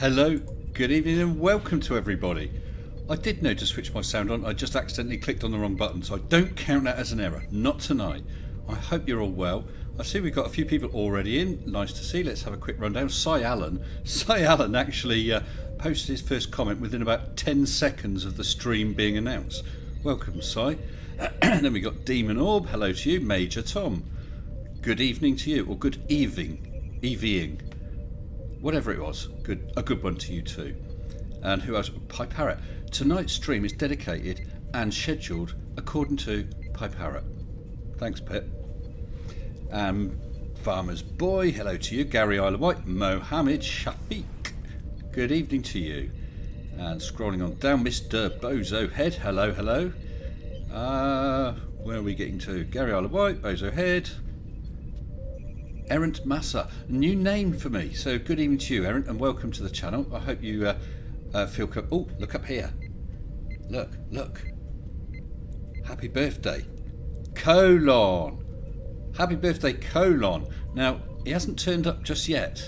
Hello, good evening and welcome to everybody. I did know to switch my sound on, I just accidentally clicked on the wrong button, so I don't count that as an error. Not tonight. I hope you're all well. I see we've got a few people already in. Nice to see. Let's have a quick rundown. Cy Allen actually posted his first comment within about 10 seconds of the stream being announced. Welcome, Cy. Then we got Demon Orb. Hello to you. Major Tom. Good evening to you, or good evening. Whatever it was, a good one to you too. And who else? Pi Parrot. Tonight's stream is dedicated and scheduled according to Pi Parrot. Thanks, Pip. Farmer's Boy, hello to you. Gary Isle of Wight. Mohammed Shafiq, good evening to you. And scrolling on down, Mr. Bozo Head, hello. Where are we getting to? Gary Isle of Wight, Bozo Head. Errant Massa, new name for me. So good evening to you, Errant, and welcome to the channel. I hope you feel... Oh, look up here. Look. Happy birthday. Colon. Happy birthday, Colon. Now, he hasn't turned up just yet,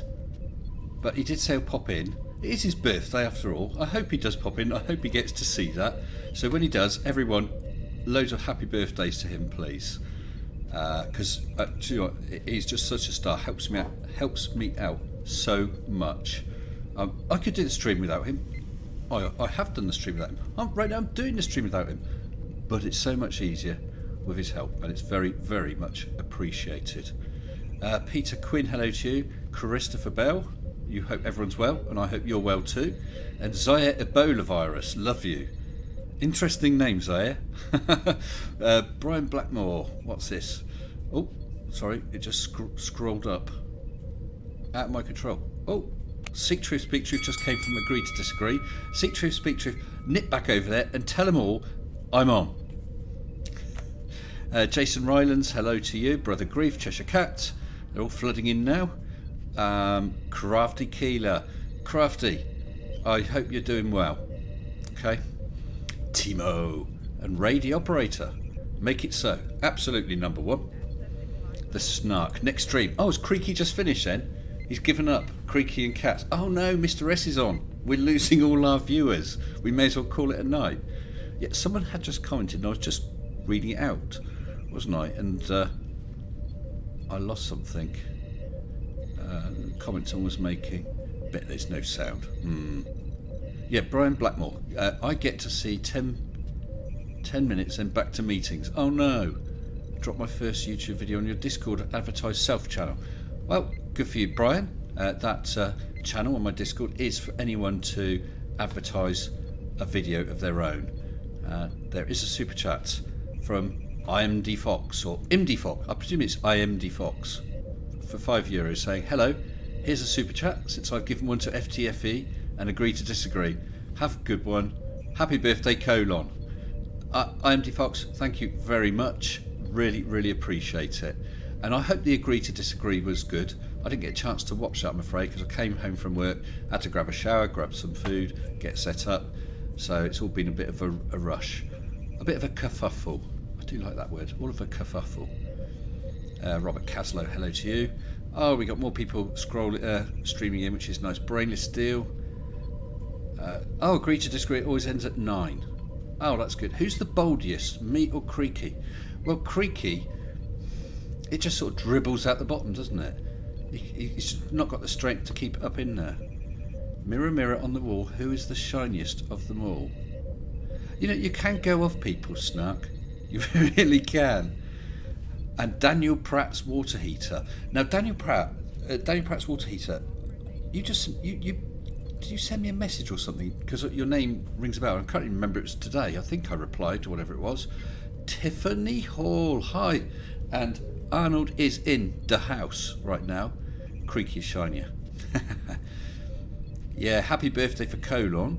but he did say he'll pop in. It is his birthday after all. I hope he does pop in. I hope he gets to see that. So when he does, everyone, loads of happy birthdays to him, please. Because you know, he's just such a star. Helps me out so much. I could do the stream without him. I have done the stream without him. Right now I'm doing the stream without him, but it's so much easier with his help, and it's very, very much appreciated. Peter Quinn, hello to you. Christopher Bell, you hope everyone's well, and I hope you're well too. And Zaire Ebola virus, love you. Interesting name, Zaire. Brian Blackmore, what's this? Oh, sorry, it just scrolled up. Out of my control. Oh, Seek Truth, Speak Truth just came from Agree to Disagree. Seek Truth, Speak Truth, nip back over there and tell them all I'm on. Jason Rylands, hello to you. Brother Grief, Cheshire Cat, they're all flooding in now. Crafty Keeler. Crafty, I hope you're doing well. Okay. Timo and Ray the Operator. Make it so. Absolutely number one. The Snark. Next stream. Oh, has Creaky just finished then? He's given up. Creaky and Cats. Oh no, Mr. S is on. We're losing all our viewers. We may as well call it a night. Yeah, someone had just commented and I was just reading it out, wasn't I? And I lost something. Comment someone was making. Bet there's no sound. Yeah, Brian Blackmore. I get to see 10 minutes and back to meetings. Oh no. Dropped my first YouTube video on your Discord advertised self channel. Well, good for you, Brian. That channel on my Discord is for anyone to advertise a video of their own. There is a super chat from IMD Fox or IMD Fox. I presume it's IMD Fox for €5 saying, hello, here's a super chat since I've given one to FTFE and Agree to Disagree. Have a good one. Happy birthday, Colon. IMD Fox, thank you very much. Really, really appreciate it. And I hope the Agree to Disagree was good. I didn't get a chance to watch that, I'm afraid, because I came home from work, had to grab a shower, grab some food, get set up. So it's all been a bit of a rush. A bit of a kerfuffle. I do like that word. All of a kerfuffle. Robert Caslow, hello to you. Oh, we got more people streaming in, which is nice. Brainless Steel. Agree to Disagree. It always ends at 9. Oh, that's good. Who's the boldest, me or Creaky? Well, Creaky, it just sort of dribbles out the bottom, doesn't it? He's not got the strength to keep it up in there. Mirror, mirror on the wall, who is the shiniest of them all? You know, you can go off people, Snark. You really can. And Daniel Pratt's water heater. Now, Daniel Pratt's water heater. Did you send me a message or something? Because your name rings a bell. I can't even remember it was today. I think I replied to whatever it was. Tiffany Hall, hi. And Arnold is in the house right now. Creaky is shinier. Yeah, happy birthday for Colon.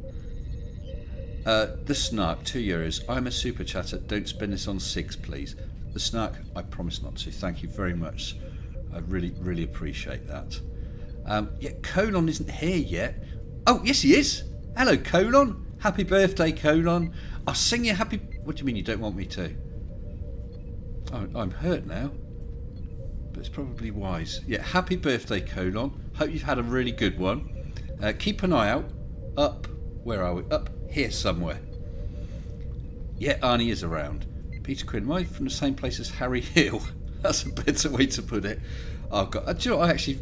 The Snark, €2. I'm a super chatter. Don't spend this on 6, please. The Snark, I promise not to. Thank you very much. I really, really appreciate that. Yeah, Colon isn't here yet. Oh, yes, he is. Hello, Colon. Happy birthday, Colon. I'll sing you happy... What do you mean you don't want me to? I'm hurt now. But it's probably wise. Yeah, happy birthday, Colon. Hope you've had a really good one. Keep an eye out. Up, where are we? Up here somewhere. Yeah, Arnie is around. Peter Quinn, am I from the same place as Harry Hill? That's a better way to put it. Oh God, do you know what, I actually,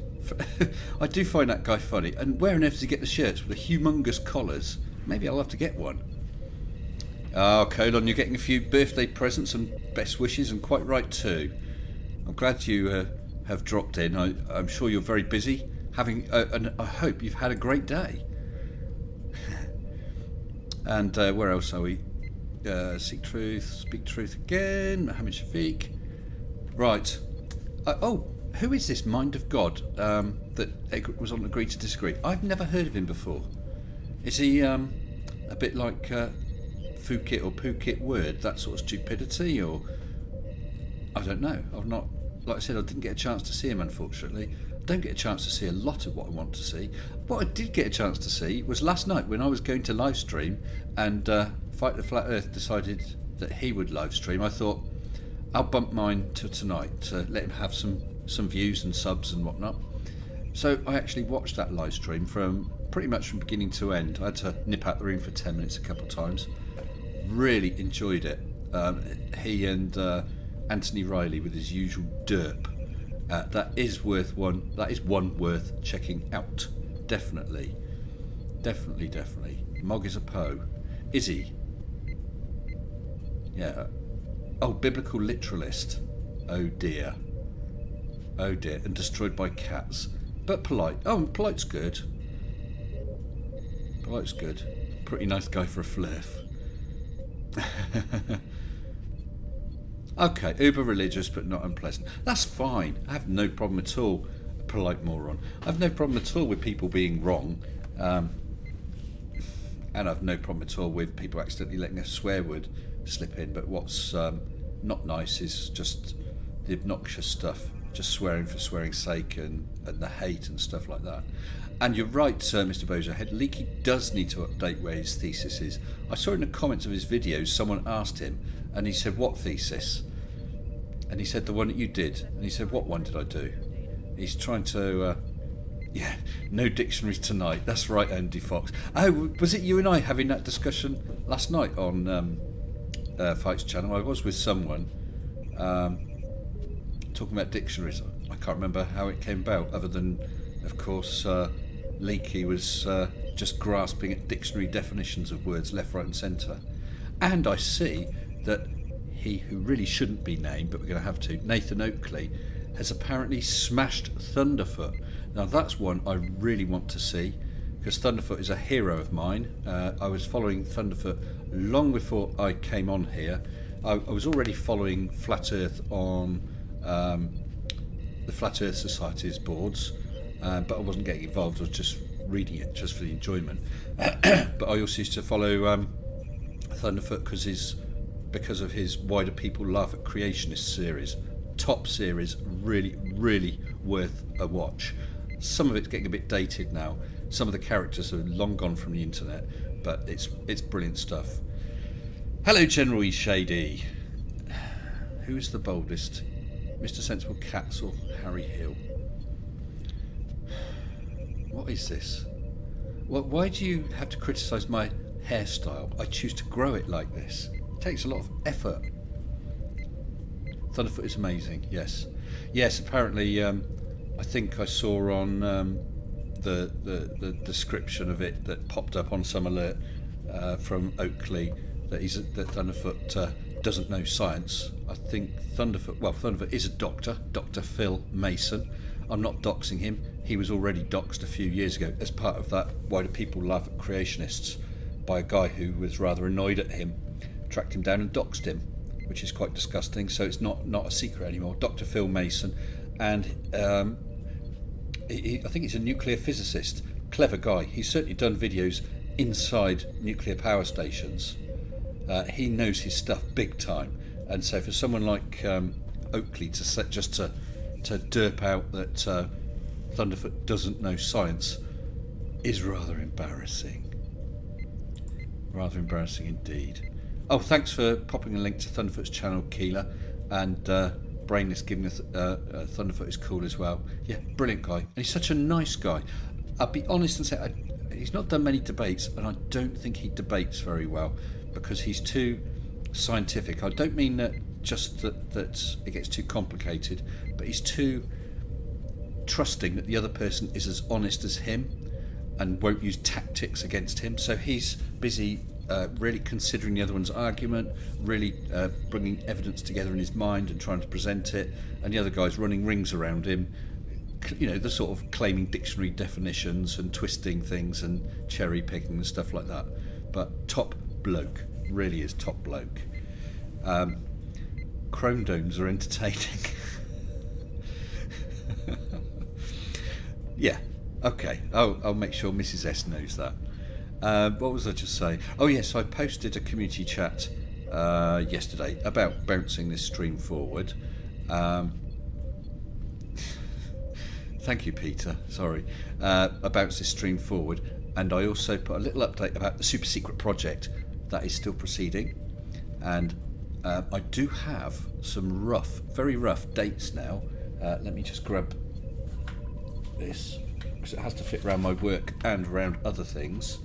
I do find that guy funny. And where on earth does he get the shirts with the humongous collars? Maybe I'll have to get one. Oh, Colon, you're getting a few birthday presents and best wishes, and quite right too. I'm glad you have dropped in. I'm sure you're very busy, and I hope you've had a great day. And where else are we? Seek Truth, Speak Truth again, Mohammed Shafiq. Right. Oh, who is this Mind of God that was on Agree to Disagree? I've never heard of him before. Is he a bit like Phukit or Phuket Word, that sort of stupidity, or I don't know. I've not, like I said, I didn't get a chance to see him, unfortunately. I don't get a chance to see a lot of what I want to see. What I did get a chance to see was last night when I was going to live stream, and Fight the Flat Earth decided that he would live stream. I thought I'll bump mine to tonight to let him have some views and subs and whatnot. So I actually watched that live stream from pretty much from beginning to end. I had to nip out the room for 10 minutes a couple of times. Really enjoyed it. He and Anthony Riley with his usual derp. That is one worth checking out. Definitely. Mog is a Poe. Is he? Yeah. Oh, biblical literalist. Oh dear. And destroyed by cats. But polite. Oh, and polite's good. Pretty nice guy for a flirt. Okay, uber religious but not unpleasant. That's fine. I have no problem at all. A polite moron. I have no problem at all with people being wrong. And I have no problem at all with people accidentally letting a swear word slip in. But what's not nice is just the obnoxious stuff. Just swearing for swearing's sake and the hate and stuff like that. And you're right, Mr. Bozohead. Leaky does need to update where his thesis is. I saw in the comments of his videos someone asked him, and he said, "What thesis?" And he said, "The one that you did." And he said, "What one did I do?" He's trying to, no dictionaries tonight. That's right, Andy Fox. Oh, was it you and I having that discussion last night on Fight's channel? I was with someone talking about dictionaries. I can't remember how it came about, other than, of course, Leaky was just grasping at dictionary definitions of words left, right and centre. And I see that he who really shouldn't be named, but we're going to have to, Nathan Oakley, has apparently smashed Thunderfoot. Now that's one I really want to see, because Thunderfoot is a hero of mine. I was following Thunderfoot long before I came on here. I was already following Flat Earth on the Flat Earth Society's boards, but I wasn't getting involved. I was just reading it just for the enjoyment. But I also used to follow Thunderfoot because of his Why Do People Laugh at Creationist series. Top series, really worth a watch. Some of it's getting a bit dated now. Some of the characters are long gone from the internet, but it's brilliant stuff. Hello, General E. Shady. Who's the boldest? Mr. Sensible Cats or Harry Hill? What is this? Why do you have to criticise my hairstyle? I choose to grow it like this. It takes a lot of effort. Thunderfoot is amazing, yes. Yes, apparently, I think I saw on the description of it that popped up on some alert from Oakley that Thunderfoot doesn't know science. I think Thunderfoot is a doctor, Dr. Phil Mason. I'm not doxing him. He was already doxed a few years ago as part of that Why Do People Laugh at Creationists by a guy who was rather annoyed at him, tracked him down and doxed him, which is quite disgusting. So it's not a secret anymore. Dr. Phil Mason, and I think he's a nuclear physicist, clever guy. He's certainly done videos inside nuclear power stations. He knows his stuff big time, and so for someone like Oakley to derp out that Thunderfoot doesn't know science is rather embarrassing. Rather embarrassing indeed. Oh, thanks for popping a link to Thunderfoot's channel, Keela, and Brainless giving us Thunderfoot is cool as well. Yeah, brilliant guy, and he's such a nice guy. I'll be honest and say he's not done many debates, and I don't think he debates very well because he's too scientific. I don't mean that just that it gets too complicated, but he's too trusting that the other person is as honest as him and won't use tactics against him. So he's busy really considering the other one's argument, really bringing evidence together in his mind and trying to present it, and the other guy's running rings around him, you know, the sort of claiming dictionary definitions and twisting things and cherry picking and stuff like that. But top bloke, really is top bloke. Chrome domes are entertaining. Yeah, okay, I'll make sure Mrs. S knows that. What was I just saying? Oh yes, I posted a community chat yesterday about bouncing this stream forward. Thank you, Peter. Sorry. About this stream forward, and I also put a little update about the super secret project that is still proceeding, and I do have some very rough dates now. Let me just grab this because it has to fit around my work and around other things.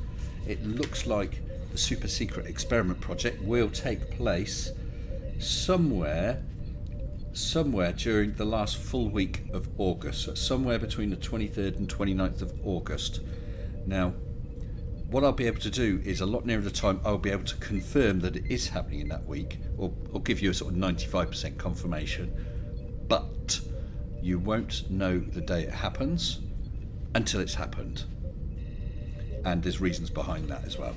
It looks like the super secret experiment project will take place somewhere during the last full week of August, so somewhere between the 23rd and 29th of August. Now, what I'll be able to do is a lot nearer the time I'll be able to confirm that it is happening in that week, or give you a sort of 95% confirmation, but you won't know the day it happens until it's happened, and there's reasons behind that as well.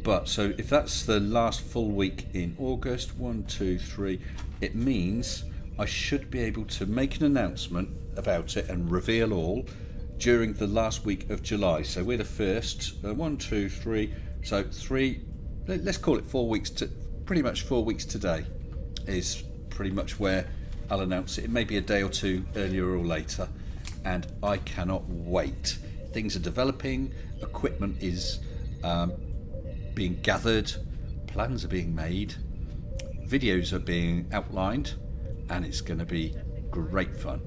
But so if that's the last full week in August, 1, 2, 3, it means I should be able to make an announcement about it and reveal all during the last week of July. So we're the first, 1, 2, 3, so 3, let's call it 4 weeks, pretty much 4 weeks today is pretty much where I'll announce it. It may be a day or two earlier or later, and I cannot wait. Things are developing, equipment is being gathered, plans are being made, videos are being outlined, and it's going to be great fun.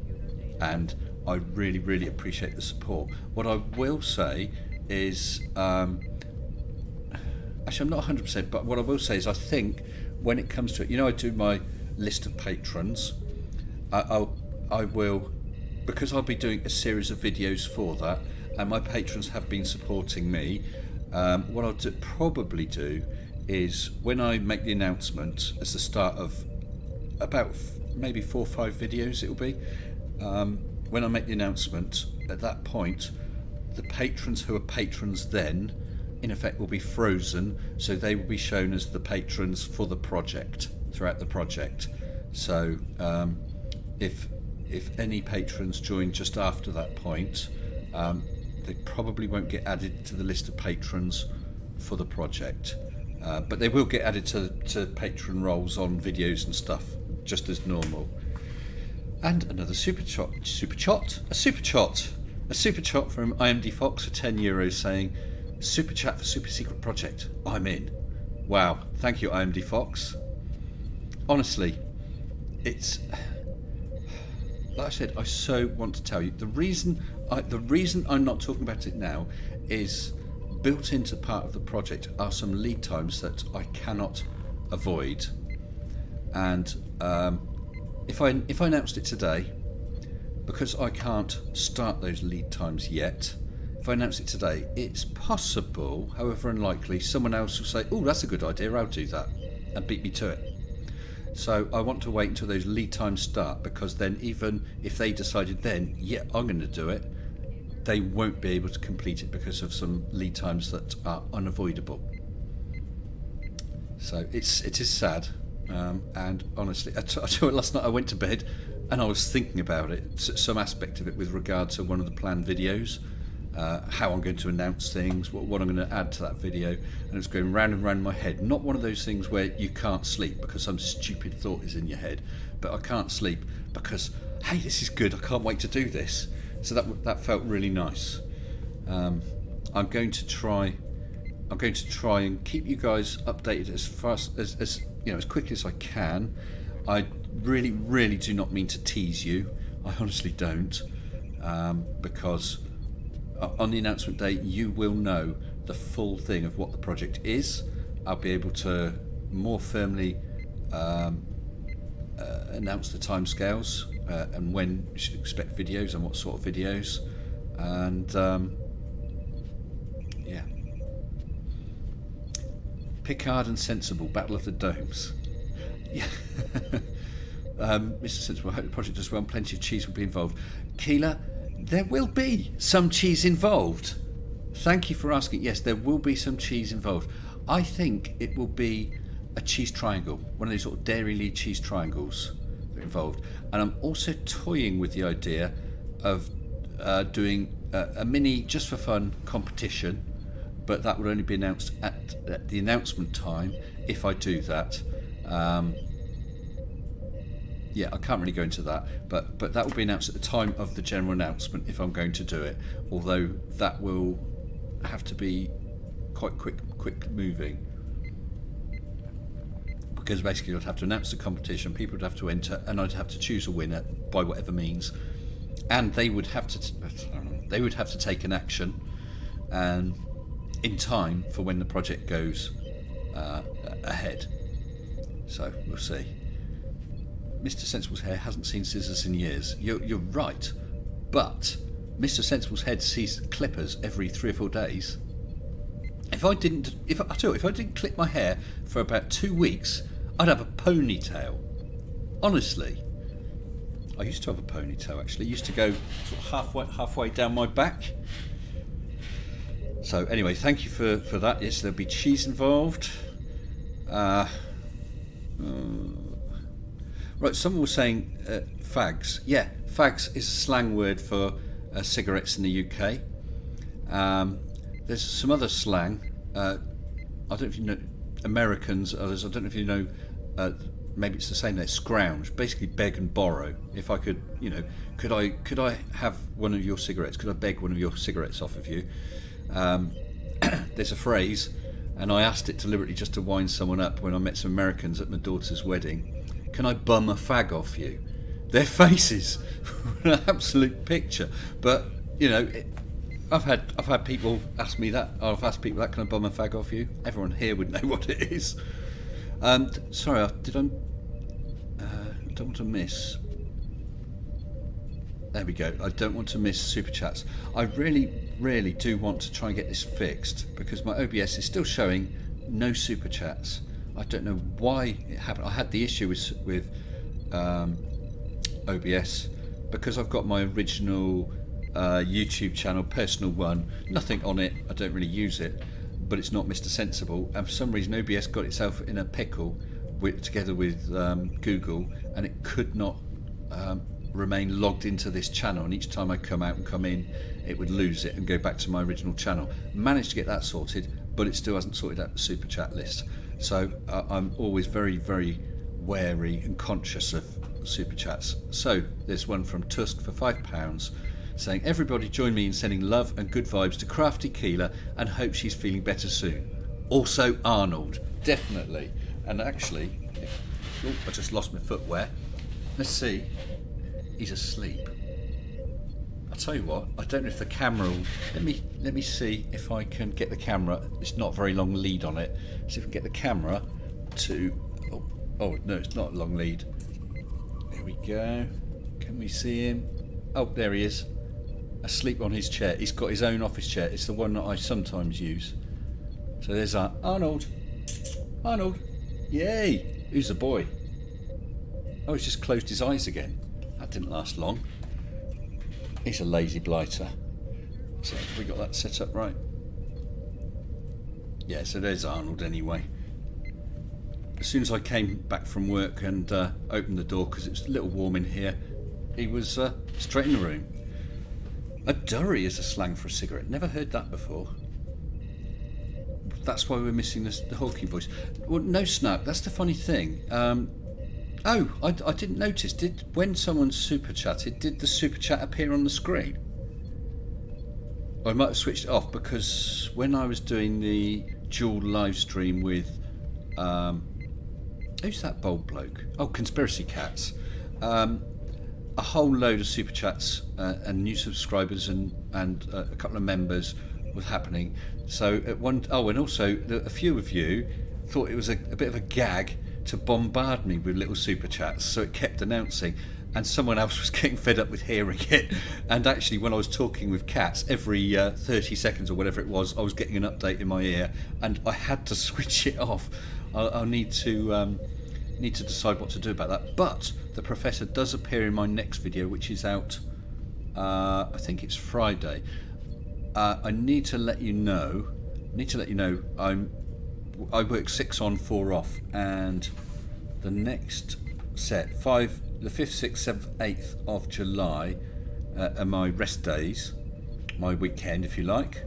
And I really, really appreciate the support. What I will say is, actually I'm not 100%, but what I will say is I think when it comes to it, you know, I do my list of patrons. I will, because I'll be doing a series of videos for that, and my patrons have been supporting me. What I'll probably do is when I make the announcement as the start of about maybe 4 or 5 videos it'll be, when I make the announcement at that point, the patrons who are patrons then in effect will be frozen, so they will be shown as the patrons for the project throughout the project. So if any patrons join just after that point, they probably won't get added to the list of patrons for the project, but they will get added to patron roles on videos and stuff just as normal. And another super chat from IMD Fox for €10 saying, super chat for super secret project, I'm in. Wow, thank you IMD Fox. Honestly, it's like I said, I so want to tell you the reason I'm not talking about it now is built into part of the project are some lead times that I cannot avoid, and if I announced it today, because I can't start those lead times yet, if I announce it today, it's possible, however unlikely, someone else will say, oh, that's a good idea, I'll do that, and beat me to it. So I want to wait until those lead times start, because then even if they decided then, yeah, I'm going to do it, they won't be able to complete it because of some lead times that are unavoidable. So it is sad, and honestly, I told you last night I went to bed and I was thinking about it, some aspect of it with regard to one of the planned videos, how I'm going to announce things, what I'm going to add to that video, and it's going round and round in my head. Not one of those things where you can't sleep because some stupid thought is in your head, but I can't sleep because, hey, this is good, I can't wait to do this. So that felt really nice. I'm going to try and keep you guys updated as fast as you know, as quickly as I can. I really, really do not mean to tease you. I honestly don't, because on the announcement day, you will know the full thing of what the project is. I'll be able to more firmly announce the timescales and when you should expect videos and what sort of videos, and yeah. Picard and Sensible, Battle of the Domes. Yeah. Mr. Sensible, I hope the project does well and plenty of cheese will be involved. Keela, there will be some cheese involved. Thank you for asking. Yes, there will be some cheese involved. I think it will be a cheese triangle, one of these sort of Dairy Lee cheese triangles that are involved. And I'm also toying with the idea of doing a mini, just for fun, competition, but that would only be announced at the announcement time if I do that. Yeah, I can't really go into that, but that will be announced at the time of the general announcement if I'm going to do it, although that will have to be quite quick moving, because basically I'd have to announce the competition, people would have to enter, and I'd have to choose a winner by whatever means, and they would have to take an action and in time for when the project goes ahead. So we'll see. Mr. Sensible's hair hasn't seen scissors in years. You're right, but Mr. Sensible's head sees clippers every 3 or 4 days. If I didn't clip my hair for about 2 weeks, I'd have a ponytail. Honestly, I used to have a ponytail. Actually, it used to go sort of halfway down my back. So anyway, thank you for that. Yes, there'll be cheese involved. Right, someone was saying fags. Yeah, fags is a slang word for cigarettes in the UK. There's some other slang. I don't know if you know Americans. Others. I don't know if you know. Maybe it's the same there. Scrounge, basically beg and borrow. If I could, could I have one of your cigarettes? Could I beg one of your cigarettes off of you? There's a phrase, and I asked it deliberately just to wind someone up when I met some Americans at my daughter's wedding. Can I bum a fag off you? Their faces were an absolute picture. But I've had people ask me that. I've asked people that. Can I bum a fag off you? Everyone here would know what it is. Sorry, I don't want to miss. There we go. I don't want to miss super chats. I really do want to try and get this fixed because my OBS is still showing no super chats. I don't know why it happened. I had the issue with OBS because I've got my original YouTube channel, personal one, nothing on it. I don't really use it, but it's not Mr. Sensible. And for some reason, OBS got itself in a pickle together with Google, and it could not remain logged into this channel. And each time I come out and come in, it would lose it and go back to my original channel. Managed to get that sorted, but it still hasn't sorted out the super chat list. So I'm always very, very wary and conscious of super chats. So there's one from Tusk for £5 saying, everybody join me in sending love and good vibes to Crafty Keela and hope she's feeling better soon. Also Arnold, definitely. And actually, I just lost my footwear. Let's see. He's asleep. I'll tell you what, I don't know if the camera will... Let me see if I can get the camera. It's not a very long lead on it. See if we can get the camera to... Oh no, it's not a long lead. There we go. Can we see him? Oh, there he is. Asleep on his chair. He's got his own office chair. It's the one that I sometimes use. So there's Arnold. Arnold. Yay. Who's the boy? Oh, he's just closed his eyes again. That didn't last long. He's a lazy blighter. So have we got that set up right? Yeah, so there's Arnold anyway. As soon as I came back from work and opened the door, because it was a little warm in here, he was straight in the room. A durry is a slang for a cigarette. Never heard that before. That's why we're missing the Hawking voice. Well, no, Snap, that's the funny thing. I didn't notice. When someone super chatted, did the super chat appear on the screen? I might have switched it off because when I was doing the dual live stream with who's that bold bloke? Oh, Conspiracy Cats. A whole load of super chats and new subscribers and and a couple of members was happening. So at one, and also a few of you thought it was a bit of a gag to bombard me with little super chats, so it kept announcing, and someone else was getting fed up with hearing it. And actually, when I was talking with cats, every 30 seconds or whatever it was, I was getting an update in my ear, and I had to switch it off. I'll need to decide what to do about that. But the Professor does appear in my next video, which is out, I think it's Friday. I need to let you know. I work 6 on 4 off, and the next set, the 5th, 6th, 7th, 8th of July are my rest days, my weekend if you like,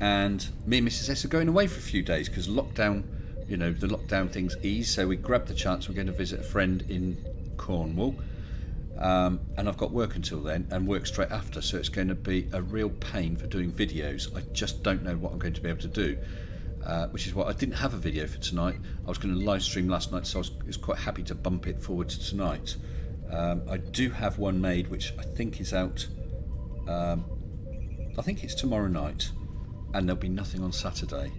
and me and Mrs S are going away for a few days because lockdown, the lockdown things ease, so we grabbed the chance. We're going to visit a friend in Cornwall, and I've got work until then and work straight after, so it's going to be a real pain for doing videos. I just don't know what I'm going to be able to do. Which is why I didn't have a video for tonight. I was going to live stream last night, so I was quite happy to bump it forward to tonight. I do have one made, which I think is out. I think it's tomorrow night, and there'll be nothing on Saturday.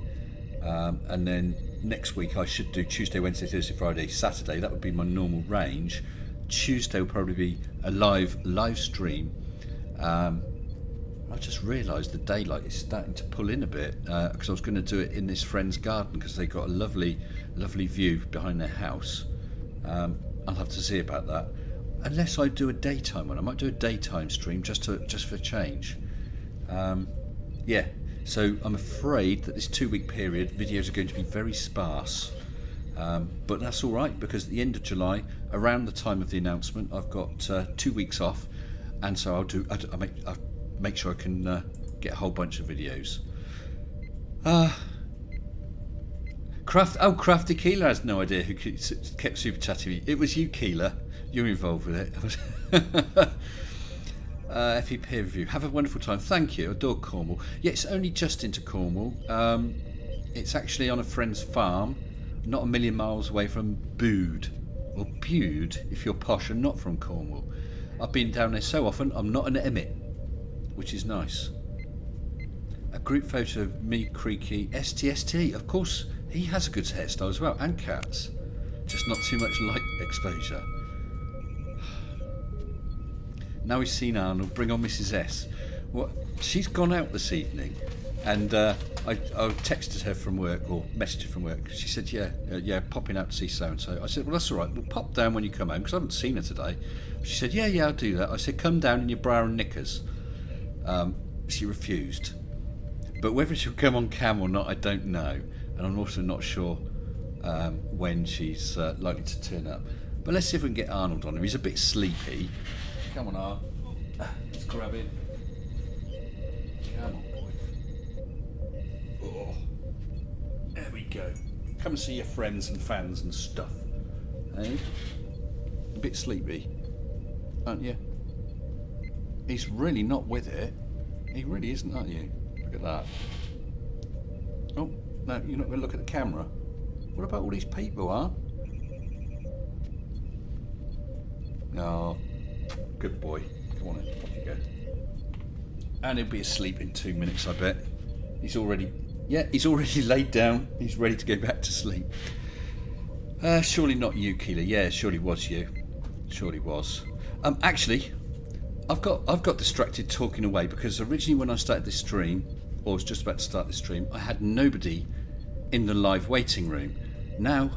And then next week I should do Tuesday, Wednesday, Thursday, Friday, Saturday. That would be my normal range. Tuesday will probably be a live stream. I just realised the daylight is starting to pull in a bit, because I was going to do it in this friend's garden because they've got a lovely view behind their house. I'll have to see about that. Unless I do a daytime one, I might do a daytime stream just for change. Yeah. So I'm afraid that this 2-week period, videos are going to be very sparse. But that's all right, because at the end of July, around the time of the announcement, I've got 2 weeks off, and so I'll make sure I can get a whole bunch of videos. Crafty Keeler has no idea who kept super chatting me. It was you, Keeler. You're involved with it. FE peer review. Have a wonderful time. Thank you. Adore Cornwall. Yeah, it's only just into Cornwall. It's actually on a friend's farm, not a million miles away from Bude, or Bude if you're posh and not from Cornwall. I've been down there so often, I'm not an Emmett, which is nice. A group photo of me, Creaky, STST. Of course, he has a good hairstyle as well, and cats. Just not too much light exposure. Now we've seen Arnold, bring on Mrs S. Well, she's gone out this evening, and I texted her from work, or messaged her from work. She said, yeah, popping out to see so-and-so. I said, well, that's all right. We'll pop down when you come home, because I haven't seen her today. She said, yeah, I'll do that. I said, come down in your bra and knickers. She refused. But whether she'll come on cam or not, I don't know. And I'm also not sure when she's likely to turn up. But let's see if we can get Arnold on him. He's a bit sleepy. Come on, Art. Let's grab him. Come on, boy. Oh, there we go. Come and see your friends and fans and stuff. Hey? A bit sleepy, aren't you? He's really not with it. He really isn't, aren't you? Look at that. Oh, no, you're not going to look at the camera. What about all these people, huh? No. Good boy. Come on in. Off you go. And he'll be asleep in 2 minutes, I bet. He's already laid down. He's ready to go back to sleep. Surely not you, Keeler. Yeah, surely was you. Surely was. Actually, I've got distracted talking away, because originally when I started this stream, or was just about to start this stream, I had nobody in the live waiting room. Now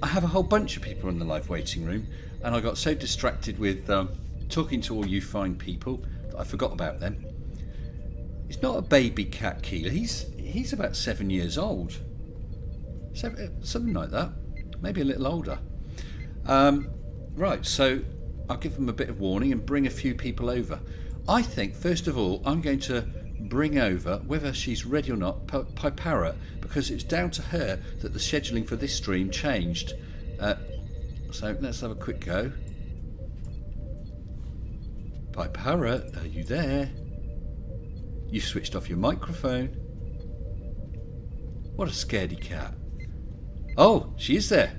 I have a whole bunch of people in the live waiting room, and I got so distracted with talking to all you fine people that I forgot about them. He's not a baby cat, Keeler. He's about 7 years old. Something like that. Maybe a little older. Right, so I'll give them a bit of warning and bring a few people over. I think, first of all, I'm going to bring over, whether she's ready or not, Piparrot, because it's down to her that the scheduling for this stream changed. So let's have a quick go. Piparrot, are you there? You've switched off your microphone. What a scaredy cat. Oh, she is there.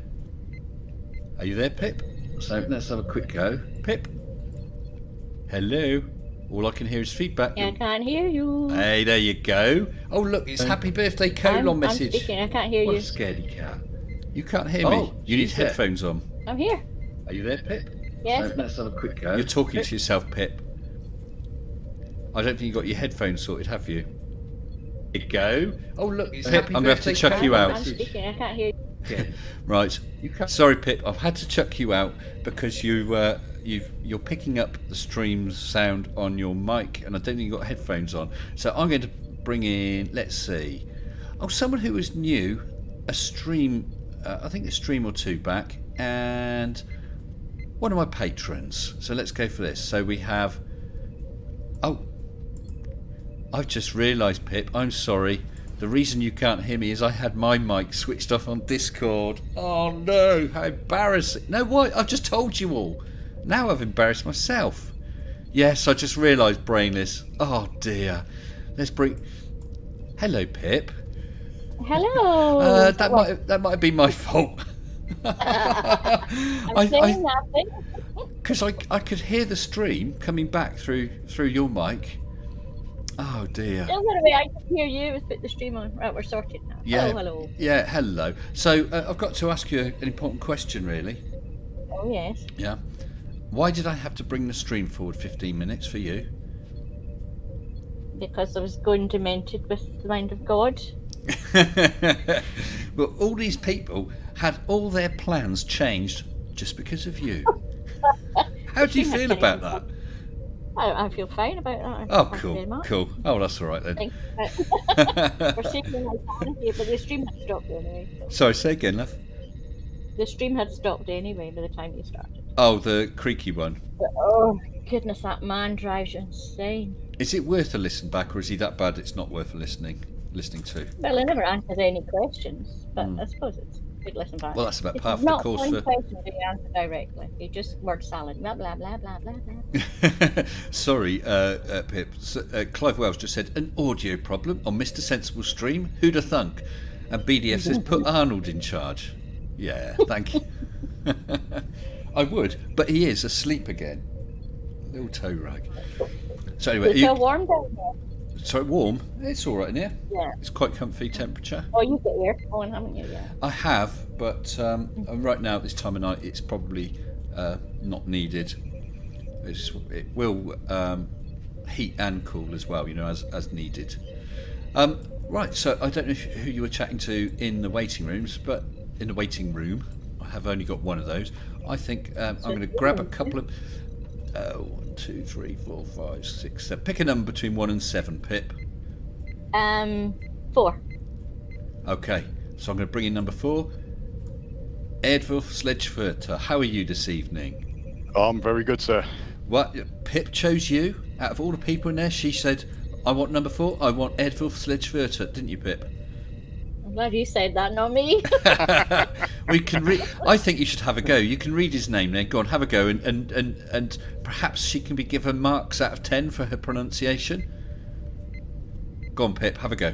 Are you there, Pip? So let's have a quick go. Pip? Hello? All I can hear is feedback. I can't hear you. Hey, there you go. Oh, look, it's happy birthday colon message. I'm speaking. I can't hear What a you. scaredy cat. You can't hear me. You need she's there. headphones on. I'm here. Are you there, Pip? Yes. Let's have a quick go. You're talking to yourself, Pip. I don't think you got your headphones sorted, have you? There you go. Oh, look, it's Pip, happy I'm gonna have to birthday chuck you colon out. I'm message. speaking. I can't hear you. Okay. Right. You can't. Sorry, Pip. I've had to chuck you out because you're picking up the stream's sound on your mic, and I don't think you've got headphones on. So I'm going to bring in. Let's see. Oh, someone who was new, a stream. I think a stream or two back, and one of my patrons. So let's go for this. So we have. Oh, I've just realised, Pip. I'm sorry. The reason you can't hear me is I had my mic switched off on Discord. Oh no, how embarrassing. No, why? I've just told you all. Now I've embarrassed myself. Yes, I just realised, brainless. Oh dear. Let's bring... Hello, Pip. Hello. That might have been my fault. I'm saying nothing. Because I could hear the stream coming back through your mic. Oh dear. Don't worry, I can hear you. Let's put the stream on. Right, we're sorted now. Yeah. Hello. Yeah, hello. So I've got to ask you an important question, really. Oh, yes. Yeah. Why did I have to bring the stream forward 15 minutes for you? Because I was going demented with the mind of God. Well, all these people had all their plans changed just because of you. How do you feel about that? I feel fine about that. Oh, Thank you cool, very much. cool. Oh, that's all right then. Thank you. For saving my sanity, but the stream had stopped anyway. So. Sorry, say again, love. The stream had stopped anyway by the time you started. Oh, the creaky one. But, oh, goodness, that man drives you insane. Is it worth a listen back, or is he that bad it's not worth listening to? Well, he never answers any questions, but I suppose it's a good listen back. Well, that's about It's half the not course one for... question do you answer directly. You just word salad. Blah, blah, blah, blah, blah, blah. Sorry, Pip. Clive Wells just said, an audio problem on Mr. Sensible stream? Who'd have thunk? And BDF says, put Arnold in charge. Yeah, thank you. I would, but he is asleep again. Little toe rag. So anyway, It's so warm down there. so warm. It's all right in here. Yeah. It's quite comfy temperature. Oh, you've got aircon, haven't you? Yeah. I have, but right now at this time of night, it's probably not needed. It will heat and cool as well, as needed. Right, so I don't know who you were chatting to in the waiting rooms, but in the waiting room, I have only got one of those. I think I'm going to grab a couple of... 1, 2, 3, 4, 5, 6, 7. Pick a number between 1 and 7, Pip. 4. Okay, so I'm going to bring in number 4. Edwulf Sledgeforter, how are you this evening? I'm very good, sir. What? Pip chose you? Out of all the people in there, she said, I want number 4, I want Edwulf Sledgeforter, didn't you, Pip? I'm glad you said that, not me. We can read. I think you should have a go. You can read his name then. Go on, have a go, and perhaps she can be given marks out of 10 for her pronunciation. Go on, Pip, have a go.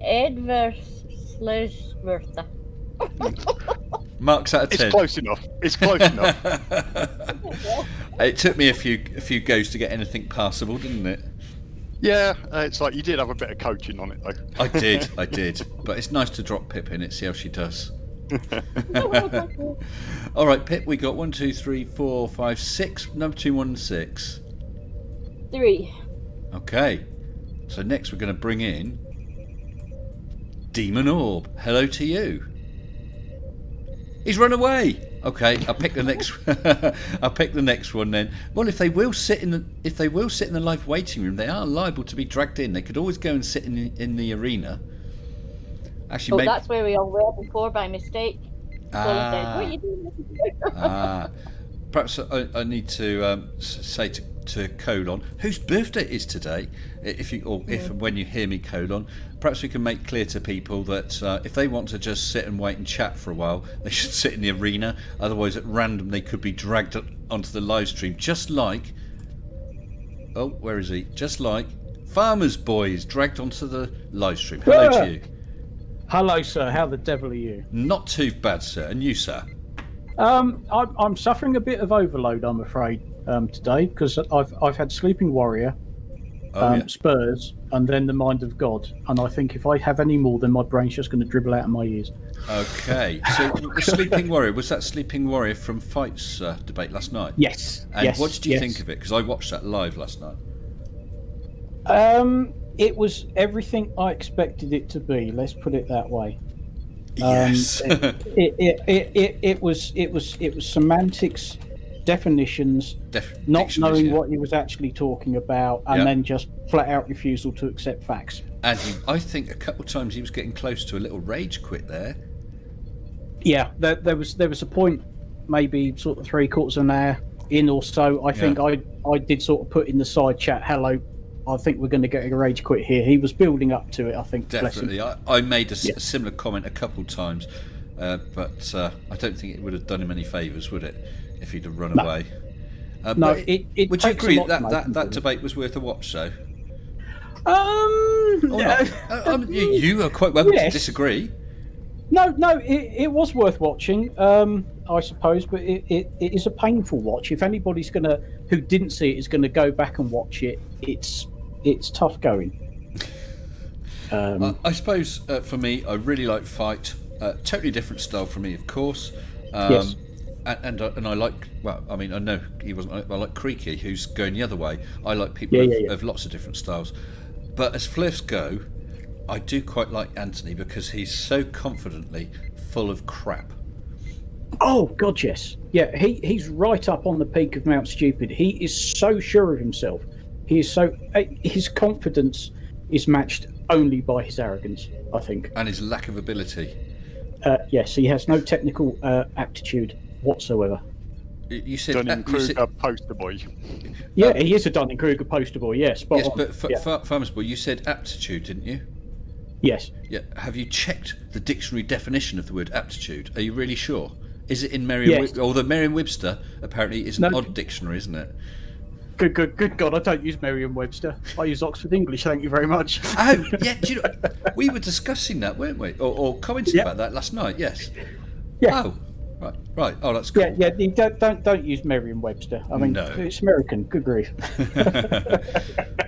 Edward Slesworth. Marks out of 10. It's close enough. It's close enough. It took me a few goes to get anything passable, didn't it? Yeah, it's like you did have a bit of coaching on it, though. I did. But it's nice to drop Pip in it, see how she does. All right, Pip, we got 1, 2, 3, 4, 5, 6. Number 2, 1, and 6. 3. Okay. So next we're going to bring in Demon Orb. Hello to you. He's run away. Okay, I'll pick the next. I'll pick the next one then. Well, if they will sit in the live waiting room, they are liable to be dragged in. They could always go and sit in the arena. Actually, maybe... that's where we all were before by mistake. Colin said, what are you doing? Perhaps I need to say to Colon, whose birthday it is today, if and when you hear me, Colon, perhaps we can make clear to people that if they want to just sit and wait and chat for a while, they should sit in the arena. Otherwise, at random, they could be dragged onto the live stream, just like... Oh, where is he? Just like Farmer's Boy is dragged onto the live stream. Hello to you. Hello, sir. How the devil are you? Not too bad, sir. And you, sir? I'm suffering a bit of overload, I'm afraid. today because I've had Sleeping Warrior, Oh, yeah. Spurs, and then the Mind of God. And I think if I have any more, then my brain's just going to dribble out of my ears. Okay. So the Sleeping Warrior, was that Sleeping Warrior from Fights debate last night? Yes. And yes, what did you yes. think of it? Because I watched that live last night. It was everything I expected it to be. Let's put it that way. Yes. It was semantics, definitions, not Dictionaries, knowing yeah. what he was actually talking about, and Yeah. then just flat out refusal to accept facts. And I think a couple of times he was getting close to a little rage quit there. Yeah, there was a point, maybe sort of 3/4 of an hour in or so. I think I did sort of put in the side chat, "Hello, I think we're going to get a rage quit here." He was building up to it, I think. bless him. Definitely. I made a similar comment a couple of times, but I don't think it would have done him any favours, would it, if he'd have run away? No, but it would you takes a agree lot to that make that him do it. debate was worth a watch, though? Um, Or not? You are quite welcome to Yes. disagree. No, it was worth watching, I suppose, but it is a painful watch. If anybody's who didn't see it is gonna go back and watch it, it's tough going. I suppose for me, I really like Fight. Totally different style from me, of course. Yes. And I like. Well, I mean, I know he wasn't. I like Creaky, who's going the other way. I like people of lots of different styles. But as fliffs go, I do quite like Anthony because he's so confidently full of crap. Oh God, yes, yeah. He's right up on the peak of Mount Stupid. He is so sure of himself. He is so his confidence is matched only by his arrogance, I think. And his lack of ability. Yes, he has no technical aptitude whatsoever. You said. Dunning-Kruger poster boy. Yeah, he is a Dunning-Kruger poster boy. Yes, spot Yes, on. but Farmers Boy, you said aptitude, didn't you? Yes. Yeah. Have you checked the dictionary definition of the word aptitude? Are you really sure? Is it in Merriam? Yes. Although Merriam-Webster apparently is an No. odd dictionary, isn't it? Good God! I don't use Merriam-Webster. I use Oxford English. Thank you very much. Oh, yeah. Do you know, we were discussing that, weren't we? Or commenting Yeah. about that last night. Yes. Yeah. Oh, right. Oh, that's cool. Yeah. You don't use Merriam-Webster. I mean, No. it's American. Good grief.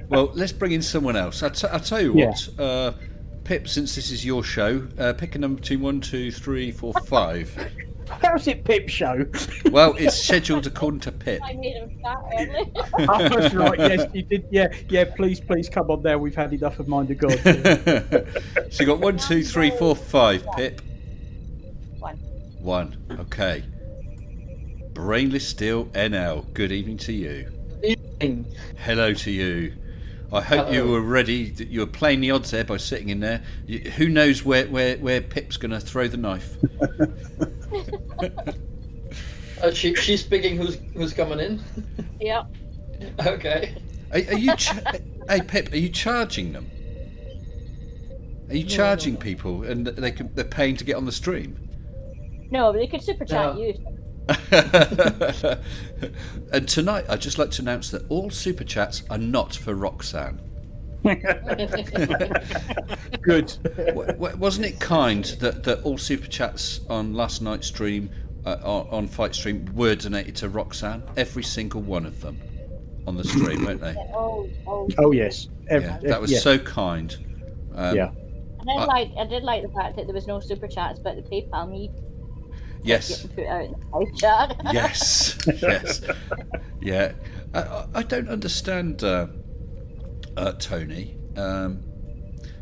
Well, let's bring in someone else. I'll tell you Yeah. what. Pip, since this is your show, pick a number between 1, 2, 3, 4, 5. How's it Pip show? Well, it's scheduled according to Pip. I made him start early. Oh, that's right. Yes, you did. Yeah. Please come on there. We've had enough of Mind of God. So you got 1, 2, 3, 4, 5, Pip. 1. Okay. Brainless Steel NL. Good evening to you. Evening. Hello to you. I hope you were ready. That you were playing the odds there by sitting in there. Who knows where Pip's going to throw the knife? She's picking who's coming in. Yeah. Okay. Are you? Hey Pip, are you charging them? Are you charging people and they're paying to get on the stream? No, but they could super chat you. And tonight, I'd just like to announce that all super chats are not for Roxanne. Good. Wasn't it kind that all super chats on last night's stream, on Fight Stream, were donated to Roxanne? Every single one of them on the stream, weren't they? Oh yes. Yeah, that was so kind. Yeah. I did like the fact that there was no super chats, but the PayPal me Yes. getting put out in the live chat. Yes. Yes. Yeah. I don't understand Tony,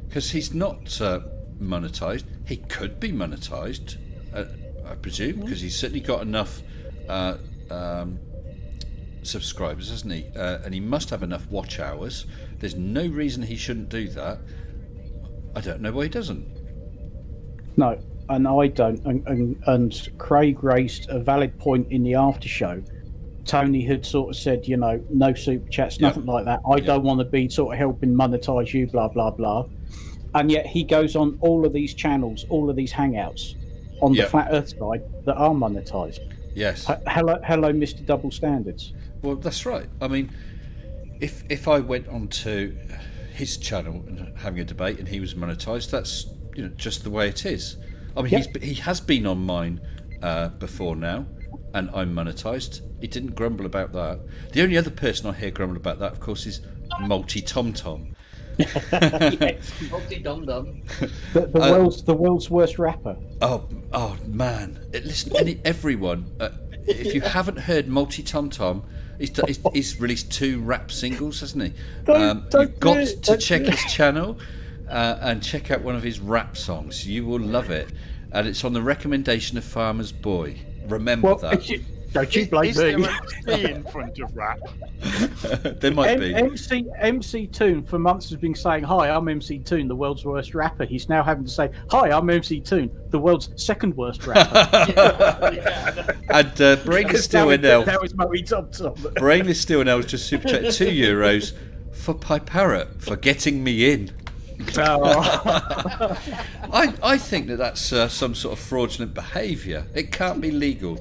because he's not monetized. He could be monetized, I presume, because he's certainly got enough subscribers, hasn't he? And he must have enough watch hours. There's no reason he shouldn't do that. I don't know why he doesn't. No, and I don't. And Craig raised a valid point in the after show. Tony had sort of said, no super chats, nothing like that. I don't want to be sort of helping monetize you, blah, blah, blah. And yet he goes on all of these channels, all of these hangouts on the Flat Earth side that are monetized. Yes. Hello, Mr. Double Standards. Well, that's right. I mean, if I went onto his channel and having a debate and he was monetized, that's just the way it is. I mean, he has been on mine before now, and I'm monetised. He didn't grumble about that. The only other person I hear grumble about that, of course, is Multi Tom Tom. Yes. Multi dum dum. The world's worst rapper. Oh man! Listen, everyone, if you haven't heard Multi Tom Tom, he's released 2 rap singles, hasn't he? You've got to check his channel and check out one of his rap songs. You will love it, and it's on the recommendation of Farmer's Boy. Remember that. Don't you blame Is me. there a T in front of rap? There might be. MC Toon for months has been saying, "Hi, I'm MC Toon, the world's worst rapper." He's now having to say, "Hi, I'm MC Toon, the world's second worst rapper." And Brainless Steel NL. That was Moe Tom Tom. Brainless Steel NL was just super chat €2 for Pipe Parrot for getting me in. Oh. I think that's some sort of fraudulent behaviour. It can't be legal.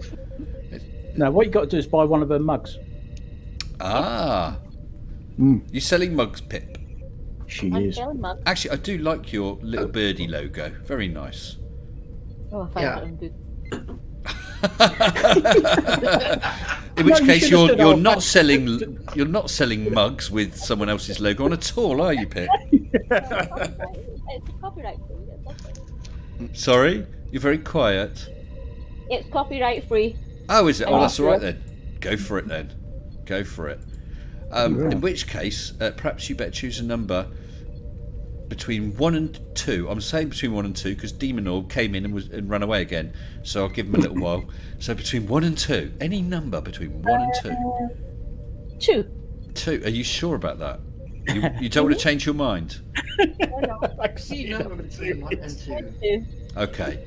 No, what you got to do is buy one of her mugs. Ah. You selling mugs, Pip? She I'm is. selling mugs. Actually, I do like your little birdie logo. Very nice. Oh, I found it good. In which No, you case, should have said, you're "Oh, not selling mugs with someone else's logo on at all, are you, Pip? It's a copyright free. That's okay. Sorry, you're very quiet. It's copyright free. Oh, is it? Oh, that's all right Yeah. then. Go for it then. Go for it. In which case, perhaps you better choose a number between 1 and 2. I'm saying between 1 and 2 because Demonor came in and ran away again. So I'll give him a little while. So between 1 and 2. Any number between 1 and 2. 2. 2. Are you sure about that? You don't want to change your mind? See number between 1 and 2. 2. Okay.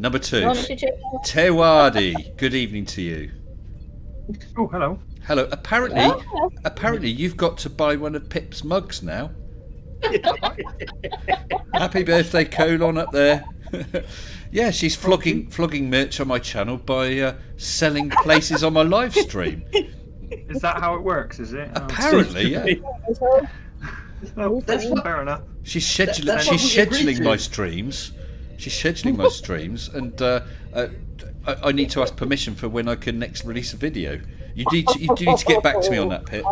Number 2. You want me to check? Tewadi. Good evening to you. Oh, hello. Hello. Apparently, Oh, apparently you've got to buy one of Pip's mugs now. Happy birthday, Colon up there. Yeah, she's flogging merch on my channel by selling places on my live stream. Is that how it works, is it? Oh, Apparently, yeah. oh, That's what- fair enough. She's scheduling. That's what She's we agreed scheduling to. my streams. She's scheduling my streams, and I need to ask permission for when I can next release a video. You do need to get back to me on that, Pip.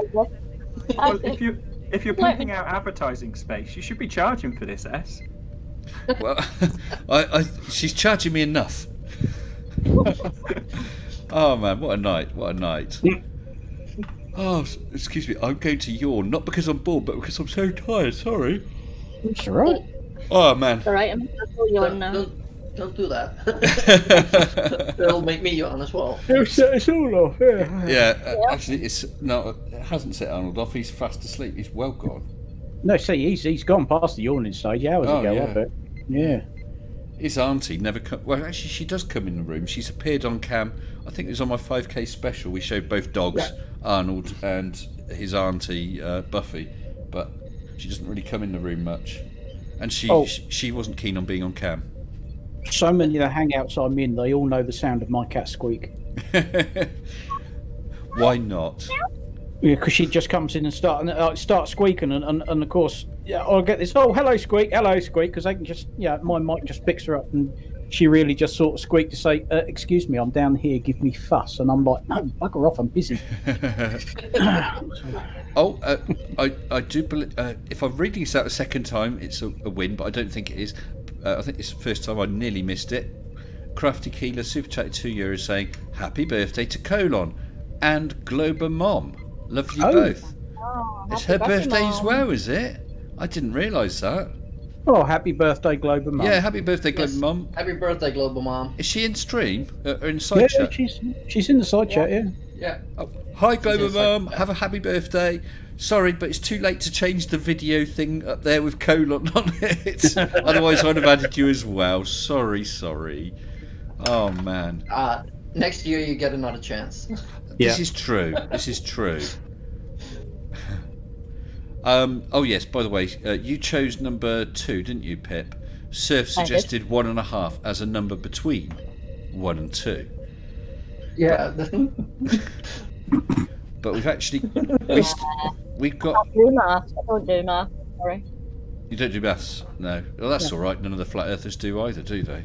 Well, if you're pumping out advertising space, you should be charging for this, S. Well, she's charging me enough. Oh man, what a night! What a night! Oh, excuse me. I'm going to yawn, not because I'm bored, but because I'm so tired. Sorry. It's all right. Oh man. Alright, I'm going to pull you on now. Don't do that. It'll make me yawn as well. It's all off. Yeah. Yeah, actually, it hasn't set Arnold off. He's fast asleep. He's well gone. No, see, he's gone past the yawning stage hours Oh, ago. yeah. I bet. Yeah. His auntie never come. Well, actually, she does come in the room. She's appeared on cam. I think it was on my 5K special. We showed both dogs, Arnold and his auntie Buffy, but she doesn't really come in the room much. And she wasn't keen on being on cam. So many of the hangouts I'm in, they all know the sound of my cat squeak. Why not? Yeah, because she just comes in and start squeaking, and of course, yeah, I'll get this. Oh, hello, squeak, because they can just, my mic just picks her up, and she really just sort of squeaked to say, "Excuse me, I'm down here. Give me fuss." And I'm like, "No, bugger off. I'm busy." I do believe. If I'm reading this out a second time, it's a win, but I don't think it is. I think it's the first time I nearly missed it. Crafty Keeler super chatted €2 saying, "Happy birthday to Colon and Glober Mom. Love you both." Oh, It's happy her birthday as Mom. well, is it? I didn't realise that. Oh, happy birthday, Glober Mum. Yeah, happy birthday, Glober Yes. Mom. Happy birthday, Global Mom. Is she in stream or in Yeah, side chat? she's in the side chat. Yeah. Yeah. Oh, hi, Glober She's in Mom. Have a happy birthday. Sorry, but it's too late to change the video thing up there with Colon on it. Otherwise, I'd have added you as well. Sorry. Oh man. Next year you get another chance. This is true. Oh yes. By the way, you chose number 2, didn't you, Pip? Surf I did. suggested 1.5 as a number between 1 and 2. Yeah. But we've actually we've got. I don't do math. Sorry. You don't do maths, no. Well, that's all right. None of the flat earthers do either, do they?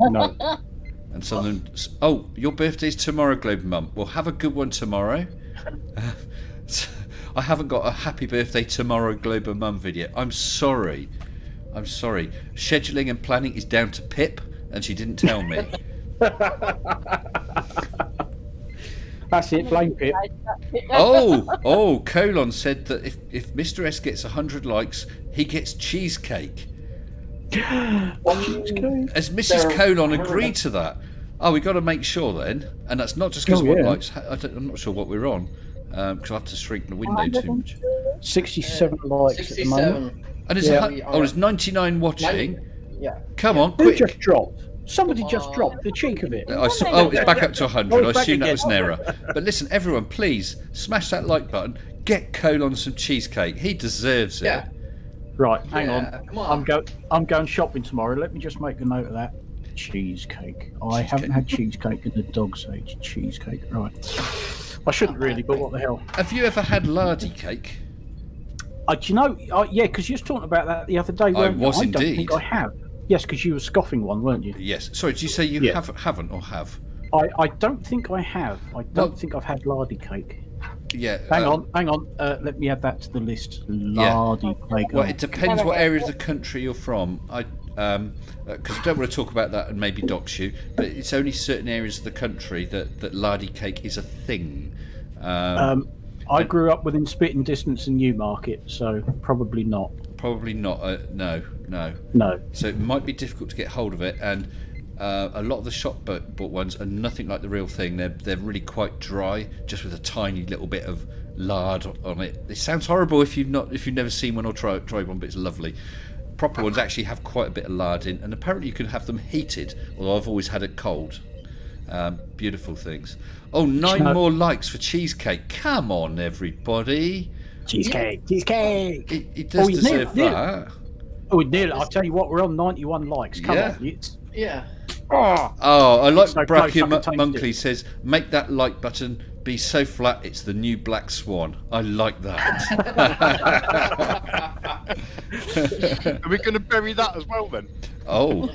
No. And some of them. Oh, your birthday's tomorrow, Globe Mum. Well, have a good one tomorrow. I haven't got a happy birthday tomorrow, Globe Mum video. I'm sorry. Scheduling and planning is down to Pip, and she didn't tell me. That's it, blame Pip. Colon said that if Mr. S gets 100 likes, he gets cheesecake. Has Mrs. Colon agreed to that? Oh, we got to make sure then, and that's not just because of what likes. I'm not sure what we're on, because I have to shrink the window too much. 67 likes 67. at the moment. And there's 99 watching. Yeah. Come on, Who quick! just dropped? Somebody just dropped the cheek of it. It's back up to 100. I assume that was an error. But listen, everyone, please smash that like button. Get Colon some cheesecake. He deserves it. Yeah. Right, hang Yeah, come on. on. I'm going shopping tomorrow. Let me just make a note of that. Cheesecake. I haven't had cheesecake in the dog's age. Cheesecake. Right. I shouldn't really, but what the hell? Have you ever had lardy cake? Do you know? Yeah, because you was talking about that the other day. Weren't you? was I don't indeed. think I have. Yes, because you were scoffing one, weren't you? Yes. Sorry, did you say you haven't or have? I don't think I have. I don't think I've had lardy cake. Yeah. Hang on. Let me add that to the list. Lardy cake. Well, it depends what area of the country you're from. Because I don't want to talk about that and maybe dox you, but it's only certain areas of the country that lardy cake is a thing. I grew up within spitting distance in Newmarket, so probably not. Probably not. No. No. So it might be difficult to get hold of it, and a lot of the shop bought ones are nothing like the real thing. They're really quite dry, just with a tiny little bit of lard on it. It sounds horrible if you've never seen one or tried one, but it's lovely. Proper ones actually have quite a bit of lard in, and apparently you can have them heated. Although I've always had it cold. Beautiful things. Oh, 9 more likes for cheesecake. Come on, everybody. Cheesecake. It does deserve that. Oh, nearly. I'll tell you what, we're on 91 likes. Come on. Yeah. Oh, I like so Bracky close, I can taste Monkley it. says, make that like button be so flat it's the new black swan. I like that. Are we going to bury that as well then? Oh.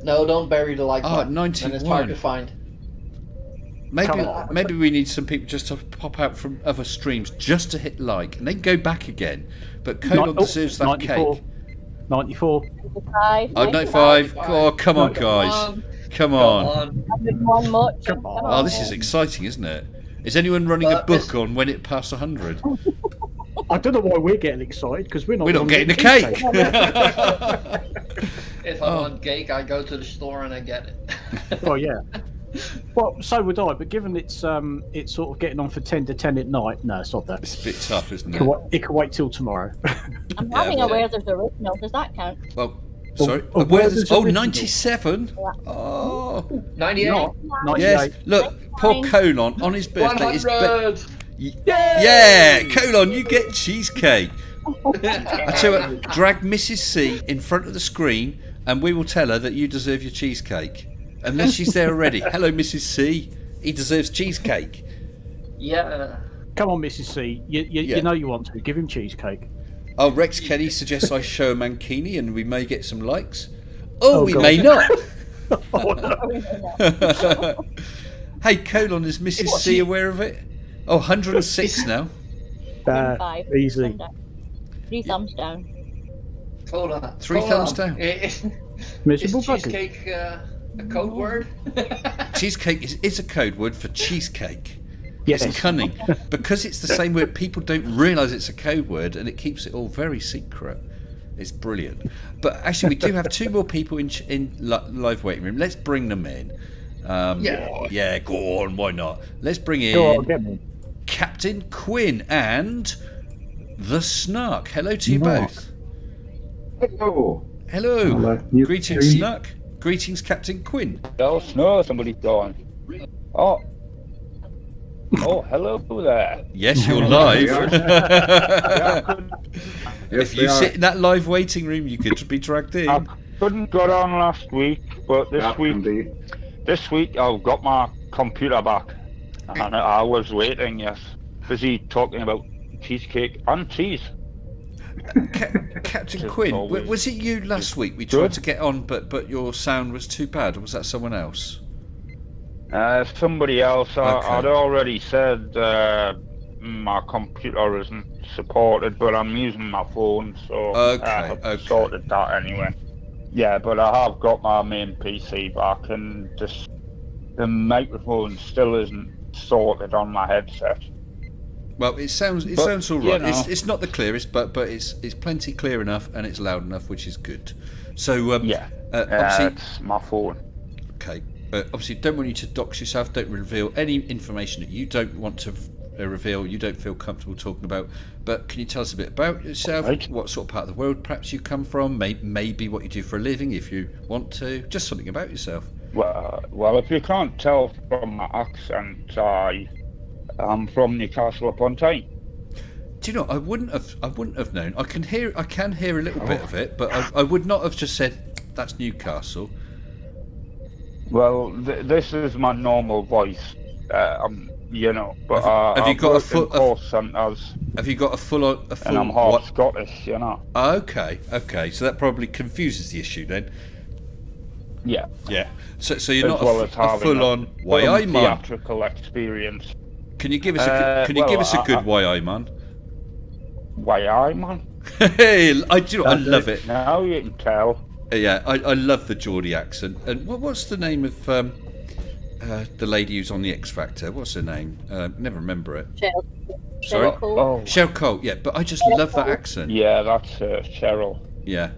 No, don't bury the like button. 91. And it's hard to find. Maybe we need some people just to pop out from other streams just to hit like, and then go back again. But Colon deserves that 94. cake. 94. 95. Oh, come on, guys. Come on. One much. Come on. Oh, this is exciting, isn't it? Is anyone running a book on when it passed 100? I don't know why we're getting excited, because we're not getting the cake. If I want cake, I go to the store and I get it. Oh, yeah. Well, so would I, but given it's sort of getting on for 10 to 10 at night, no, it's not that. It's a bit tough, isn't it? It can wait till tomorrow. I'm having a Werther's original. Does that count? Well, sorry. where's this original? 97? Yeah. Oh. 98. Not 98. Yes. Look, poor Colon on his birthday. 100. Yeah, Colon, you get cheesecake. I tell you what, drag Mrs. C in front of the screen, and we will tell her that you deserve your cheesecake. Unless she's there already. Hello, Mrs. C. He deserves cheesecake. Yeah. Come on, Mrs. C. You know you want to. Give him cheesecake. Oh, Rex Kenny suggests I show a mankini and we may get some likes. Oh, we God. may not. Oh, no. Hey, Colon, is Mrs. C aware of it? Oh, 106 now. 5. Easy. Thumbs down. 3 thumbs down. Hold on. 3 thumbs down. Is Miserable bugger. cheesecake a code word? Cheesecake is a code word for cheesecake. Yes. It's cunning. Because it's the same word, people don't realise it's a code word, and it keeps it all very secret. It's brilliant. But actually, we do have 2 more people in live waiting room. Let's bring them in. Yeah, go on, why not? Let's bring in Go on, get me. Captain Quinn and the Snark. Hello to you both. Hello. Hello. You- Greetings, you- Snark. Greetings, Captain Quinn. Oh, no, somebody's gone. Oh. Oh, hello there. Yes, you're live. Yes, If you sit in that live waiting room, you could be dragged in. I couldn't get on last week, but this week I've got my computer back. And I was waiting, yes. Busy talking about cheesecake and cheese. Captain Just Quinn, always was it you last week? We tried to get on, but your sound was too bad. Or was that someone else? Somebody else. Okay. I'd already said my computer isn't supported, but I'm using my phone, so Okay. sorted that anyway. Yeah, but I have got my main PC back, and just the microphone still isn't sorted on my headset. Well, it sounds all you right. know. It's not the clearest, but it's plenty clear enough, and it's loud enough, which is good. So obviously, it's my phone. okay. Obviously, don't want you to dox yourself. Don't reveal any information that you don't want to reveal. You don't feel comfortable talking about. But can you tell us a bit about yourself? Right. What sort of part of the world perhaps you come from? Maybe what you do for a living, if you want to. Just something about yourself. Well, if you can't tell from my accent, I'm from Newcastle upon Tyne. Do you know? I wouldn't have known. I can hear a little bit of it, but I would not have just said that's Newcastle. Well, this is my normal voice, you know. But have you I've got a worked in foot? call centres, Have you got a full? and I'm half Scottish, you know. Okay. So that probably confuses the issue then. Yeah. Yeah. So you're As not well a as having full-on a YI man. theatrical experience. Can you give us a good YI man? YI man. Hey, I love it. Now you can tell. Yeah, I love the Geordie accent. And what's the name of the lady who's on the X Factor? What's her name? Never remember it. Sorry? Cheryl Cole. Oh, Cheryl Cole. Yeah, but I just love that accent. yeah, that's Cheryl. Yeah.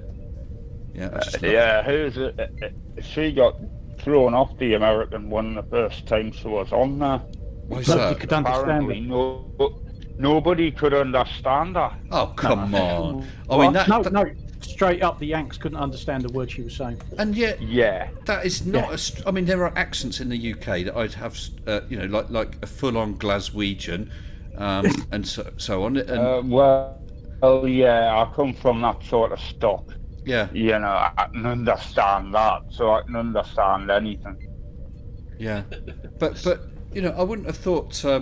Yeah. I just love Yeah, who's it? She got thrown off the American one the first time she was on there. Why's Nobody that? could understand Apparently, it. nobody could understand her. Oh, come on. I mean, No, straight up, the Yanks couldn't understand the word she was saying. And yet, Yeah. that is not. I mean, there are accents in the UK that I'd have, like a full-on Glaswegian, and so on. And Well, yeah, I come from that sort of stock. yeah, You know, I can understand that, so I can understand anything. yeah. But I wouldn't have thought. I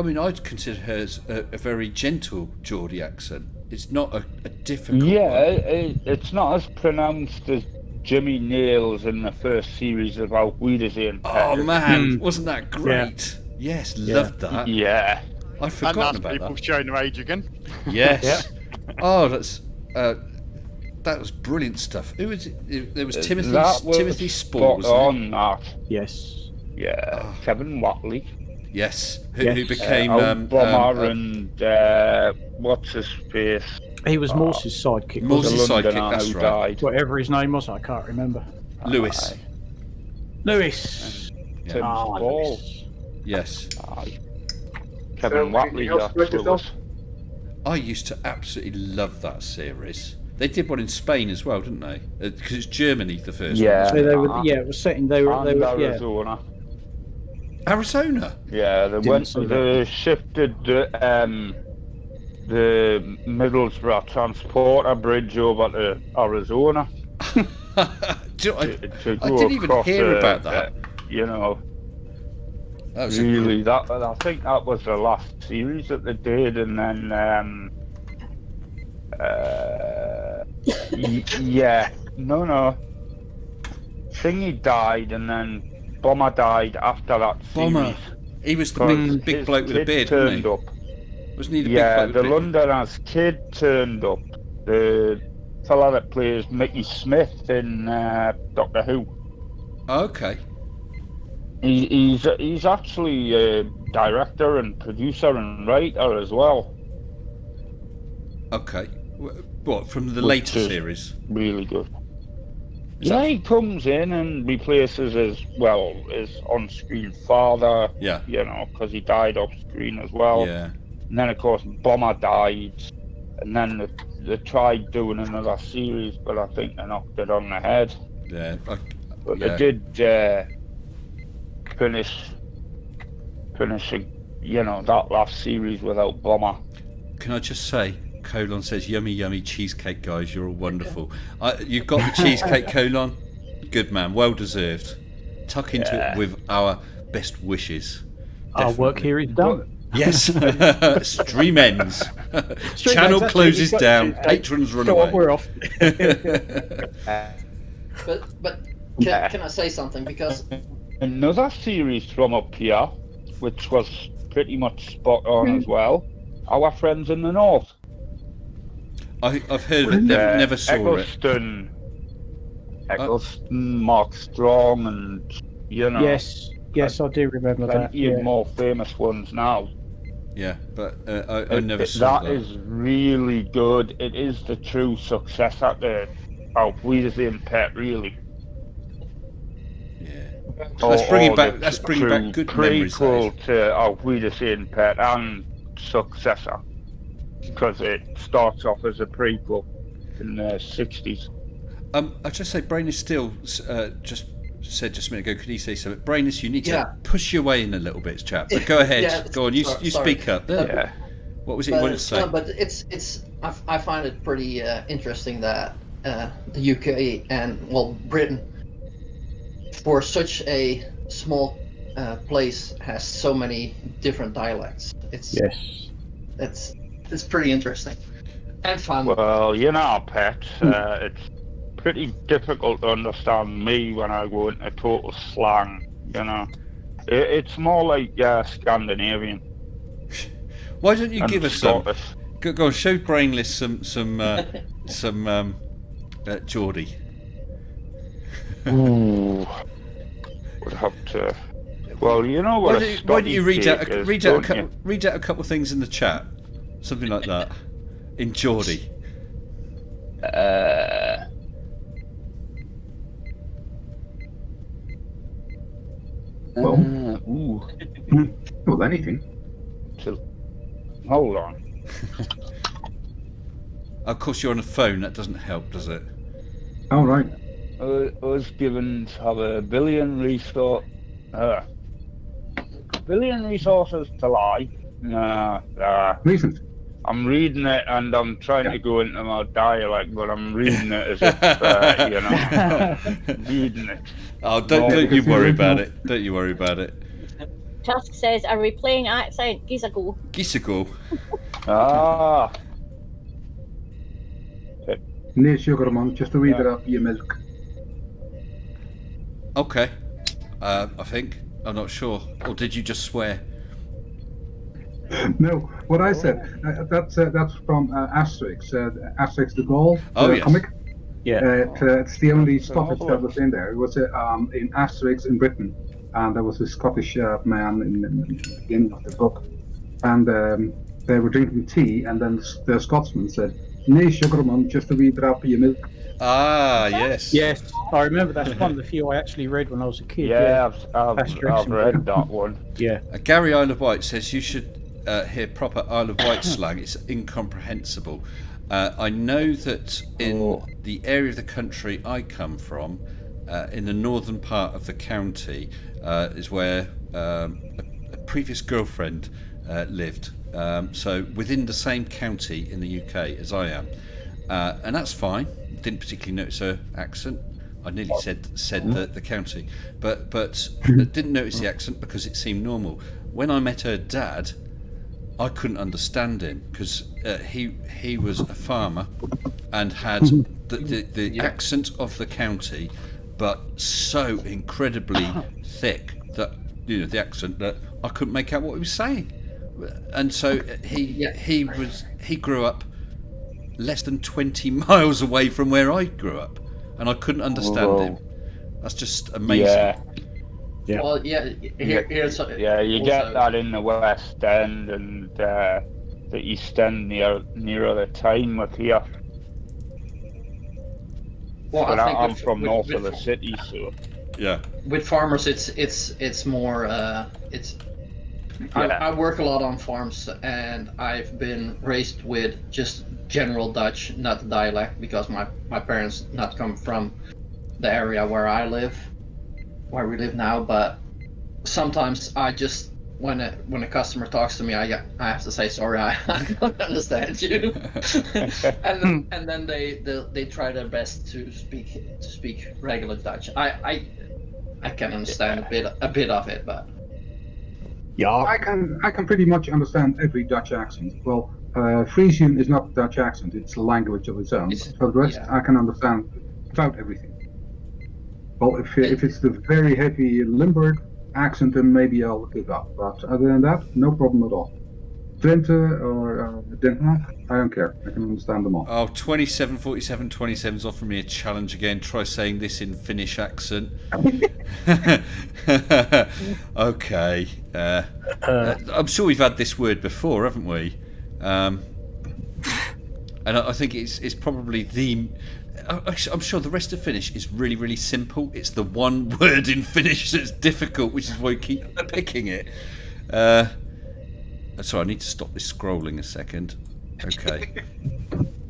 mean, I'd consider hers a very gentle Geordie accent. It's not a difficult Yeah, one. it's not as pronounced as Jimmy Nails in the first series of Alf Wiedersehen. Oh man, wasn't that great? Yes, loved that. Yeah. I'd And forgotten that's about people that. showing their age again. Yes. Oh, that was brilliant stuff. Who was it? There was Timothy That was Timothy Spall, spot wasn't it? on that. Yes. Yeah, Kevin Watley. Yes. Yes. Who became Bomber and what's his face? He was Morse's sidekick. Morse's wasn't The sidekick, Londoner that's who right. died. he? Whatever his name was, I can't remember. Lewis. Aye. Lewis. Tim Ah, Spall. Lewis. Yes. Aye. Kevin Watley. That's Lewis. I used to absolutely love that series. They did one in Spain as well, didn't they? Because it's Germany, the first Yeah. So they were, it was setting. They were, And yeah. Arizona. one. Arizona. Yeah, they Didn't see they shifted the Middlesbrough transporter bridge over to Arizona. Do you know, I go didn't even across, hear about that. You know, That was a really, I think that was the last series that they did, and then yeah, no, Thingy died, and then Bomber died after that series. Bomber. He was the big His bloke with a kid beard, turned wasn't up. he? Wasn't he the Yeah, big the bloke with a beard? Londoner's kid turned up. The fella that plays Mickey Smith in Doctor Who. Oh, okay. He's actually a director and producer and writer as well. Okay. What, from the Which later is series? Really good. Is Yeah, that- he comes in and replaces his on-screen father. Yeah. You know, because he died off-screen as well. Yeah. And then, of course, Bomber died. And then they tried doing another series, but I think they knocked it on the head. Yeah. But Yeah. they did finishing, that last series without Bomber. Can I just say, Colon says, yummy, yummy cheesecake, guys. You're all wonderful. You've got the cheesecake, Colon. Good man. Well deserved. Tuck into it with our best wishes. Our work Definitely. here is done. Yes. Stream ends. Stream Channel ends, closes that's it. down. Patrons run Go on, away. we're off. But can I say something? Because Another series from up here, which was pretty much spot on as well. Our friends in the north. I've heard of it. Never saw it. Eccleston, Mark Strong, and Yes, I do remember that. plenty of more famous ones now. Yeah, but I never saw that. That is really good. It is the true successor to Wiedersehen Pet, really. Yeah. Let's bring it back. Let's bring back good memories. Prequel to Wiedersehen Pet and successor, because it starts off as a prequel in the 60s. I just say, Brainless still just said just a minute ago. Could he say something? Brainless, you need to Yeah. push your way in a little bit, chap. But go ahead. Yeah, Go on. You sorry. speak up. Yeah. What was it you wanted to say? No, but I find it pretty interesting that the UK and Britain, for such a small place, has so many different dialects. It's pretty interesting and fun. Well, Pet, it's pretty difficult to understand me when I go into total slang. It's more like Scandinavian. Why don't you and give us some? Scottish. Go on, show Brainless some Geordie. Ooh, would have to. Well, you know what? Why don't you read out is, read out a couple of things in the chat, something like that, in Geordie. Well, anything. Hold on. Of course, you're on a phone. That doesn't help, does it? All right. Us given have a billion resources to lie. Recent. I'm reading it and I'm trying to go into my dialect, but I'm reading it as if, reading it. Oh, don't you worry about it. Don't you worry about it. Tusk says, are we playing accent? Gisago. Gisago. Ah. No sugar, man. Just a wee bit of your milk. Okay. I think. I'm not sure. Or did you just swear? No, what I said, that's from Asterix, Asterix the Gaul comic. Yeah. It's the only Scottish that was in there. It was in Asterix in Britain, and there was a Scottish man in the beginning of the book, and they were drinking tea, and then the Scotsman said, "No sugar, man, just a wee drop of your milk." Ah, yes. Yes, I remember that's one of the few I actually read when I was a kid. Yeah, I've read that one. Yeah. Gary Isle of Wight says you should hear proper Isle of Wight slang. It's incomprehensible. I know that in the area of the country I come from, in the northern part of the county, is where a previous girlfriend lived. So within the same county in the UK as I am. And that's fine. Didn't particularly notice her accent. I nearly said the county, but didn't notice the accent because it seemed normal. When I met her dad, I couldn't understand him because he was a farmer and had the accent of the county, but so incredibly thick that the accent that I couldn't make out what he was saying. And so he grew up less than 20 miles away from where I grew up, and I couldn't understand him. That's just amazing. Yeah. Well, here's you get that in the West End and the East End nearer the time with here. Well, but I think I'm from north of the city, so yeah. With farmers, it's more I work a lot on farms, and I've been raised with just general Dutch, not dialect, because my parents not come from the area where we live now. But sometimes I just when a customer talks to me, I have to say sorry, I don't understand you, and then they try their best to speak regular Dutch. I can understand a bit of it, but Yeah. I can pretty much understand every Dutch accent. Well, Frisian is not a Dutch accent; it's a language of its own. It's- For the rest, yeah. I can understand about everything. Well, if it's the very heavy Limburg accent, then maybe I'll give up. But other than that, no problem at all. Twente or Den Haag, I don't care. I can understand them all. Oh, 2747 27's offering me a challenge again. Try saying this in Finnish accent. Okay. I'm sure we've had this word before, haven't we? And I think it's probably the... I'm sure the rest of Finnish is really, really simple. It's the one word in Finnish that's difficult, which is why we keep picking it. Sorry, I need to stop this scrolling a second. Okay.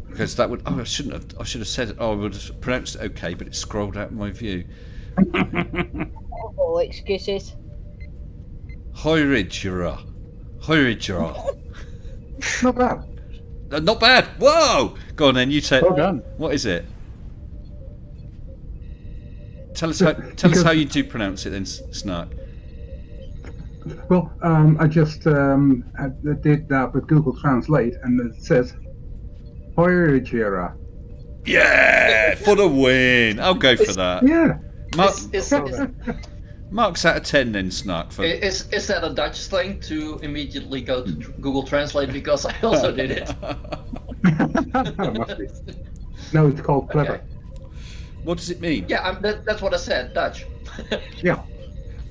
Because that would... Oh, I should have said it. Oh, I would have pronounced it okay, but it scrolled out of my view. Oh, excuses. Hoiridjura. Hoiridjura. Not bad. Not bad. Whoa! Go on then, you say it. Well done. What is it? Tell us how you do pronounce it then, Snark. Well, I just I did that with Google Translate, and it says Hoirijera. Yeah, for the win. I'll go for that. Yeah. Mark, Is Mark's out of 10 then, Snark. For... is that a Dutch thing to immediately go to Google Translate? Because I also did it. Must be. No, it's called clever. Okay. What does it mean? Yeah, that's what I said, Dutch. Yeah.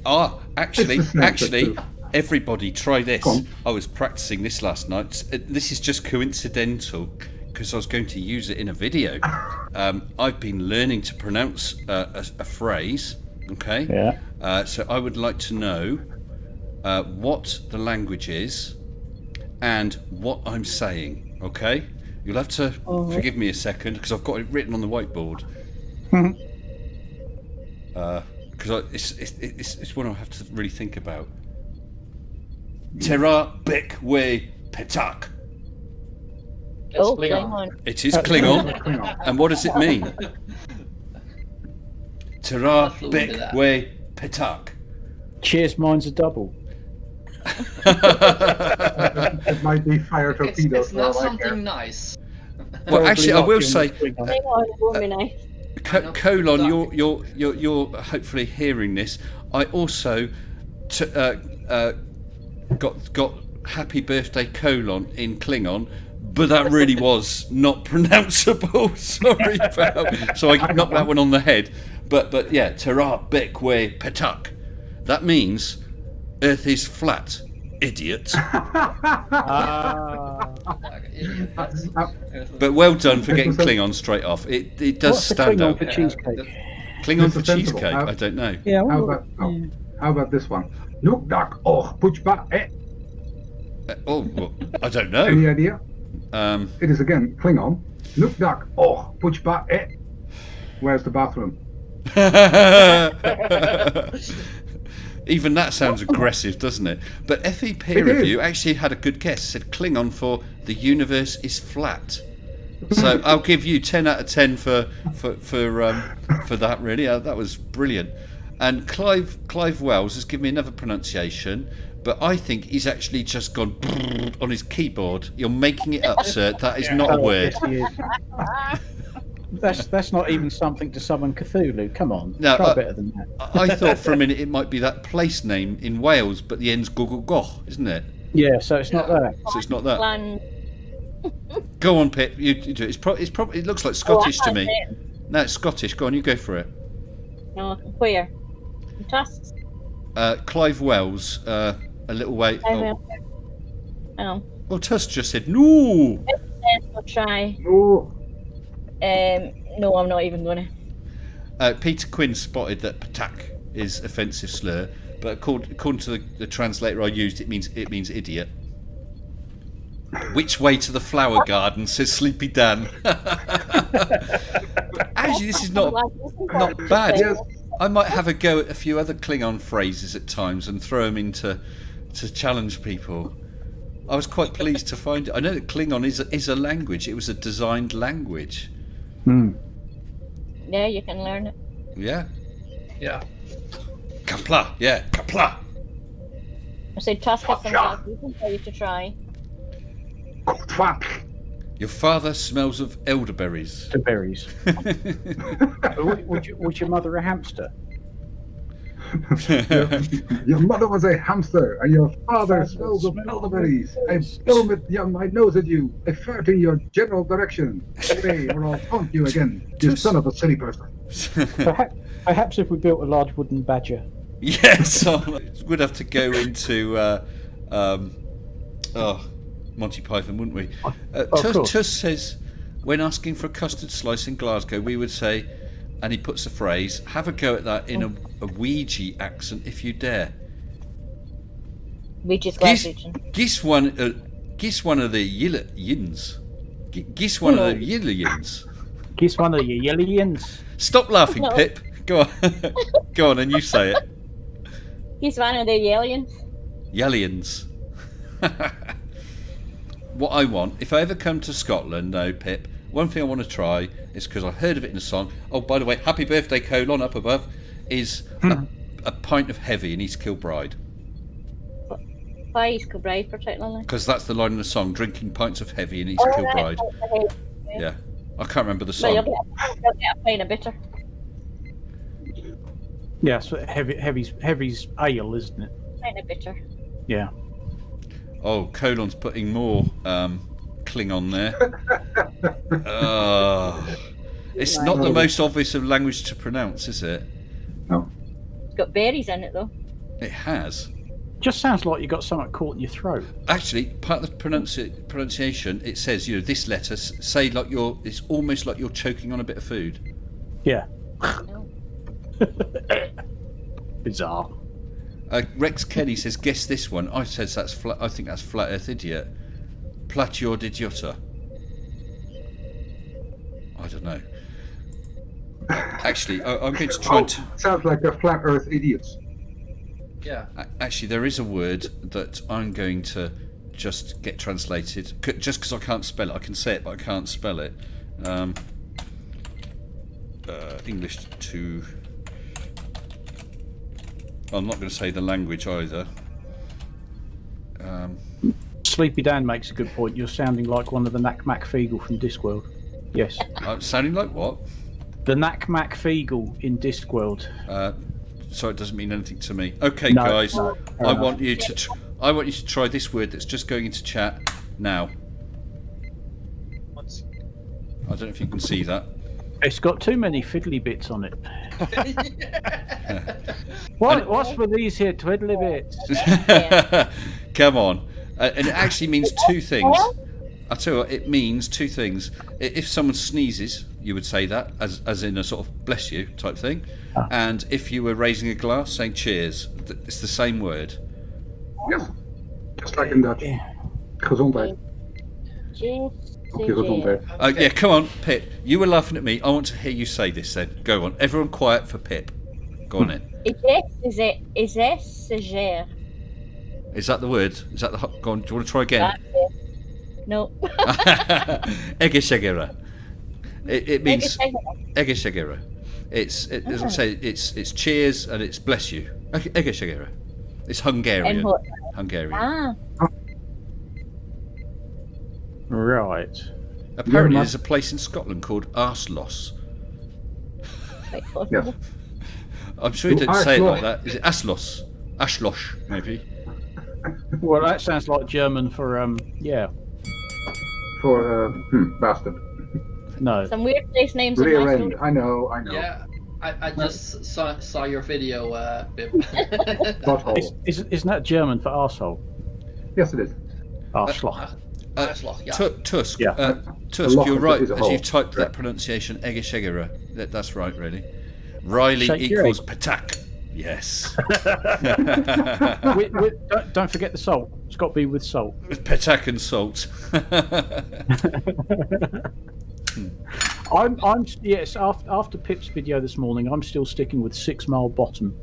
Ah, actually, It's the same, everybody try this. Go on. I was practicing this last night. This is just coincidental because I was going to use it in a video. I've been learning to pronounce a phrase. Okay. Yeah. So I would like to know what the language is and what I'm saying. Okay. You'll have to forgive me a second because I've got it written on the whiteboard. Because it's one I have to really think about. Terra Bek We Petak. Oh, Klingon. Klingon. It is Klingon. Klingon. And what does it mean? Terra flew into Bek that. We Petak. Cheers, mine's a double. It might be fire torpedoes. It's not for all I care. something nice. Well, actually, I will Probably say, not doing that. Klingon would be nice. Colon, you're hopefully hearing this. I also got happy birthday colon in Klingon, but that really was not pronounceable. Sorry, pal. So I knocked that one on the head. But yeah, Terra Bek We Petak. That means Earth is flat, idiot. Idiot, that's- But well done for getting Klingon straight off. It does What's the stand Klingon out. for cheesecake? Klingon It's for a sensible. cheesecake? I don't know. Yeah. How about this one? Look, Doc. Oh, puchba. Well, I don't Any know. idea? It is again Klingon. Look, Doc. Oh, puchba. Where's the bathroom? Even that sounds aggressive, doesn't it? But FE Peer It is. Review actually had a good guess. Said Klingon for the universe is flat. So I'll give you 10 out of 10 for that. Really, that was brilliant. And Clive Wells has given me another pronunciation, but I think he's actually just gone on his keyboard. You're making it up, sir. That is not a word. That's not even something to summon Cthulhu. Come on, No, try better than that. I thought for a minute it might be that place name in Wales, but the end's goch, isn't it? Yeah, so it's not that. So it's not that. Clan. Go on, Pip. You do it. It's probably. It looks like Scottish to me. No, it's Scottish. Go on, you go for it. No, where? Tusks. Clive Wells. A little way. Oh, Oh. well, Tusk just said no. I'll try. Oh, No, I'm not even gonna. Peter Quinn spotted that patak is offensive slur, but according to the translator I used, it means idiot. Which way to the flower garden, says Sleepy Dan. Actually, this is not bad. yes. I might have a go at a few other Klingon phrases at times and throw them to challenge people. I was quite pleased to find it. I know that Klingon is a language. It was a designed language. Yeah, you can learn it. Yeah. Yeah. Kapla. Yeah. Kapla. I said Tusk has some glasses for you to try. Fuck. Your father smells of elderberries. The berries. Was your mother a hamster? Your mother was a hamster, and your father smells of elderberries. I blow my nose at you. I fart in your general direction. Stay, or I'll taunt you again, you son of a silly person. Perhaps if we built a large wooden badger. Yes, we'd have to go into Monty Python, wouldn't we? Tuss says, when asking for a custard slice in Glasgow, we would say, and he puts the phrase, have a go at that in a Ouija accent if you dare. Ouija's Gis one of the yins. Gis one of the yillians. Gis one of your yillians. Stop laughing, Pip. Go on. Go on, and you say it. He's one of the aliens. Yellians. What I want, if I ever come to Scotland, Pip, one thing I want to try is, because I heard of it in a song. Oh, by the way, happy birthday, colon, up above, is a pint of heavy in East Kilbride. Why East Kilbride particularly? Because that's the line in the song, drinking pints of heavy in East Kilbride. Right. Yeah, I can't remember the song. But you'll get a pint of bitter. Yeah, so heavy's ale, isn't it? Pint of bitter. Yeah. Oh, colon's putting more Klingon there. It's not the most obvious of language to pronounce, is it? No. It's got berries in it though. It has. Just sounds like you got something caught in your throat. Actually, part of the pronunciation, it says, this letter, say like it's almost like you're choking on a bit of food. Yeah. No. Bizarre. Rex Kenny says, guess this one. I think that's Flat Earth Idiot. Platior Idiota. I don't know. Actually, I'm going to try Sounds like a flat Earth idiots. Yeah. Actually, there is a word that I'm going to just get translated, just because I can't spell it. I can say it, but I can't spell it. English to... I'm not going to say the language either. Sleepy Dan makes a good point. You're sounding like one of the Knack Mac Feegle from Discworld. Yes. I'm sounding like what? The Knack Mac Feegle in Discworld. So it doesn't mean anything to me. Okay, No, guys, no, I want you to try this word that's just going into chat now. I don't know if you can see that. It's got too many fiddly bits on it. What's with these here twiddly bits? Come on. And it actually means two things. I tell you what, it means two things. If someone sneezes, you would say that, as in a sort of bless you type thing. And if you were raising a glass, saying cheers, it's the same word. Yes. Just like in Dutch. Gezondheid. Gezondheid. Yeah, come on, Pip. You were laughing at me. I want to hear you say this then. Go on. Everyone quiet for Pip. Go on in. Is Is that the word? Is that the... Go on, do you want to try again? No. Egeshegera. It means... Egeshegera. As I say, it's cheers and it's bless you. Egeshegera. It's Hungarian. Hungarian. Ah. Right. Apparently there's a place in Scotland called Arslos. Yes. I'm sure you didn't say it like that. Is it Aslos? Ashlosh, maybe. Well, that sounds like German for yeah. For bastard. No. Some weird place names in Rear my end. I know. Yeah. I just saw your video, Bib. Butthole. Isn't that German for arsehole? Yes, it is. Arschloch. Tusk. Yeah. Tusk, you're right. Is a As hole. you've typed that pronunciation, Egeshegera. That's right, really. Riley Shake your equals Patak. Yes. Don't forget the salt. It's got to be with salt. Patak and salt. Yes. After Pip's video this morning, I'm still sticking with 6 Mile Bottom.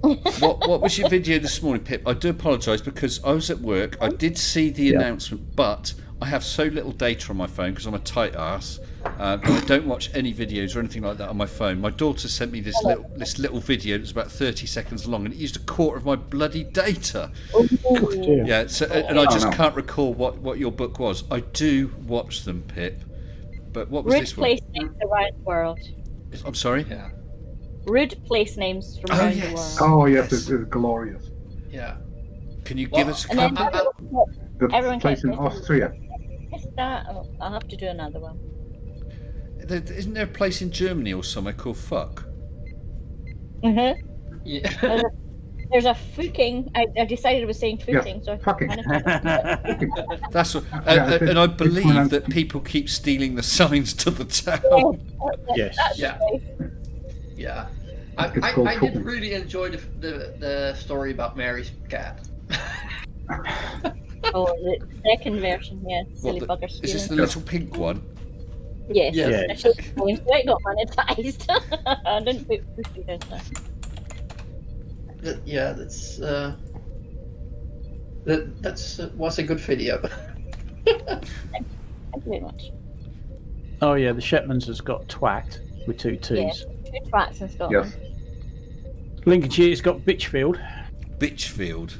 What was your video this morning, Pip? I do apologise because I was at work. I did see the announcement, but I have so little data on my phone because I'm a tight ass. That I don't watch any videos or anything like that on my phone. My daughter sent me this little video that's about 30 seconds long, and it used a quarter of my bloody data. Yeah, so and I just can't recall what your book was. I do watch them, Pip. But what was Rude this one? place names around the world. I'm sorry. Yeah. Rude place names from around the world. Oh yes, it's glorious. Yeah. Can you give us a And then couple? The everyone place in gets Austria. missed that. I'll have to do another one. Isn't there a place in Germany or somewhere called Fuck? Mm-hmm. Yeah. There's a fucking. I decided I was saying fucking, so I fucking. That's what, Yeah, and I it's believe pronounced- that people keep stealing the signs to the town. Yes. Yeah. Yeah. It's I called did cooking. really enjoy the story about Mary's cat. Oh, the second version, yeah. Silly What, bugger is this the stealing. little pink one? Yes. Yes. I should have named it, got monetized. I didn't put fucking in there. Yeah, that's was a good video. Thank you very much. Oh yeah, the Shetlands has got twacked with two T's. Yeah. 2 tracks in Scotland. Yes. Lincolnshire's got Bitchfield. Bitchfield.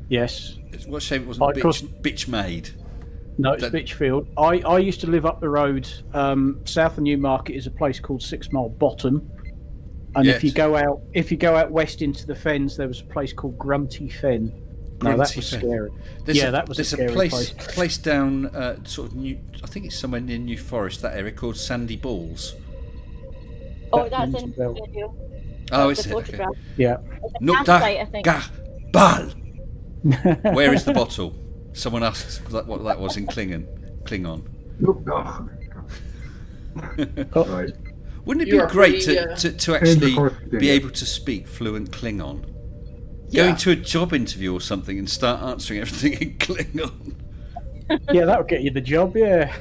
Yes. What shame it wasn't Of course. bitch made. No, it's That- Bitchfield. I used to live up the road. South of Newmarket is a place called 6 Mile Bottom. And Yes. if you go out west into the fens, there was a place called Grunty Fen. No, that Grunty was Fen. scary. There's That was a scary place down sort of I think it's somewhere near New Forest, that area, called Sandy Balls. Oh, That that's rings in a bell. the video. Oh, That's is the it? Okay. photograph. Yeah. It's a Not campsite, I da think. ga bal. Where is the bottle? Someone asked what that was in Klingon. Look, oh, right. Wouldn't it You be are great pretty, to actually course, be yeah. able to speak fluent Klingon? Yeah. Going to a job interview or something and start answering everything in Klingon. Yeah, that'll get you the job, yeah.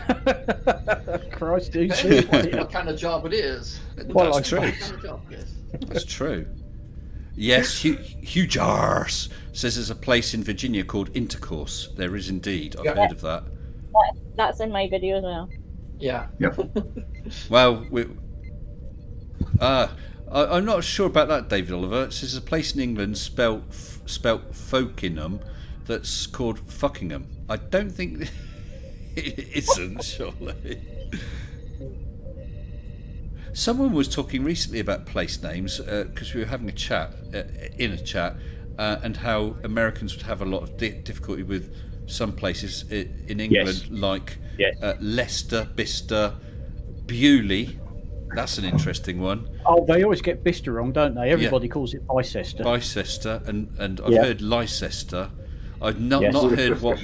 Christ, do see. What kind of job it is? Well, That's true. What kind of job it is. That's true. Yes, Hugh Jars says there's a place in Virginia called Intercourse. There is indeed. I've heard of that. That's in my video as well. Yeah. Well, I'm not sure about that, David Oliver. It says there's a place in England spelt Fokingham that's called Fuckingham. I don't think it isn't, surely. Someone was talking recently about place names because we were having a chat and how Americans would have a lot of difficulty with some places in England, like Leicester, Bicester, Bewley. That's an interesting one. Oh, they always get Bicester wrong, don't they? Everybody calls it Bicester. Bicester, and I've heard Leicester. I've not heard what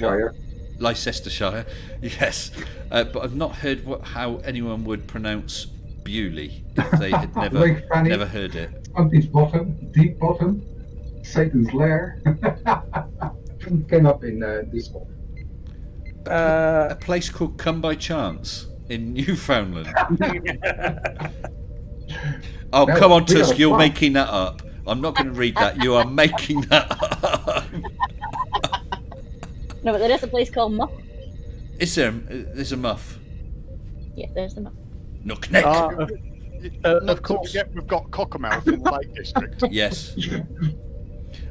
Leicestershire. Yes, but I've not heard how anyone would pronounce Bewley if they had Lake Fanny. never heard it. Something's bottom, deep bottom, Satan's lair. Came up in Discord. A place called Come by Chance in Newfoundland. Oh, No, come on, we got Tusk, a you're farm. making that up. I'm not going to read that. You are making that up. No, but there is a place called Muff. Is there? There's a muff. Yes, there's a Muff. Nook neck. Of course. We've got Cockermouth in the Lake District. Yes.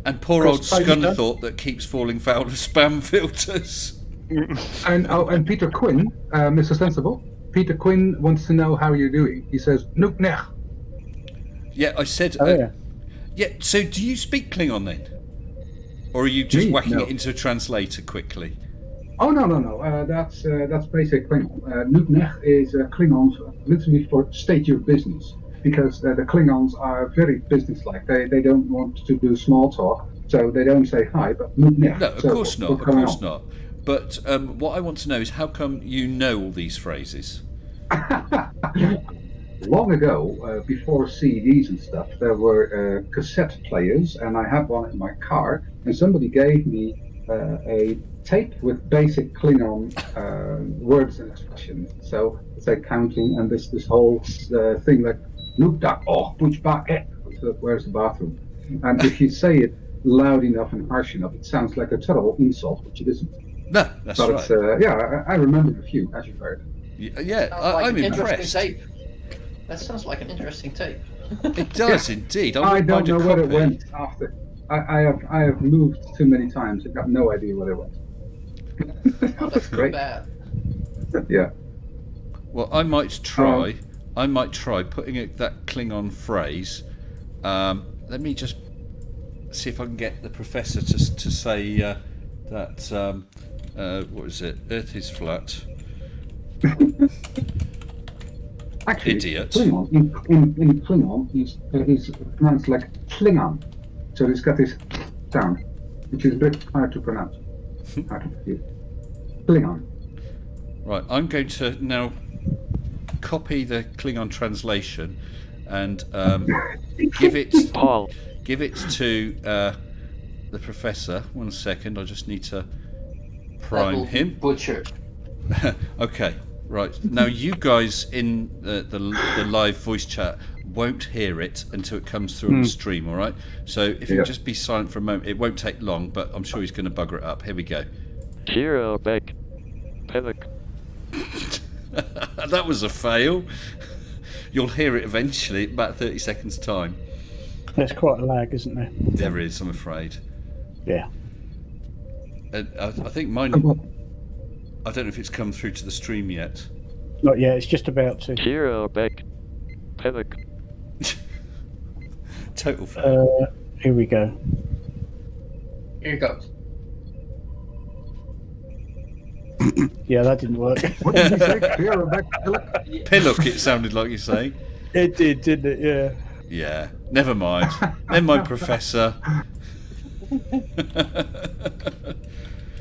And poor Of old course, Fraser does. Scunthorpe that keeps falling foul of spam filters. And Peter Quinn, Mr. Sensible. Peter Quinn wants to know how you're doing. He says, Nook nech. Yeah, I said. Oh, yeah. Yeah. So, do you speak Klingon then, or are you just Me? whacking No. it into a translator quickly? Oh no. That's basic Klingon. Nook nech is Klingon literally for state your business, because the Klingons are very businesslike. They don't want to do small talk, so they don't say hi, but Nook nech. No, of So, course not. Of what's going course on? not. But what I want to know is how come you know all these phrases? Long ago, before CDs and stuff, there were cassette players, and I had one in my car, and somebody gave me a tape with basic Klingon words and expressions. So it's like counting, and this whole thing like "Nukdak oh puchbak." So where's the bathroom? And if you say it loud enough and harsh enough, it sounds like a terrible insult, which it isn't. No, that's But right. it's, I remembered a few, as you've heard. Yeah, Sounds like I'm an interesting impressed. tape. That sounds like an interesting tape. It does indeed. I wouldn't don't mind a know where it copy. went after. I have moved too many times. I've got no idea where it went. Oh, that's too Great. bad. Yeah. Well, I might try. I might try putting that Klingon phrase. Let me just see if I can get the professor to say that. What is it? Earth is flat. Actually, Idiot. Klingon, in Klingon, he's pronounced like Klingon. So he's got this sound, which is a bit hard to pronounce. Hard to produce. Klingon. Right, I'm going to now copy the Klingon translation and give it to the professor. 1 second, I just need to That prime will be him. butchered. Okay, right. Now you guys in the live voice chat won't hear it until it comes through on the stream, all right? So if you Yeah. just be silent for a moment, it won't take long, but I'm sure he's going to bugger it up. Here we go. Hero back. Panic. That was a fail. You'll hear it eventually, in about 30 seconds time. There's quite a lag, isn't there? There is, I'm afraid. Yeah. I think mine. I don't know if it's come through to the stream yet. Not yet. It's just about to. Hero back. Panic. Total fail. Here we go. Here it goes. Yeah, that didn't work. What did he say? Clear back. Pillock, it sounded like you're saying. It did, didn't it? Yeah. Yeah, never mind. Never mind, Professor.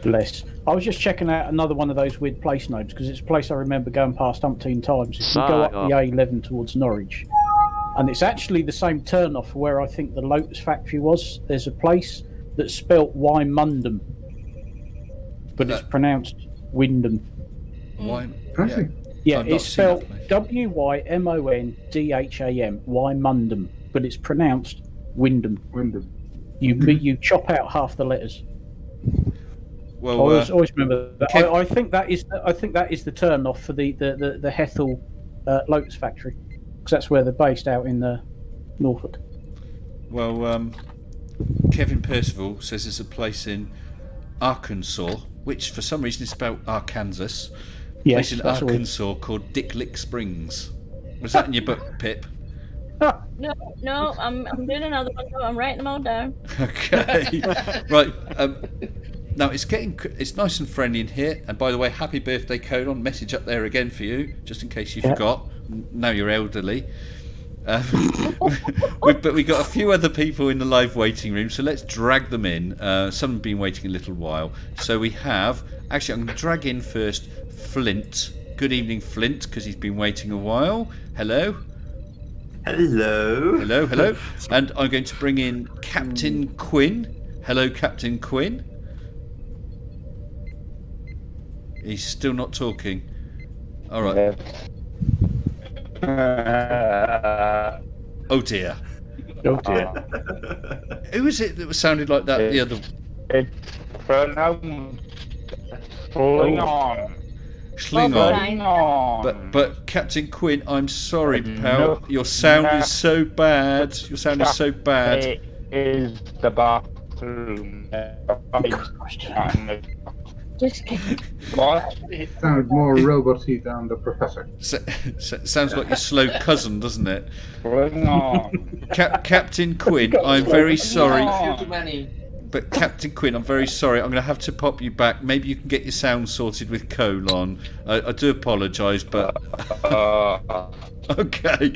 Bless. I was just checking out another one of those weird place notes because it's a place I remember going past umpteen times. If you go up the A11 towards Norwich, and it's actually the same turn-off for where I think the Lotus factory was. There's a place that's spelt Wymundham, but it's pronounced Wyndham. Why? Actually, Yeah, I've not it's seen that spelled place. Wymondham, Wymundham, but it's pronounced Wyndham. Wyndham. You chop out half the letters. Well, Always remember that. Kev- I think that is the turn off for the Hethel Lotus factory, because that's where they're based out in Norfolk. Kevin Percival says there's a place in Arkansas, which for some reason is spelled Arkansas. Yes, Place in that's weird. Arkansas called Dick Lick Springs. Was that in your book, Pip? No, I'm doing another one. So I'm writing them all down. Okay. Right. Now it's nice and friendly in here. And by the way, happy birthday, Colon. Message up there again for you, just in case you forgot. Now you're elderly. But we got a few other people in the live waiting room, so let's drag them in. Some have been waiting a little while. So we have, actually, I'm going to drag in first Flint. Good evening, Flint, because he's been waiting a while. Hello. Hello. Hello, hello. And I'm going to bring in Captain Quinn. Hello, Captain Quinn. He's still not talking. All right. Oh dear. Oh dear. Who was it that sounded like that the other? It's pronounced Klingon. Klingon. But Captain Quinn, I'm sorry, pal. Your sound is so bad. Your sound is so bad. It is the bathroom. Just kidding. What? It sounded more roboty than the professor. Sounds like your slow cousin, doesn't it? Klingon. Captain Quinn, I'm very sorry. Too many. But Captain Quinn, I'm very sorry. I'm going to have to pop you back. Maybe you can get your sound sorted with Colon. I do apologise, but okay.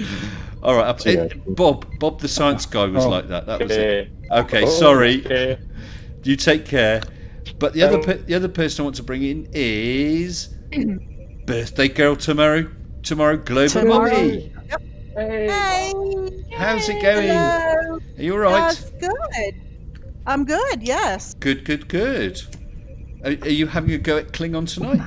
All right. Bob, the science guy was like that. That was it. Okay, sorry. Okay. You take care. But the other person I want to bring in is birthday girl tomorrow, Global Mommy. Yep. Hey. How's it going? Hello. Are you all right? That's good. I'm good. Yes. Good. Are you having a go at Klingon tonight?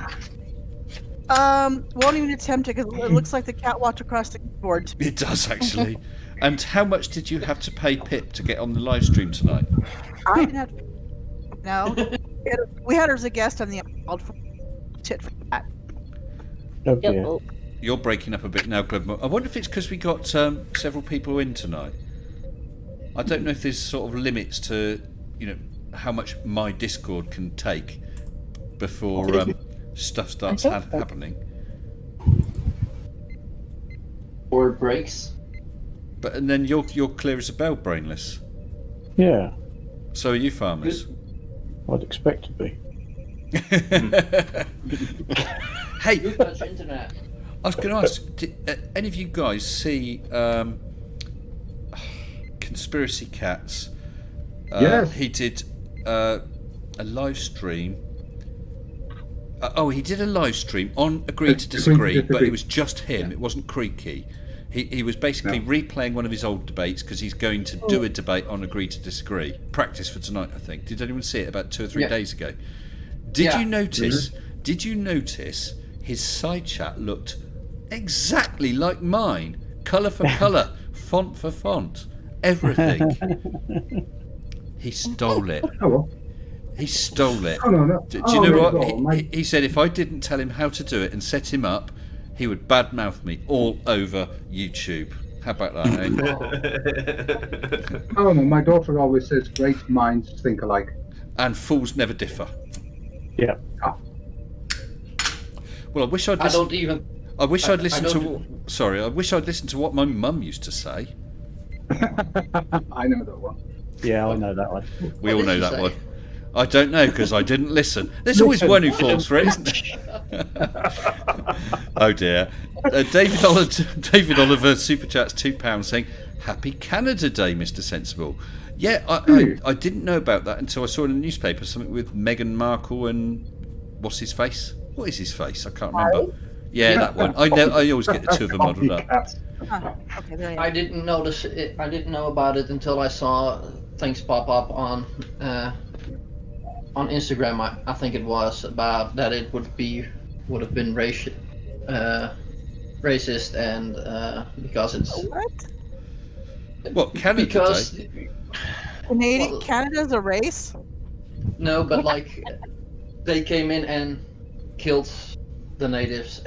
Won't even attempt it because it looks like the cat walked across the keyboard. It does actually. And how much did you have to pay Pip to get on the live stream tonight? I didn't have to. No. We had her as a guest on the called for tit for tat. Oh dear. You're breaking up a bit now, Gleb. I wonder if it's because we got several people in tonight. I don't know if there's sort of limits to, how much my Discord can take before stuff starts happening. Word breaks. But and then you're clear as a bell, brainless. Yeah, So are you, farmers? I'd expect to be. Hey, Good touch internet. I was going to ask, did any of you guys see Conspiracy Cats? Yes. He did a live stream. He did a live stream on Agree to Disagree, but it was just him. It wasn't Creaky. He was basically replaying one of his old debates because he's going to do a debate on Agree to Disagree. Practice for tonight, I think. Did anyone see it about 2 or 3 days ago? Did you notice? Mm-hmm. Did you notice his side chat looked exactly like mine? Colour for colour, font for font, everything. He stole it. Oh well. He stole it. Oh, no. Do you know what? He said if I didn't tell him how to do it and set him up, he would badmouth me all over YouTube. How about that, eh? Oh no, my daughter always says great minds think alike. And fools never differ. Yeah. Well, I wish I'd listened. I wish I'd listened to. Sorry, I wish I'd listened to what my mum used to say. I know that one. Yeah, I know that one. We all know that one. I don't know because I didn't listen. There's always one who falls for it, isn't there? Oh dear. David Oliver super chats £2 saying, "Happy Canada Day, Mr. Sensible." Yeah, I didn't know about that until I saw in the newspaper something with Meghan Markle and what's his face? What is his face? I can't remember. Yeah, that one. I always get the two of them muddled up. Okay, there you I didn't notice it. I didn't know about it until I saw things pop up on Instagram. I think it was about that it would have been racist and because it's What Canada because Day? Canada's a race? No, but like they came in and killed the natives.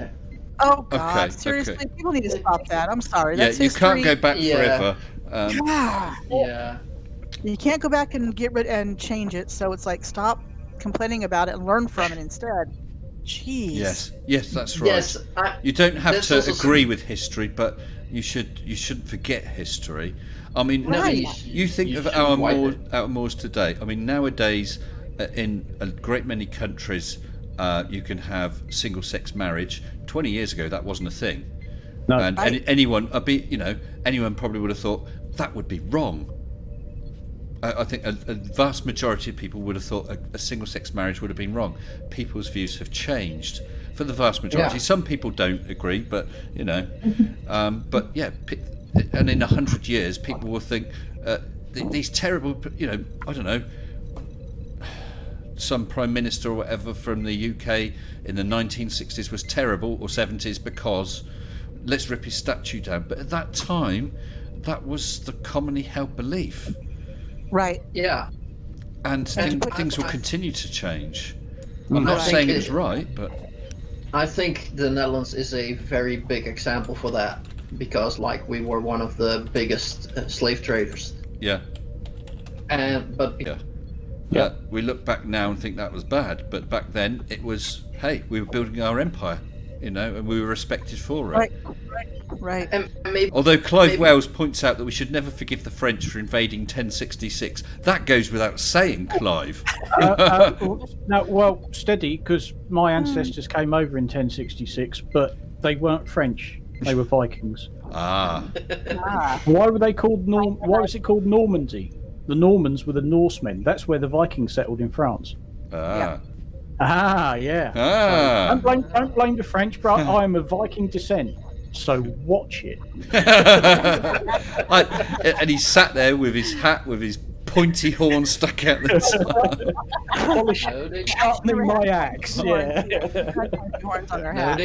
Oh God! Okay, Seriously, okay. people need to stop that. I'm sorry. Yeah, That's you history. can't go back Yeah. forever. Yeah. You can't go back and get rid and change it. So it's like stop complaining about it and learn from it instead. Jeez. Yes, that's right. Yes, You don't have there's to also agree with history, but you shouldn't forget history. I mean, No, Right. you think you of shouldn't wipe our moors today. I mean, nowadays, in a great many countries, you can have single-sex marriage. 20 years ago, that wasn't a thing. No. And anyone probably would have thought that would be wrong. I think a vast majority of people would have thought a single-sex marriage would have been wrong. People's views have changed for the vast majority. Yeah. Some people don't agree, but but yeah, and in 100 years, people will think these terrible, I don't know, some prime minister or whatever from the UK in the 1960s was terrible, or 70s, because let's rip his statue down. But at that time, that was the commonly held belief. Right. Yeah. And things will continue to change. I'm not I saying think it was right, but I think the Netherlands is a very big example for that because, like, we were one of the biggest slave traders. yeah. We look back now and think that was bad, but back then it was, hey, we were building our empire, and we were respected for it. Right. And maybe, Although Clive Wells points out that we should never forgive the French for invading 1066. That goes without saying, Clive. No, well, steady, because my ancestors came over in 1066, but they weren't French. They were Vikings. Ah. Why were they called Why was it called Normandy? The Normans were the Norsemen. That's where the Vikings settled in France. Ah. Yeah. Ah. Don't blame the French, but I am of Viking descent. So watch it. And he sat there with his hat, with his pointy horn stuck out the side. Polish, No, they, sharpening my axe. Yeah. Horns on their no, hat.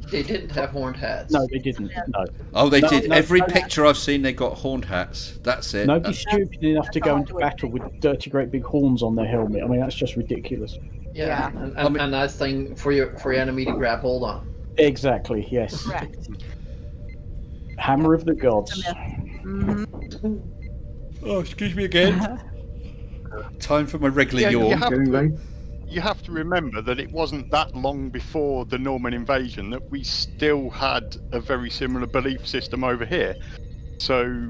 they didn't have horned hats. No, they didn't. No. Oh, they No, did. no, Every no. picture I've seen, they got horned hats. That's it. Nobody's stupid enough to go into battle with dirty, great big horns on their helmet. I mean, that's just ridiculous. Yeah, Yeah. and that thing for your enemy to grab hold on. Exactly. Yes. Correct. Hammer of the gods. Mhm. Oh, excuse me again. Time for my regular Yeah, yawn. Getting late. You have to remember that it wasn't that long before the Norman invasion that we still had a very similar belief system over here. So,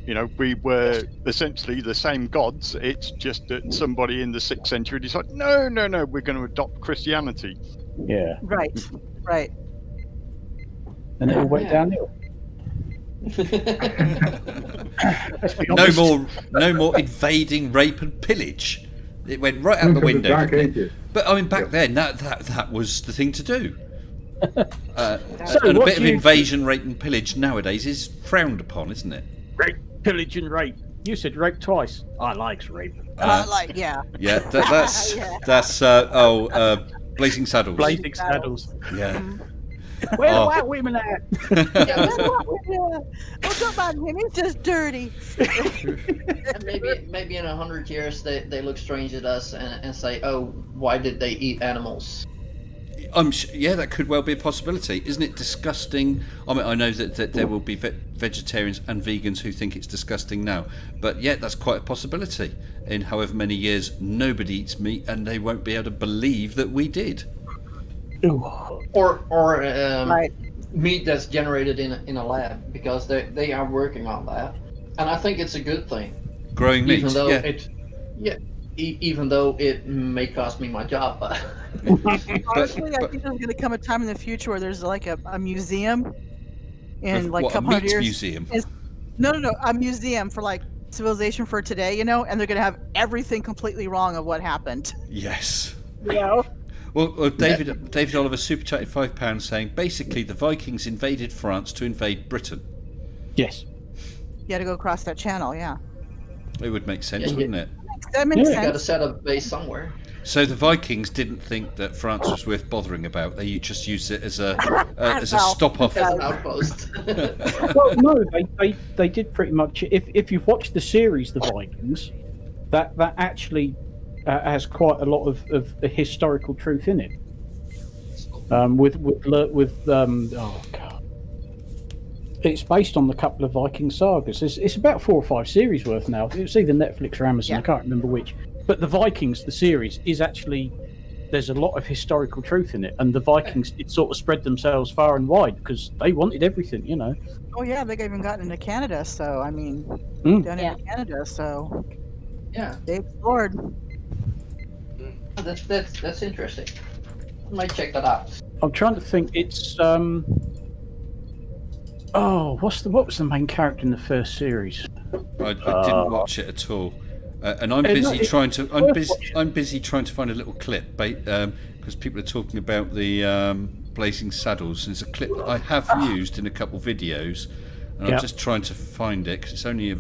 you know, we were essentially the same gods. It's just that somebody in the 6th century decided, no, we're going to adopt Christianity. Yeah. Right. Right. And it all went downhill. Let's be No honest. more invading, rape, and pillage. It went right out the Welcome to window. Dark didn't it? Ages. But I mean, back then, that was the thing to do. So And a what bit do of you- invasion, rape, and pillage nowadays is frowned upon, isn't it? Rape, pillage, and rape. You said rape twice. I likes rape. Yeah. Yeah, Yeah. that's Blazing Saddles. Blazing saddles. Yeah. Where Oh. the white women at? Yeah, well, don't mind him. He's just dirty. And maybe in 100 years they look strange at us and say, oh, why did they eat animals? Yeah, that could well be a possibility. Isn't it disgusting? I mean, I know that there will be vegetarians and vegans who think it's disgusting now, but yeah, that's quite a possibility. In however many years, nobody eats meat, and they won't be able to believe that we did. Or Right. meat that's generated in a lab, because they are working on that, and I think it's a good thing. Growing meat, Even though yeah. even though it may cost me my job, but Honestly, I think there's going to come a time in the future where there's like a museum in like What, a a couple hundred meat years. museum? No, a museum for like civilization for today, you know, and they're going to have everything completely wrong of what happened. Yes. You know? Well, David Oliver super chatted £5 saying basically the Vikings invaded France to invade Britain. Yes. You had to go across that channel, yeah. It would make sense, Yeah, wouldn't it? That makes you got to sense. set up base somewhere. So the Vikings didn't think that France was worth bothering about. They just used it as a stop off. As an outpost. Well, no, they did pretty much. If you've watched the series, The Vikings, that actually has quite a lot of historical truth in it. Oh god, it's based on a couple of Viking sagas. It's about 4 or 5 series worth now. It's either Netflix or Amazon. I can't remember which. But the Vikings, the series, is actually, there's a lot of historical truth in it, and the Vikings did sort of spread themselves far and wide because they wanted everything, you know. Oh yeah, they've even gotten into Canada, so I mean, down into Canada, so Yeah, they explored. that's interesting. I might check that out. I'm trying to think. It's oh, what was the main character in the first series? I didn't watch it at all, and I'm busy I'm busy trying to find a little clip, because people are talking about the Blazing Saddles. There's a clip that I have used in a couple videos, and I'm just trying to find it because it's only a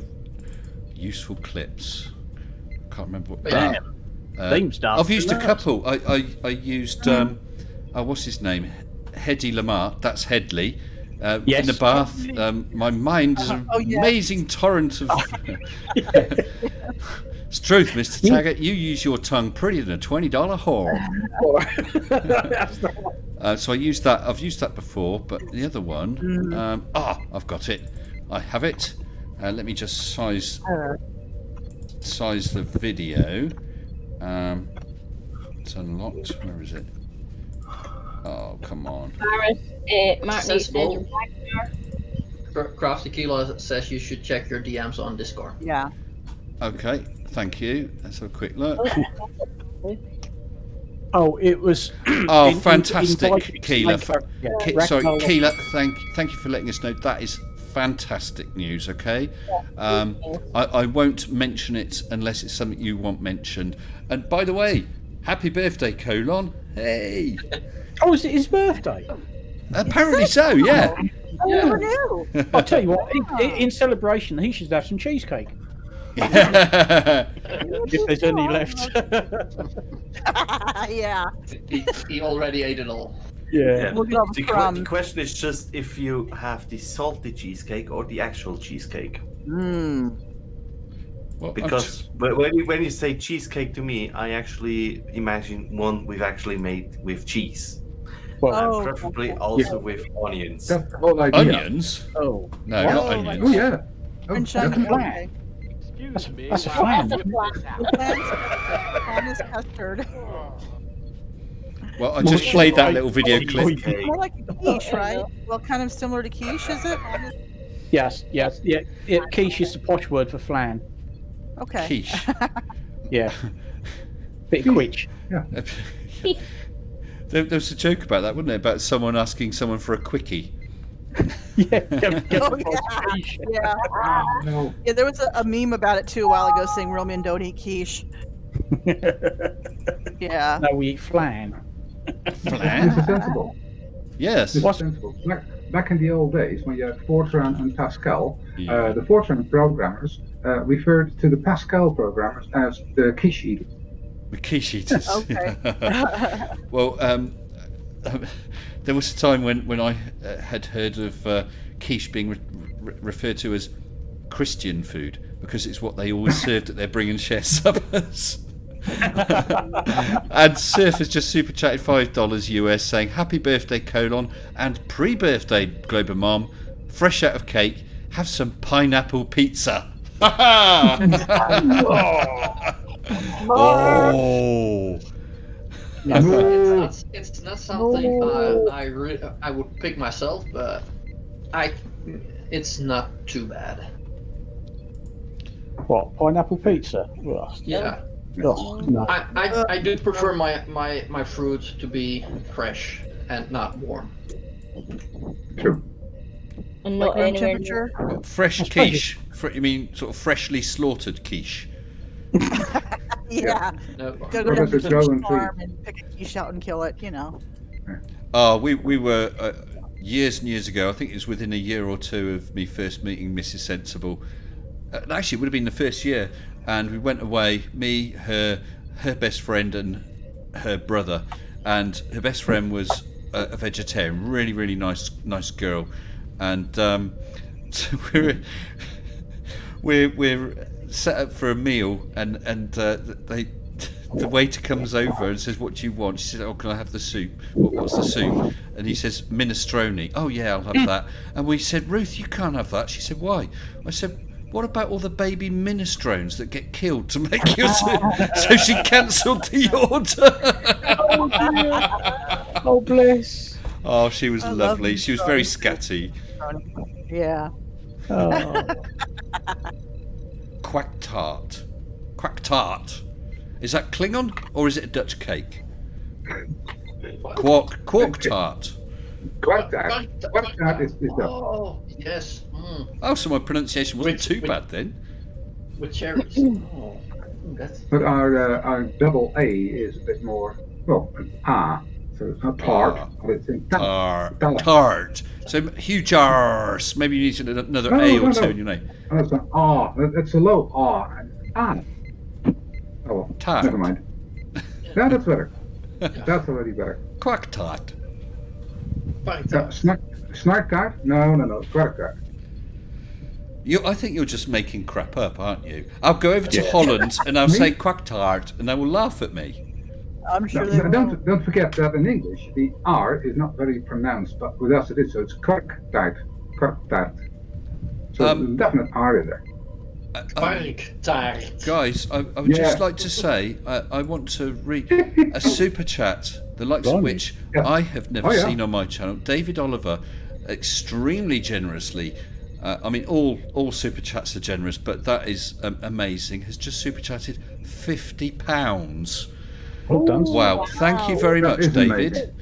useful clips. I can't remember what. I've used a couple. I used what's his name? Hedy Lamar. That's Headley. In the bath. My mind is an amazing torrent of. It's truth, Mr. Taggart. You use your tongue prettier than a $20 horn. So I used that. I've used that before, but the other one. I've got it. I have it. Let me just size the video. It's unlocked. Where is it? Oh, come on. Mark needs to Craft Tequila says you should check your DMs on Discord. Yeah. Okay, thank you. Let's have a quick look. Oh, it was. Oh, fantastic, Keela. Keela. Sorry, Keela. Thank you for letting us know. That is fantastic news. Okay, I won't mention it unless it's something you want mentioned. And by the way, happy birthday, Colon. Hey. Oh, is it his birthday? Apparently so. Yeah. I never knew. I'll tell you what. In celebration, he should have some cheesecake. If there's any left. Yeah. He already ate it all. Yeah. We'll get all the The crumbs. question is just if you have the salty cheesecake or the actual cheesecake. Mm. Well, Because when you say cheesecake to me, I actually imagine one we've actually made with cheese. Well, And Oh. preferably also with onions. That's the whole idea. onions? oh, No, What? not Oh, onions. Oh yeah. Oh, And that's Shannon, flat. Excuse me. that's a while flan. I figure this out. Flan is custard. Well, I just played that little video clip. Cheesecake. More like a quiche, right? Well, kind of similar to quiche, is it? yes. Yeah. Quiche is the posh word for flan. Okay. Quiche. Yeah. Bit of quiche. There was a joke about that, wasn't there? About someone asking someone for a quickie. Yeah. Oh, yeah. Quiche. Yeah. No. Yeah, there was a meme about it too a while ago saying real men don't eat quiche. Yeah. No, we eat flan. Flan? This is sensible. Yes. This is sensible. Back in the old days, when you had Fortran and Pascal, Yeah. the Fortran programmers referred to the Pascal programmers as the quiche eaters. The quiche eaters. Okay. Well, there was a time when I had heard of quiche being referred to as Christian food because it's what they always served at their bring and share suppers. And Surf has just super chatted $5 US saying happy birthday colon and pre-birthday Global Mom, fresh out of cake, have some pineapple pizza. Oh. It's not something I would pick myself, but it's not too bad. What? Pineapple pizza? Ugh. Yeah. Ugh, no. I do prefer my fruit to be fresh and not warm. True. And Like not room anywhere temperature? Fresh quiche. You mean sort of freshly slaughtered quiche? Yeah. No. Gotta go down to the farm and pick a quiche out and kill it, you know. Oh, we were years and years ago. I think it was within a year or two of me first meeting Mrs. Sensible. Actually, it would have been the first year, and we went away. Me, her best friend, and her brother. And her best friend was a vegetarian, really, really nice girl. And so we're set up for a meal, and the waiter comes over and says, "What do you want?" She said, "Oh, can I have the soup?" What's the soup? And he says, "Minestrone." "Oh yeah, I'll have that." And we said, "Ruth, you can't have that." She said, "Why?" I said, "What about all the baby minestrones that get killed to make your soup?" So she cancelled the order. Oh, bless. Oh, she was I love lovely. She was very scatty. Yeah. Oh. Quack tart. Quack tart. Is that Klingon or is it a Dutch cake? Quark tart. Quack tart is Dutch. Oh yes. Mm. Oh, so my pronunciation wasn't too bad then. With cherries. Oh, that's But our double A is a bit more, well, an A. So it's not tart, but it's in Tart. So huge R's. Maybe you need another A or two in your name. Oh, it's an R. It's a low R. Ah. Oh, well, Tart. never mind. Yeah, that's better. That's already better. Quack tart. Snark tart? No. Quack tart. I think you're just making crap up, aren't you? I'll go over to Holland and I'll say quack tart and they will laugh at me. I'm sure they will. Don't forget that in English the R is not very pronounced, but with us it is. So it's quack tart. Quack tart. So there's a definite R in there. Guys, I would just like to say I want to read a super chat, the likes of which I have never seen on my channel. David Oliver, extremely generously. I mean, all super chats are generous, but that is amazing. Has just super chatted £50. Well done. Wow! Thank you very That much, is David.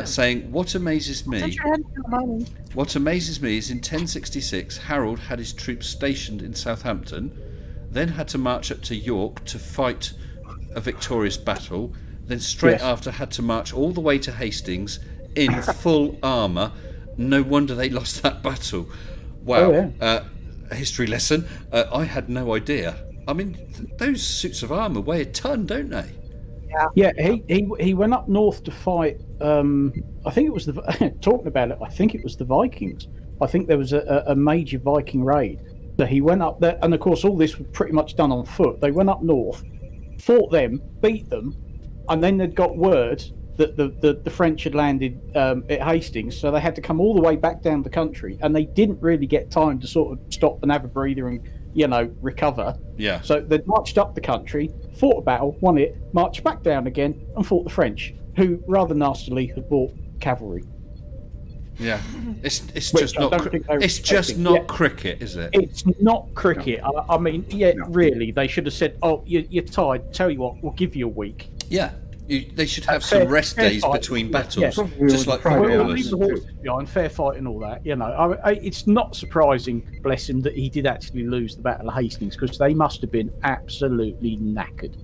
Saying what amazes me. Since you're heading to the money. What amazes me is in 1066, Harold had his troops stationed in Southampton, then had to march up to York to fight a victorious battle, then straight after had to march all the way to Hastings in full armour. No wonder they lost that battle. Wow. Oh, history lesson. I had no idea. I mean, those suits of armour weigh a ton, don't they? Yeah, he went up north to fight. I think it was talking about it. I think it was the Vikings. I think there was a major Viking raid. So he went up there, and of course, all this was pretty much done on foot. They went up north, fought them, beat them, and then they'd got word that the French had landed at Hastings, so they had to come all the way back down the country, and they didn't really get time to sort of stop and have a breather and recover. Yeah. So they marched up the country, fought a battle, won it, marched back down again, and fought the French, who rather nastily had brought cavalry. Yeah, it's Which just I not don't think they were it's just expecting. not Yeah. cricket, is it? It's not cricket. I mean, really, they should have said, "Oh, you're tired. Tell you what, we'll give you a week." Yeah, they should have Fair- some rest fair days fight. between Yeah, battles, yeah. just like We'll footballers. leave the horses behind, fair fight and all that. It's not surprising, bless him, that he did actually lose the Battle of Hastings, because they must have been absolutely knackered.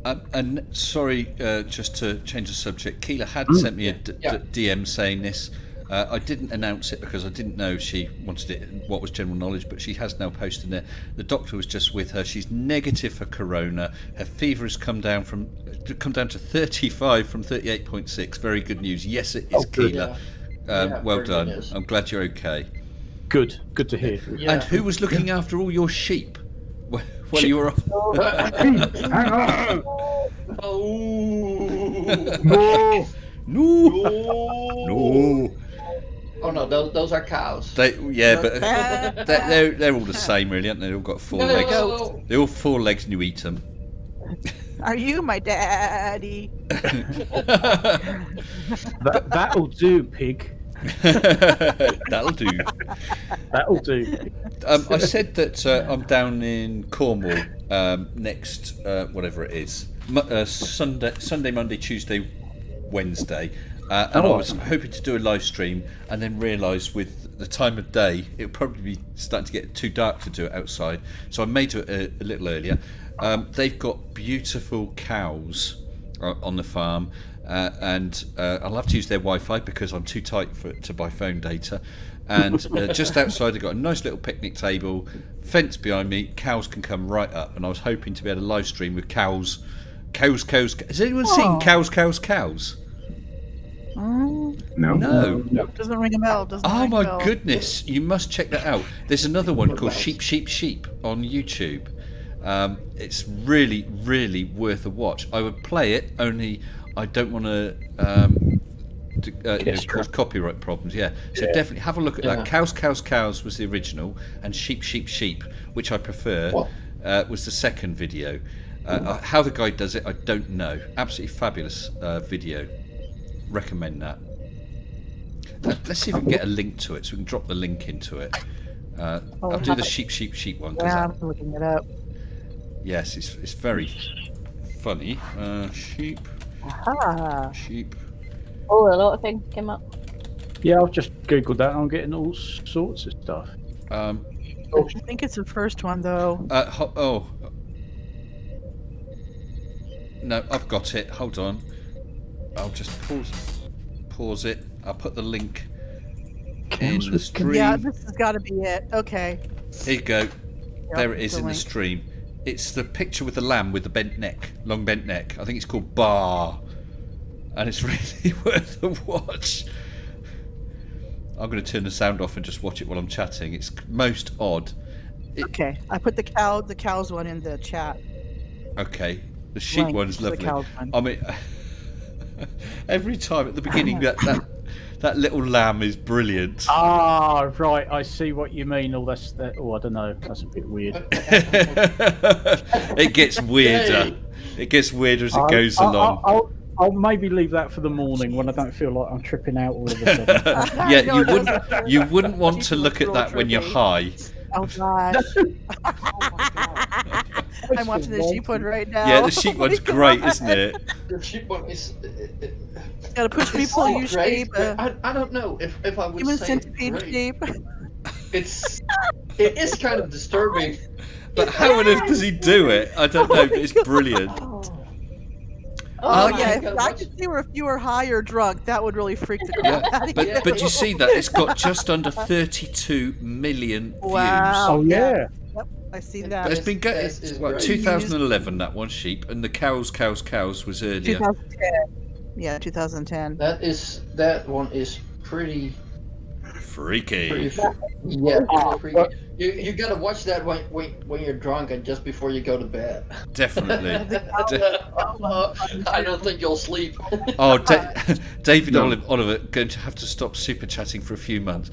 And sorry, just to change the subject, Keela had sent me a DM saying this. I didn't announce it because I didn't know she wanted it, what was general knowledge, but she has now posted it. The doctor was just with her. She's negative for corona. Her fever has come down to 35 from 38.6. Very good news. Yes, it is, Keela. Well done. I'm glad you're okay. Good to hear. And who was looking after all your sheep while you were off? Hang on. No. Oh no, those are cows. But they're all the same, really, aren't they? They've all got four legs. They're all 4 legs, and you eat them. Are you my daddy? That'll do, pig. That'll do. That'll do. I said that I'm down in Cornwall next, whatever it is, Sunday, Monday, Tuesday, Wednesday. And I was hoping to do a live stream, and then realised with the time of day it would probably be starting to get too dark to do it outside, so I may do it a little earlier. They've got beautiful cows on the farm, and I'll have to use their Wi-Fi because I'm too tight to buy phone data. And just outside they've got a nice little picnic table, fence behind me, cows can come right up, and I was hoping to be able to live stream with cows. Has anyone seen cows? No. Doesn't ring a bell. Oh my goodness! You must check that out. There's another one called Sheep on YouTube. It's really, really worth a watch. I would play it, only I don't want to cause copyright problems. Yeah, so definitely have a look at that. Cows was the original, and Sheep, which I prefer, was the second video. How the guy does it, I don't know. Absolutely fabulous video. Recommend that. Let's see if we can get a link to it, so we can drop the link into it. I'll do the sheep one. Yeah, I'm looking it up. Yes, it's very funny. Sheep. Aha. Sheep. Oh, a lot of things came up. Yeah, I've just googled that. I'm getting all sorts of stuff. I think it's the first one though. No, I've got it. Hold on. I'll just pause it. I'll put the link in the stream. Yeah, this has got to be it. Okay. Here you go. There it is the in the link. stream. It's the picture with the lamb with the bent neck, long bent neck. I think it's called Bar, and it's really worth a watch. I'm going to turn the sound off and just watch it while I'm chatting. It's most odd. Okay, I put the cows one in the chat. Okay, the sheep Link one's to the lovely. cows one. I mean, every time at the beginning that little lamb is brilliant. Ah, right. I see what you mean. All that. Oh, I don't know. That's a bit weird. It gets weirder. It gets weirder as it goes along. I'll maybe leave that for the morning when I don't feel like I'm tripping out all of a sudden. Yeah, you wouldn't want to look at that when you're high. Oh gosh. I'm watching the sheep one right now. Yeah, the sheep one's great, isn't it? The sheep one is. Gotta push me, pull you, sheep. I don't know if I would Human say centipede great. sheep. It is kind of disturbing. But how on earth does he do it? I don't know, but it's brilliant. Oh, my yeah, if God, I what's- could see where if you were high or drunk, that would really freak the crap Yeah, out of you. but you see that it's got just under 32 million views. Wow. Oh yeah. Yep, I see But that. it's been going. This is What, great. 2011 that one, sheep, and the cows was earlier. 2010. Yeah, 2010. That one is pretty Freaky. yeah. Ah, Pretty but- you gotta watch that when you're drunk and just before you go to bed. Definitely. I don't think you'll sleep. Oh, David Oliver going to have to stop super chatting for a few months.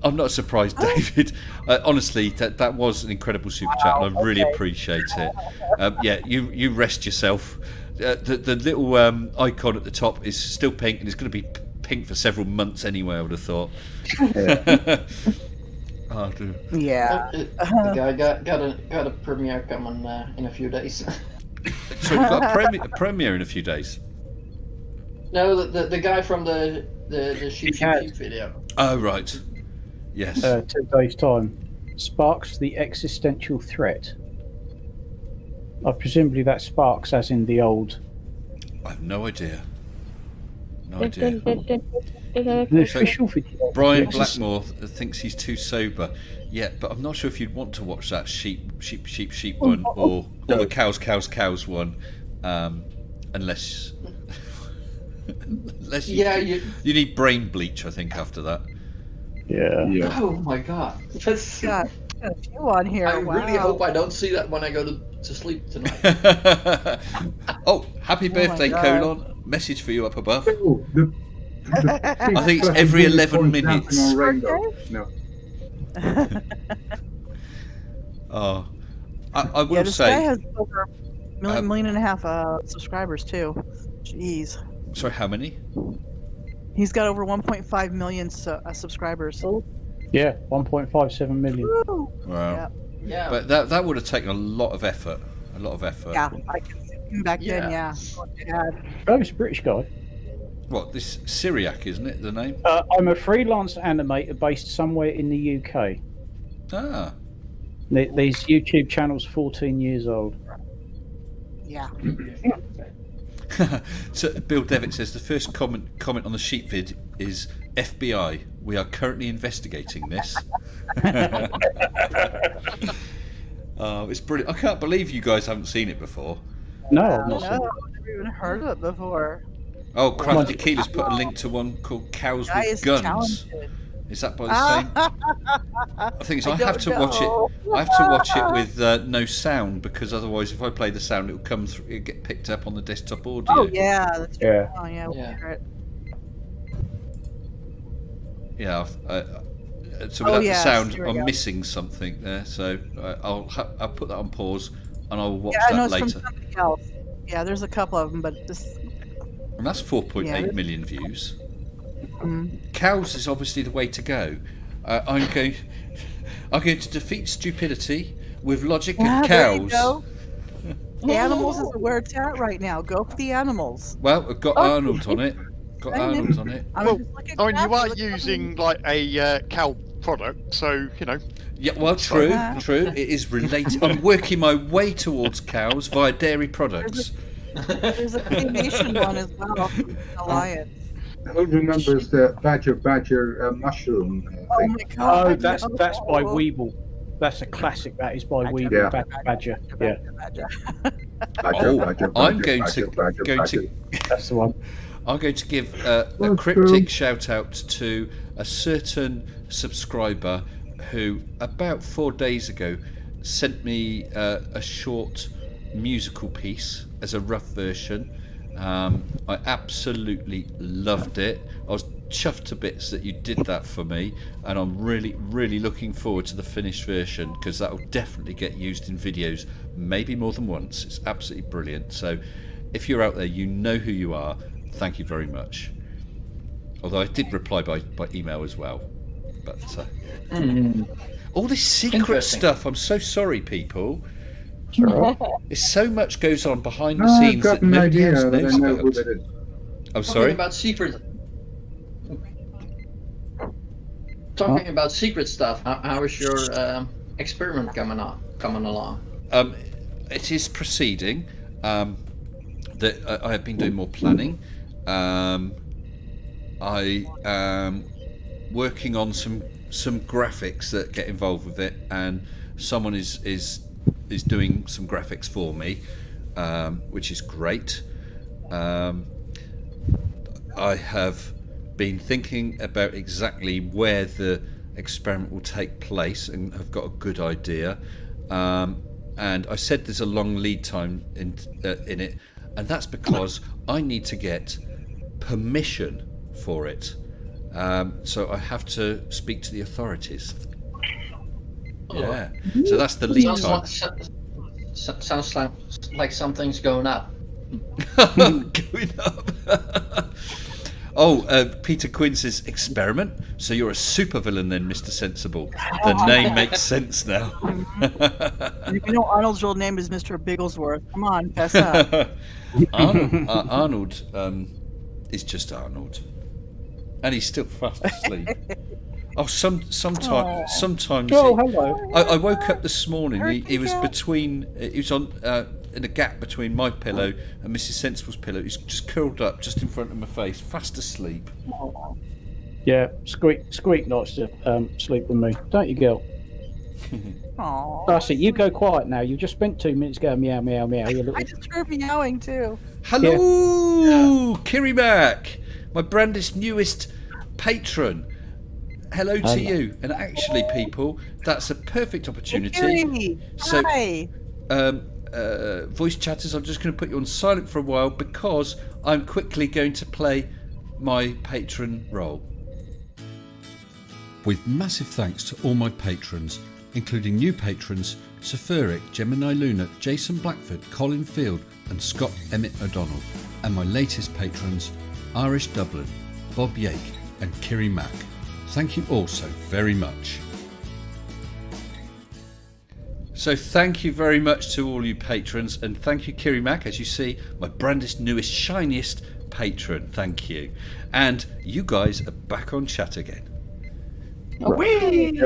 I'm not surprised, David. Honestly, that was an incredible super chat, and I really appreciate it. Yeah, you rest yourself. The little icon at the top is still pink, and it's going to be pink for several months anyway, I would have thought. Oh, dear. Yeah. The guy got a premiere coming in a few days. So we've got a premiere in a few days. No, the guy from the sheep video. Oh, right. Yes. 2 days' time. Sparks the existential threat. Presumably that Sparks as in the old. I have no idea. No idea. The official video. Brian Yes. Blackmore thinks he's too sober. Yeah, but I'm not sure if you'd want to watch that sheep one or the cows one, unless you need brain bleach. I think after that. Yeah. Oh my God, that's. Got a few on here. I wow. really hope I don't see that when I go to sleep tonight. Oh, happy my birthday, God. Colon. Message for you up above. Oh, I think it's every 11 minutes. On rainbow. No. Oh, I will Yeah, this guy say. has over a million and a half subscribers too. Jeez. Sorry, how many? He's got over 1.5 million subscribers. Yeah, 1.57 million. Woo. Wow. Yeah. But that would have taken a lot of effort. A lot of effort. Yeah, I can see him back then. Yeah. Oh, he's a British guy. What, this Syriac, isn't it, the name? I'm a freelance animator based somewhere in the UK. Ah. These YouTube channel's 14 years old. Yeah. So Bill Devitt says the first comment on the sheep vid is FBI. We are currently investigating this. Oh, it's brilliant. I can't believe you guys haven't seen it before. No, I've not No, seen it. I've never even heard of it before. Oh, Crafty Keeler's put a link to one called Cows Guy with is Guns. talented. Is that by the same? I think I have to don't watch know. it. I have to watch it with no sound because otherwise, if I play the sound, it will come through. It'll get picked up on the desktop audio. Oh yeah, that's true. Yeah. Oh yeah, we'll Yeah. hear it. Yeah. So Oh, without yeah, the sound, here we I'm go. missing something there. So I'll put that on pause and I'll watch Yeah, I know that it's later. from something else. Yeah, there's a couple of them, but this. And that's 4.8 Yeah. million views. Mm. Cows is obviously the way to go. I'm going to defeat stupidity with logic Ah, and there you cows. go. The animals is where it's at right now. Go for the animals. Well, I've got Oh. Arnold on it. Got Arnold on it. I'm Well, just looking I mean, you crap, are look at using like a cow product, so you know. Yeah, well, true. Sorry. It is related. I'm working my way towards cows via dairy products. There's a claymation one as well. Alliance. Who remembers the badger mushroom Oh thing? my god. Oh, that's by Weeble. That's a classic. That is by Weeble. Yeah. Badger. Yeah, Badger, Oh, badger, I'm badger, going badger, to badger, going badger. to that's the one. I'm going to give a Well, cryptic true. shout out to a certain subscriber who about 4 days ago sent me a short musical piece as a rough version. I absolutely loved it. I was chuffed to bits that you did that for me, and I'm really, really looking forward to the finished version because that will definitely get used in videos, maybe more than once. It's absolutely brilliant. So if you're out there, you know who you are. Thank you very much. Although I did reply by email as well. But all this secret Interesting. stuff, I'm so sorry, people. It's all right. There's so much goes on behind the No, I've scenes got that an nobody idea else that I knows know who about. that is. I'm Talking sorry. about secret. Talking about secret stuff. How is your experiment coming along? It is proceeding. that I have been doing more planning. I am working on some graphics that get involved with it, and someone is doing some graphics for me, which is great. I have been thinking about exactly where the experiment will take place and have got a good idea. And I said there's a long lead time in it, and that's because I need to get permission for it. So I have to speak to the authorities. Yeah. So that's the lead time. Sounds like something's going up. Going up. Oh, Peter Quinn says experiment. So you're a supervillain then, Mr. Sensible. The name makes sense now. You know Arnold's real name is Mr. Bigglesworth. Come on, fess up. Arnold is just Arnold, and he's still fast asleep. Oh, sometimes. Oh, hello. I woke up this morning. He was between. He was on in a gap between my pillow and Mrs. Sensible's pillow. He's just curled up just in front of my face, fast asleep. Yeah, Squeak likes to sleep with me, don't you, girl? Aww. Darcy, you go quiet now. You just spent 2 minutes going meow meow meow. You little... I just heard meowing too. Hello, Kiri Mac, my brandest newest patron. Hello to you. And actually, people, that's a perfect opportunity. Kiri, So, hi. Voice chatters, I'm just going to put you on silent for a while because I'm quickly going to play my patron role. With massive thanks to all my patrons, including new patrons Safuric, Gemini Luna, Jason Blackford, Colin Field and Scott Emmett O'Donnell, and my latest patrons Irish Dublin, Bob Yake and Kiri Mac. Thank you all so very much. So thank you very much to all you patrons, and thank you Kiri Mac, as you see, my brandest, newest, shiniest patron. Thank you. And you guys are back on chat again. Whee!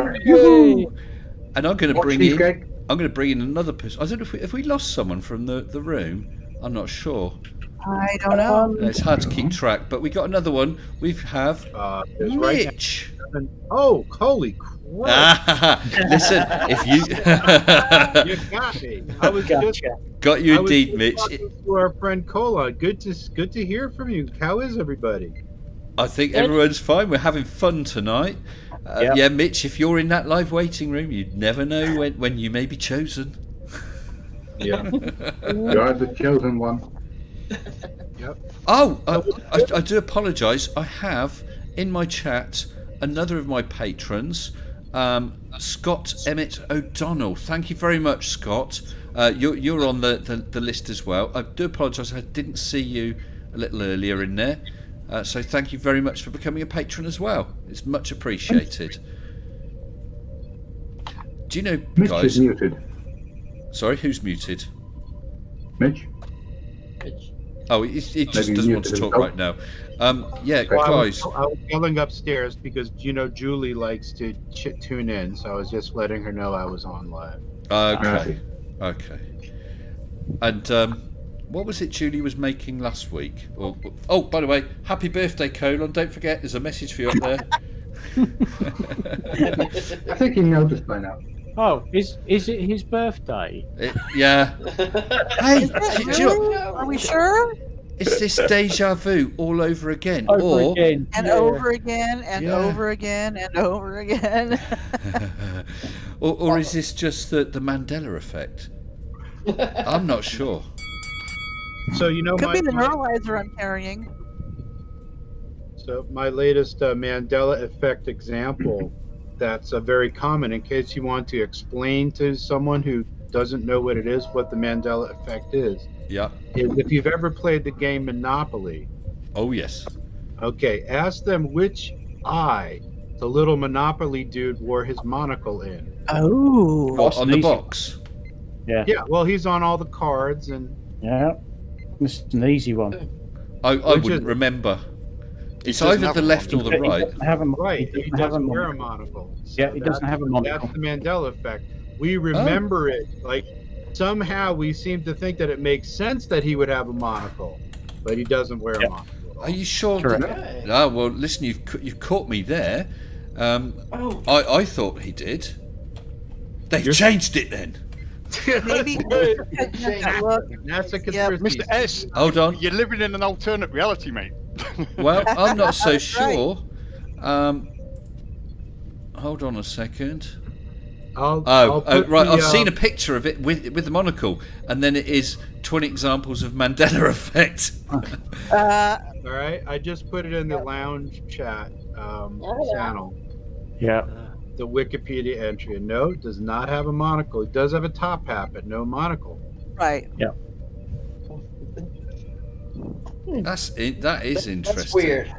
And I'm going to bring in another person. I don't know if we lost someone from the room. I'm not sure. I don't know. It's hard to keep track, but we got another one. We have Mitch. Oh, holy crap. Listen, if you You got me. I was just got you indeed, Mitch. To our friend Cola. Good to hear from you. How is everybody? I think everyone's fine. We're having fun tonight. Yeah, Mitch, if you're in that live waiting room, you'd never know when you may be chosen. Yeah, you are the chosen one. Yep. Oh, I do apologise. I have in my chat another of my patrons, Scott Emmett O'Donnell. Thank you very much, Scott. You're on the list as well. I do apologise. I didn't see you a little earlier in there. So thank you very much for becoming a patron as well. It's much appreciated. Do you know, Mitch guys? is muted. Sorry, who's muted? Mitch? Oh, he just doesn't want to talk right now. Yeah, Well, guys. I was yelling upstairs because Julie likes to tune in, so I was just letting her know I was on live. Okay. And what was it Julie was making last week? Oh, by the way, happy birthday, Colon. Don't forget, there's a message for you up there. I think he noticed by now. Oh, is it his birthday? Yeah. Hey, do you know, Are we sure? is this deja vu all over again? Over again. And Yeah. over again, and Yeah. over again, and over again. or is this just the Mandela effect? I'm not sure. So Could be the neuralizer I'm carrying. So my latest Mandela effect example that's very common in case you want to explain to someone who doesn't know what it is, what the Mandela effect is. Yeah. If you've ever played the game Monopoly. Oh, yes. Okay, ask them which eye the little Monopoly dude wore his monocle in. Oh. What, on the box? Yeah. Yeah, well, he's on all the cards and... Yeah. This is an easy one. I wouldn't remember. It's either the left or the right. Right, he doesn't wear a monocle. Yeah, he doesn't have a monocle. That's the Mandela effect. We remember it like somehow we seem to think that it makes sense that he would have a monocle, but he doesn't wear a monocle. Are you sure? Correct. Oh, well, listen, you've caught me there. I thought he did. They've changed it then. Maybe that's a conspiracy. Mr. S. Hold on. You're living in an alternate reality, mate. Well, I'm not so That's right. sure. Hold on a second. I'll right. put I've the, seen a picture of it with the monocle, and then it is 20 examples of Mandela effect. All right, I just put it in the lounge chat channel. Yeah. The Wikipedia entry. And no, it does not have a monocle. It does have a top hat, but no monocle. Right. Yeah. That is interesting. That's weird.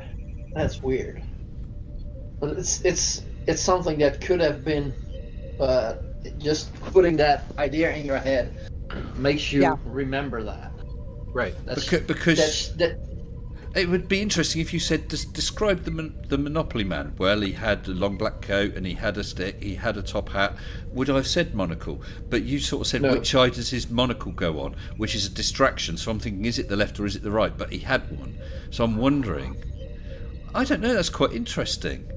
That's weird. But it's something that could have been, just putting that idea in your head makes you remember that. Right. Because it would be interesting if you said describe the Monopoly Man. Well, he had a long black coat and he had a stick, he had a top hat. Would I have said monocle? But you sort of said which eye does his monocle go on, which is a distraction. So I'm thinking, is it the left or is it the right? But he had one. So I'm wondering. I don't know. That's quite interesting.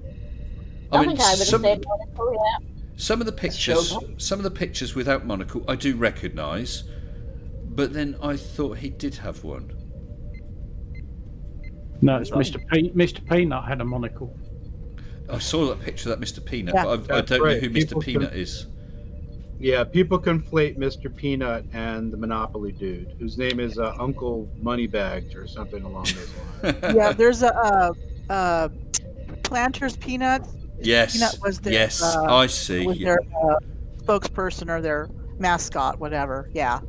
I think I would have said monocle, yeah. Some of the pictures without monocle I do recognise, but then I thought he did have one. No, it's Mr. Peanut had a monocle. I saw that picture of that Mr. Peanut, Yeah. but I don't know who Mr. Peanut is. Yeah, people conflate Mr. Peanut and the Monopoly dude, whose name is Uncle Moneybags or something along those lines. Yeah, there's a Planters Peanut. Yes. Peanut was their, Yes, I see. Was Yeah. their spokesperson or their mascot, whatever. Yeah.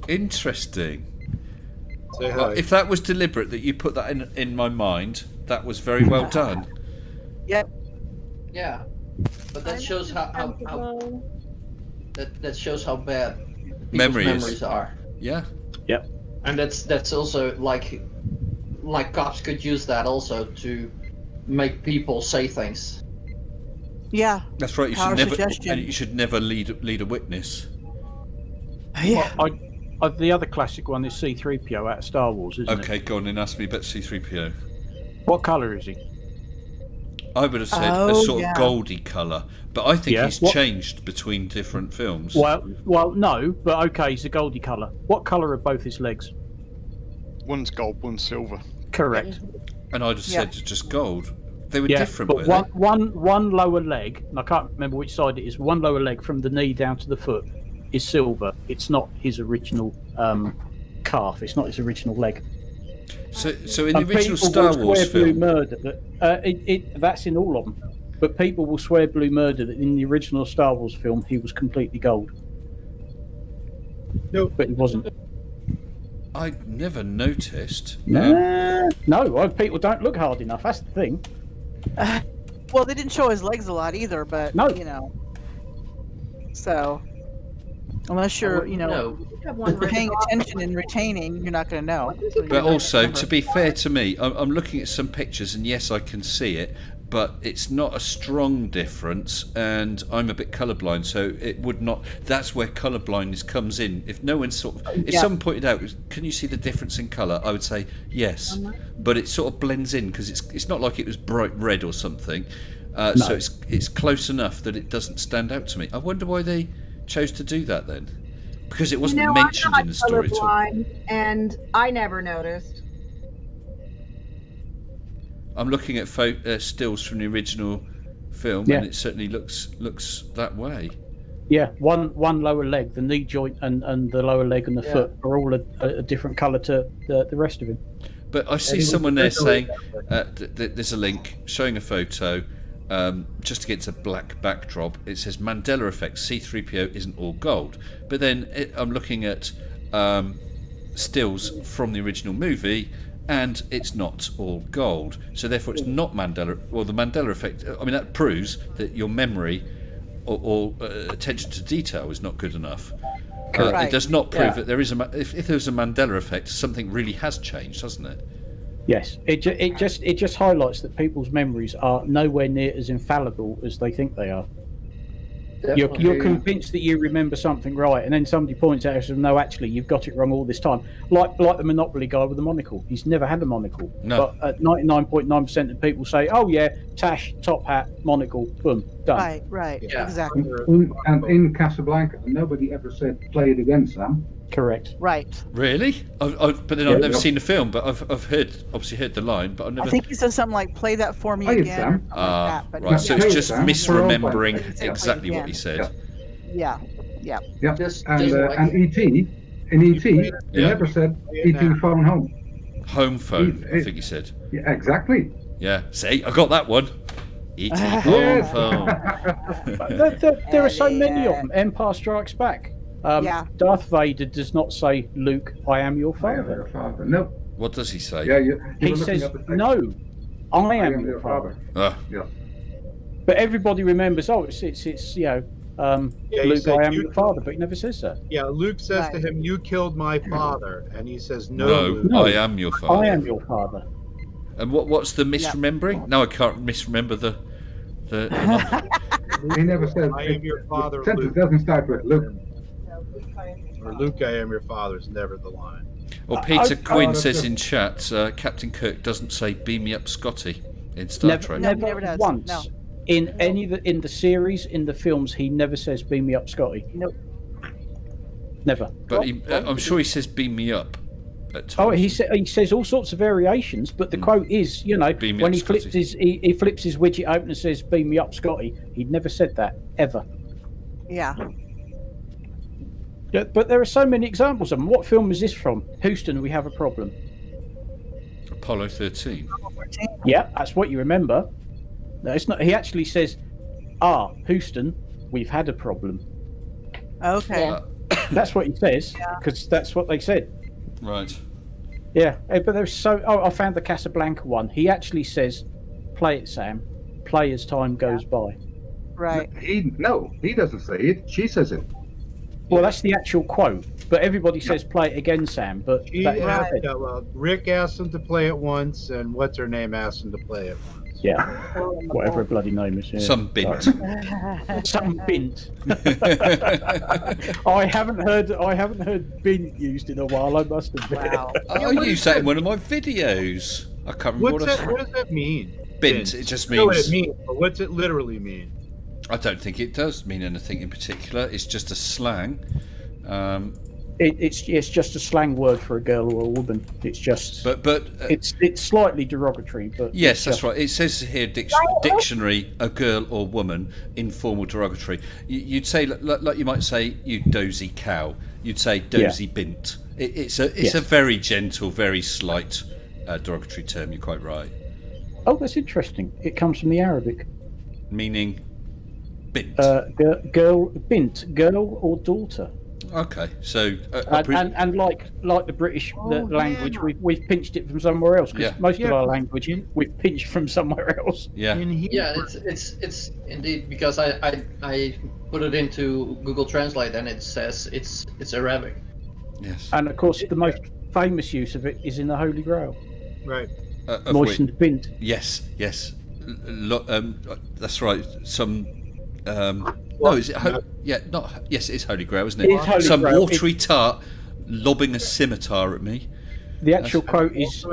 Interesting. Say hi. Well, if that was deliberate, that you put that in my mind, that was very well done. Yep. Yeah, but that shows how that shows how bad people's memories are. Yeah. Yep. And that's also like cops could use that also to make people say things. Yeah. That's right. Power suggestion. You should never lead a witness. Yeah. The other classic one is C-3PO out of Star Wars, isn't it? Okay, go on and ask me about C-3PO. What colour is he? I would have said a sort of goldy colour, but I think he's What- changed between different films. Well, no, but okay, he's a goldy colour. What colour are both his legs? One's gold, one's silver. Correct. And I'd have said just gold. They were Yeah, different, but weren't one lower leg, and I can't remember which side it is. One lower leg from the knee down to the foot is silver. It's not his original calf. It's not his original leg. So in the And original people Star will Wars swear blue film, murder that that's in all of them. But people will swear blue murder that in the original Star Wars film he was completely gold. No, but he wasn't. I never noticed. No, people don't look hard enough. That's the thing. Well, they didn't show his legs a lot either, but No. you know. So, unless you're, paying attention and retaining, you're not going to know. But also, to be fair to me, I'm looking at some pictures, and yes, I can see it, but it's not a strong difference, and I'm a bit colourblind, so it would not. That's where colourblindness comes in. If no one if someone pointed out, can you see the difference in colour? I would say yes, but it sort of blends in because it's not like it was bright red or something. So it's close enough that it doesn't stand out to me. I wonder why they chose to do that then, because it wasn't mentioned in the story at all. Colorblind, and I never noticed. I'm looking at stills from the original film, and it certainly looks that way. Yeah, one lower leg, the knee joint and the lower leg and the foot are all a different colour to the rest of him. But I see someone there saying there's a link showing a photo just against a black backdrop. It says Mandela effect, C-3PO isn't all gold. But then I'm looking at stills from the original movie, and it's not all gold. So therefore it's not Mandela, or the Mandela effect. I mean, that proves that your memory or attention to detail is not good enough. It does not prove that there is if there's a Mandela effect, something really has changed, doesn't it? Yes, it just highlights that people's memories are nowhere near as infallible as they think they are. You're convinced that you remember something right, and then somebody points out and says, "No, actually, you've got it wrong all this time." Like the Monopoly guy with the monocle. He's never had a monocle. No. But 99.9% of people say, "Oh yeah, tash, top hat, monocle, boom, done." Right, Yeah. exactly. And in Casablanca, nobody ever said play it again, Sam. Correct. Right. Really? But then I've never seen the film, but I've obviously heard the line, but I've never. I think he said something like, "Play that for me Play it, again." Sam. Or something like that, but Right, so yeah. it's just Sam. misremembering Play it exactly what again. he said. Yeah. Yeah. Just And like- E.T. In E.T. They Yeah. never said E.T. phone home. Home phone, I think he said. Yeah, exactly. Yeah, see, I got that one. E.T. home Yes. phone. There are so many of them. Empire Strikes Back. Yeah. Darth Vader does not say, "Luke, I am your I am father." your father. No. What does he say? Yeah, you He were looking says, at the text. "No, I I am your father." Ah, Yeah. But everybody remembers, oh, it's Yeah, he Luke, said, I am "You your father," but he never says that. Yeah, Luke says to Right. him, "You killed my father," and he says, "No, no, Luke." No. I am your father. I am your father. And what's the misremembering? No, I can't misremember the. He never said. I am your father, The sentence Luke. doesn't start with Luke. Or Luke, I am your father is never the line. Well, Peter Quinn that's says good. in chat, Captain Kirk doesn't say "beam me up, Scotty" in Star Never, Trek. No, never, never does. once. No. In in the series, in the films, he never says "beam me up, Scotty." Nope. Never. But I'm sure he says "beam me up." At times. Oh, he says all sorts of variations, but the quote is, Beam me when up, he flips Scotty. he flips his widget open and says "beam me up, Scotty." He'd never said that ever. Yeah. Yeah, but there are so many examples of them. What film is this from? Houston, we have a problem. Apollo 13. Yeah, that's what you remember. No, it's not. He actually says, Houston, we've had a problem." Okay. Yeah. That's what he says, because that's what they said. Right. Yeah, but there's so. Oh, I found the Casablanca one. He actually says, "Play it, Sam. Play as time goes by." Right. He doesn't say it. She says it. Well, that's the actual quote. But everybody says, "Play it again, Sam." But He that, asked, well, Rick asked him to play it once, and what's her name asked him to play it once. yeah, whatever her bloody name is. Yeah. Some bint. Some bint. I haven't heard bint used in a while. I must admit. Wow. I used that in one of my videos. I can't remember What does that mean? Bint. It just I know what means. it means, but what's it literally mean? I don't think it does mean anything in particular. It's just a slang. It's just a slang word for a girl or a woman. It's just. But it's slightly derogatory. But yes, it's that's just- right. It says here dictionary, a girl or woman, informal derogatory. You'd say like you might say you dozy cow. You'd say dozy bint. It's a very gentle, very slight derogatory term. You're quite right. Oh, that's interesting. It comes from the Arabic. Meaning bint. Girl, bint, girl or daughter. Okay, so and like the British language, we've pinched it from somewhere else because Yeah. most of our language we've pinched from somewhere else. Yeah. Yeah, it's indeed because I put it into Google Translate and it says it's Arabic. Yes. And of course, the most famous use of it is in the Holy Grail. Right. Moistened bint. Yes. That's right. Some. No, is it? Yes, it is Holy Grail, isn't it? It is Holy Some Grail. watery tart lobbing a scimitar at me. The actual quote is,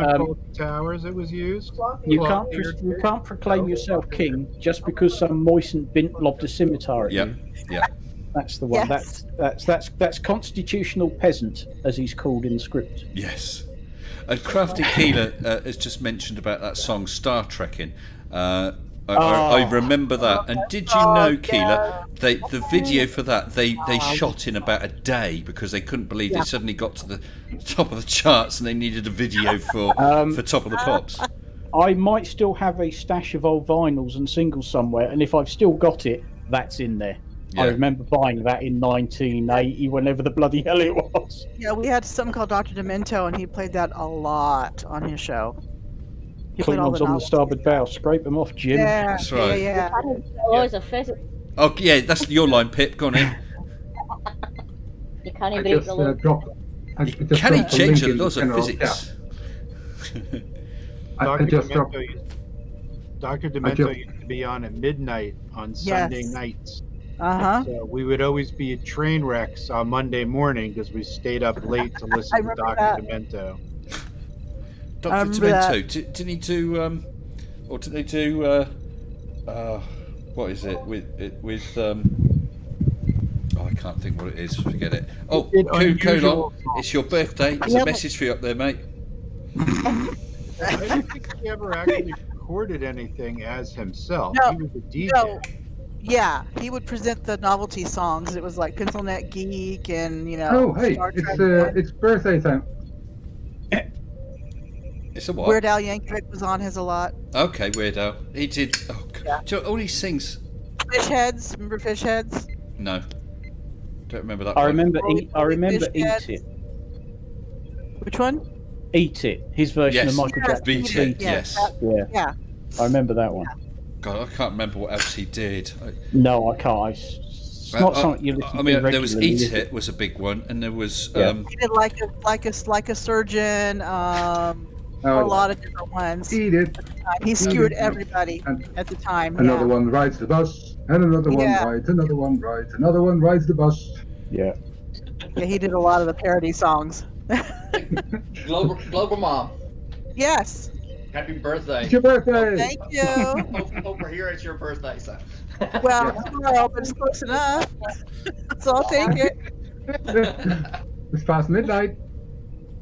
Towers it was used. you can't proclaim yourself king just because some moistened bint lobbed a scimitar at you. Yeah. That's the one. Yes. That's constitutional peasant, as he's called in the script. Yes. And Crafty Keeler has just mentioned about that song Star Trekking. I remember that. And did you know, Keeler, the video for that they shot in about a day because they couldn't believe they suddenly got to the top of the charts and they needed a video for Top of the Pops. I might still have a stash of old vinyls and singles somewhere, and if I've still got it, that's in there. Yeah. I remember buying that in 1980, whenever the bloody hell it was. Yeah, we had something called Dr. Demento, and he played that a lot on his show. He played all Klingons the on the novels. starboard bow, scrape them off, Jim. Yeah, That's right. yeah. Always a physics. Oh, yeah, that's your line, Pip. Go on in. You can't I even just dropped. Can he change the laws of physics? I just dropped. Dr. Demento used to be on at midnight on Sunday nights. Uh-huh. So we would always be at train wrecks on Monday morning because we stayed up late to I listen to remember Dr. that. Demento. I Dr. remember that. Demento, didn't he do, or did they do, what is it, with oh, I can't think what it is, forget it. Oh, did Colon, unusual it's your birthday, there's Yeah, a but- message for you up there, mate. I don't think he ever actually recorded anything as himself. No, He was a DJ. No. Yeah, he would present the novelty songs. It was like Pencil Neck Geek and, you know, Oh, hey, Star Trek. it's birthday time. It's a what? Weird Al Yankovic was on his a lot. Okay, Weird Al. He did, oh, God. Yeah. Do you know, all he sings, Fish Heads, remember Fish Heads? no. Don't remember that I one. remember. Rolly I remember Fish Heads. Eat It. Which one? Eat It. His version Yes, of Michael Jackson. Beat It, yes. Yeah. Yeah. I remember that one. God, I can't remember what else he did. No, I can't. It's not something you listen I mean, to there was regularly, Eat is It was a big one, and there was Yeah. He did like a surgeon, a lot of different ones. Eat it. He skewered everybody at the time. Another yeah. one rides the bus, and another one Yeah. rides, another one rides, another one rides the bus. Yeah. Yeah, he did a lot of the parody songs. Global Mom, Yes. happy birthday. It's your birthday. Thank you. Over here, it's your birthday, so. Well, tomorrow, but it's close enough. So I'll take it. It's past midnight.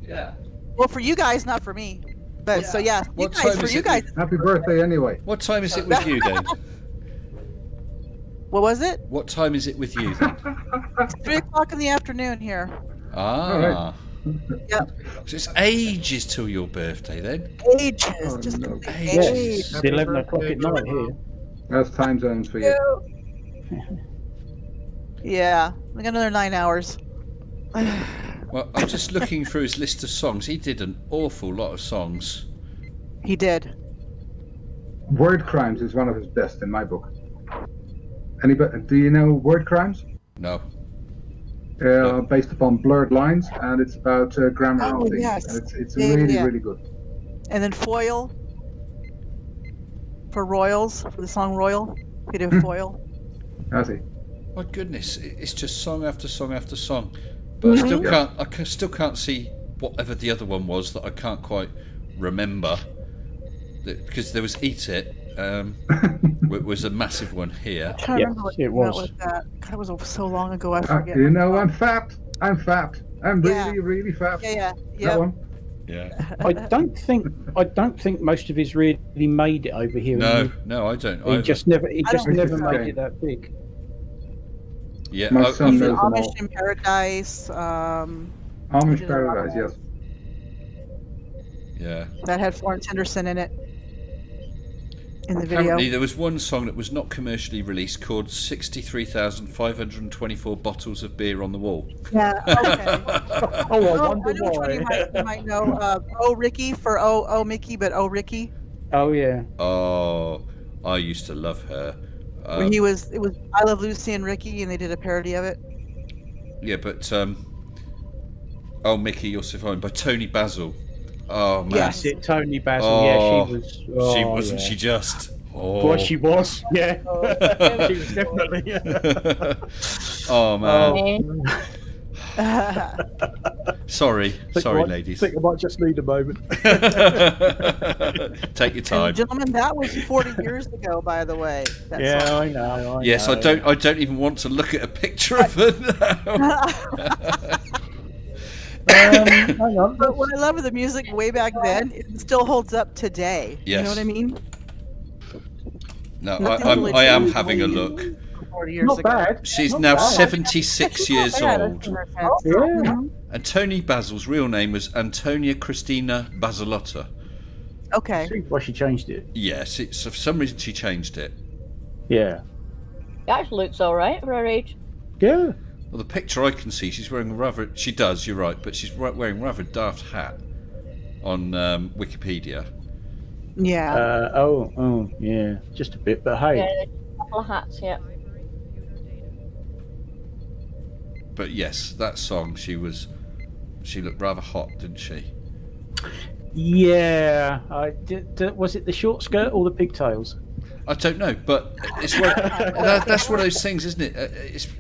Yeah. Well, for you guys, not for me. But so yeah, you What guys, time for is you it? guys. Happy birthday anyway. What time is it with you then? What was it? What time is it with you then? It's 3:00 in the afternoon here. Ah. Yep. So it's ages till your birthday then. Ages, just no. complete Yeah, ages. it's 11 o'clock at night here. That's time zones for you. Yeah, we got another 9 hours. Well, I'm just looking through his list of songs. He did an awful lot of songs. He did. Word Crimes is one of his best in my book. Anybody? Do you know Word Crimes? No. Based upon blurred lines, and it's about grammar Oh, and things. yes. And it's Yeah, really, yeah. really good. And then Foil for Royals, for the song Royal. He did Foil. I see. My goodness, it's just song after song after song. But I still can't. Still can't see whatever the other one was that I can't quite remember. Because there was Eat It. Was a massive one here. I'm trying to remember what it came out was. with that. God, it was so long ago. I forget. You know, I'm fat. I'm fat. I'm really, Yeah. really fat. Yeah. That one. Yeah. I don't think most of his really made it over here. No, no, I don't. He either. just never I don't never think so. made it that big. Yeah. My I- son He did knows them all. Amish in Paradise. Amish did a lot of Paradise, yes. yeah. That had Florence Henderson in it. In the video. Apparently, there was one song that was not commercially released called 63,524 Bottles of Beer on the Wall. Yeah. Okay. Oh, I I wonder know which one you why. might know. Oh Ricky for oh Mickey, but oh Ricky. Oh yeah. Oh, I used to love her. Where it was I Love Lucy and Ricky, and they did a parody of it. Yeah, but Oh Mickey, You're So Fine by Tony Basil. Oh man. That's it, Tony Basil. Oh, yeah, she was. she Oh, wasn't yeah. she just? Oh. Well, she was. Yeah. She was definitely. Oh man. Oh. Sorry, ladies. I think I might just need a moment. Take your time. And gentlemen, that was 40 years ago, by the way. That Yeah, song. I know. Yes, I don't even want to look at a picture of her now. Hang on. But what I love of the music way back then, it still holds up today. You Yes. know what I mean? No, Nothing I am really having a changed look. 40 years Not ago. bad. She's Not now bad. 76 years Yeah, old. that's Yeah. And Tony Basil's real name was Antonia Christina Basilotta. Okay. See why she changed it. Yes, it's for some reason she changed it. Yeah. She actually looks alright for her age. Yeah. Well, the picture I can see, she's wearing a rather. She does. You're right, but she's wearing a rather daft hat on Wikipedia. Yeah. Oh, yeah. Just a bit, but hey. Yeah, a couple of hats, yeah. But yes, that song, she looked rather hot, didn't she? Yeah. Was it the short skirt or the pigtails? I don't know, but it's that's one of those things, isn't it?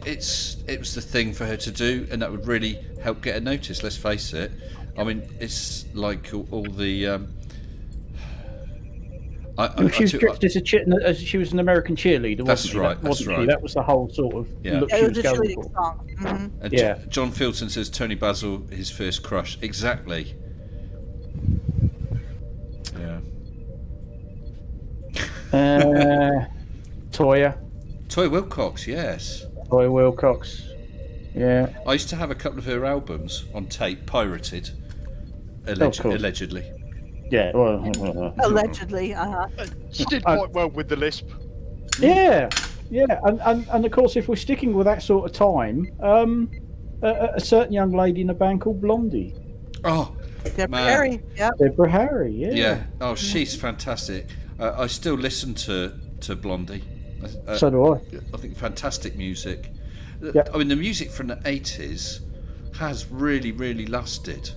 It was the thing for her to do, and that would really help get her noticed. Let's face it. I mean, it's like all the. She was dressed as she was an American cheerleader. That's wasn't right. She? That's right. That was the whole sort of look It she was was a going cheerleading for. song. Mm-hmm. And John Fieldson says Tony Basil his first crush. Exactly. Yeah. Toya Wilcox, yes. Toya Wilcox. Yeah. I used to have a couple of her albums on tape, pirated, course. allegedly. Yeah. Well, Allegedly, She did quite well with the lisp. yeah. And of course, if we're sticking with that sort of time, a certain young lady in a band called Blondie. Oh, Deborah Harry. Yeah. Deborah Harry. Yeah. Yeah. Oh, she's fantastic. I still listen to Blondie. So do I. I think fantastic music. Yeah. I mean, the music from the 80s has really, really lasted.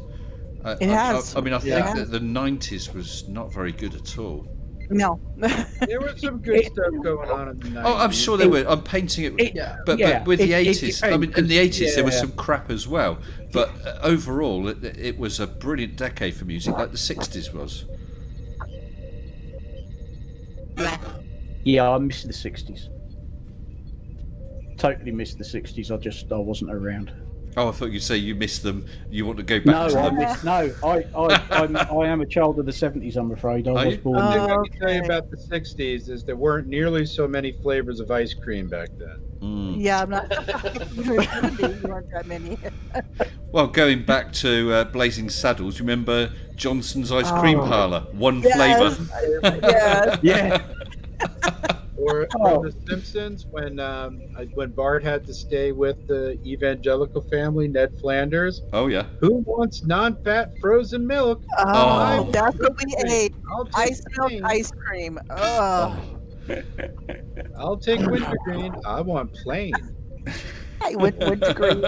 It has. I mean, I think that the 90s was not very good at all. No. There was some good stuff going on in the 90s. Oh, I'm sure there were. I'm painting it, but with the 80s, I mean, in the 80s there was some crap as well. But overall, it was a brilliant decade for music, like the 60s was. Yeah, I missed the 60s. Totally missed the 60s. I wasn't around. Oh, I thought you'd say you missed them. You want to go back to them. I am a child of the 70s, I'm afraid. I was born. The thing I can tell you about the 60s is there weren't nearly so many flavors of ice cream back then. Yeah, I'm not. You weren't that many. Well, going back to Blazing Saddles, you remember Johnson's Ice Cream Parlour? One flavour. Yes. Yeah. Or from The Simpsons, when Bart had to stay with the evangelical family, Ned Flanders. Oh yeah. Who wants non-fat frozen milk? Oh, that's what we ate. I'll take Ice milk, plain. ice cream. Oh. I'll take wintergreen. I want plain. Hey, wintergreen.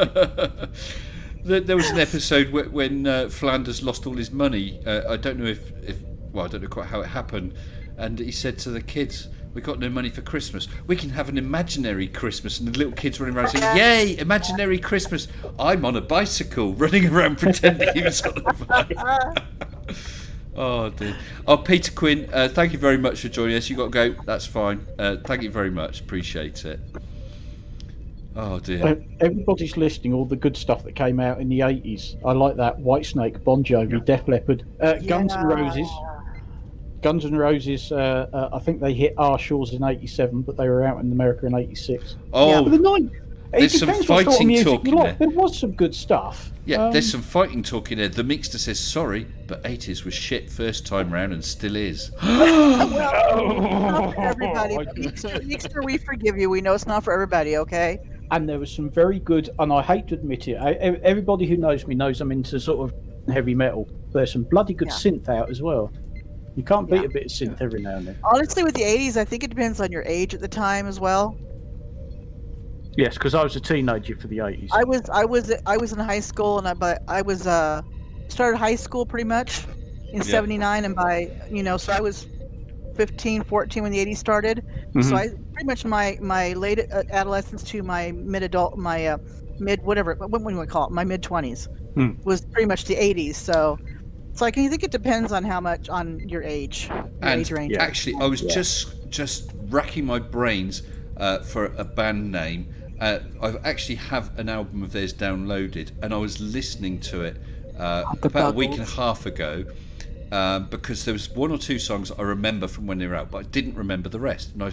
There was an episode when Flanders lost all his money. I don't know if I don't know quite how it happened, and he said to the kids, "We got no money for Christmas. We can have an imaginary Christmas." And the little kids running around saying, "Yay, imaginary Christmas! I'm on a bicycle, running around pretending he was on a bike." Oh dear. Oh, Peter Quinn, thank you very much for joining us. You got to go. That's fine. Thank you very much. Appreciate it. Oh dear. Everybody's listing all the good stuff that came out in the 80s. I like that. Whitesnake, Bon Jovi, Def Leppard, Guns N' Roses. Guns N' Roses, I think they hit our shores in 87, but they were out in America in 86. Oh, yeah, but the 90s. there's some fighting talk in there. There was some good stuff. Yeah, there's some fighting talk in there. The Mixter says, sorry, but 80s was shit first time round and still is. Not for everybody. Mixter, we forgive you. We know it's not for everybody, okay? And there was some very good, and I hate to admit it, everybody who knows me knows I'm into sort of heavy metal. There's some bloody good synth out as well. You can't beat a bit of synth every now and then. Honestly, with the 80s, I think it depends on your age at the time as well. Yes, because I was a teenager for the 80s. I was in high school, and I was started high school pretty much in '79, and by so I was 15, 14 when the 80s started. Mm-hmm. So I pretty much my late adolescence to my mid-adult, my mid whatever, what do you want to call it, my mid-20s was pretty much the 80s. So I can think it depends on how much on your age, age range. Actually, I was just racking my brains for a band name. I actually have an album of theirs downloaded, and I was listening to it about a week and a half ago because there was one or two songs I remember from when they were out, but I didn't remember the rest. And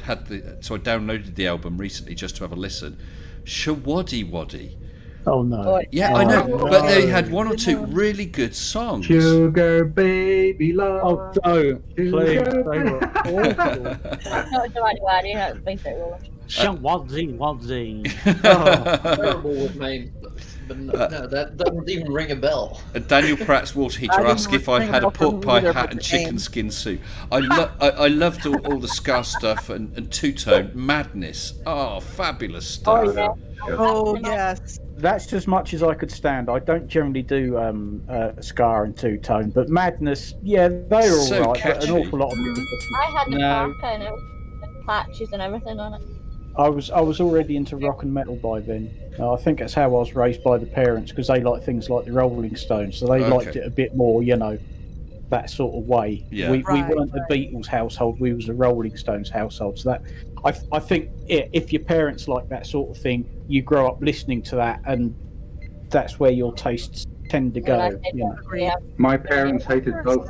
so I downloaded the album recently just to have a listen. Shawaddy Waddy. Oh no! Yeah, I know, but they had one or two really good songs. Sugar baby love. Oh, don't please! They were awful. Not Waddy, that's basic rule. Waddy. Terrible with names, but no, that doesn't even ring a bell. And Daniel Pratt's water heater asked if I had a pork pie hat and chicken skin soup. I loved all the ska stuff and two-tone madness. Oh, fabulous stuff. Oh, yeah. Oh yes. That's as much as I could stand. I don't generally do ska and two-tone, but madness, yeah, they're all So right. catchy. But an awful lot of people. I had the parka and it was patches and everything on it. I was already into rock and metal by then. I think that's how I was raised by the parents, because they like things like the Rolling Stones, so they liked it a bit more, that sort of way. Yeah. We weren't a Beatles household; we was a Rolling Stones household. So that I think if your parents like that sort of thing, you grow up listening to that, and that's where your tastes tend to go. My parents hated both.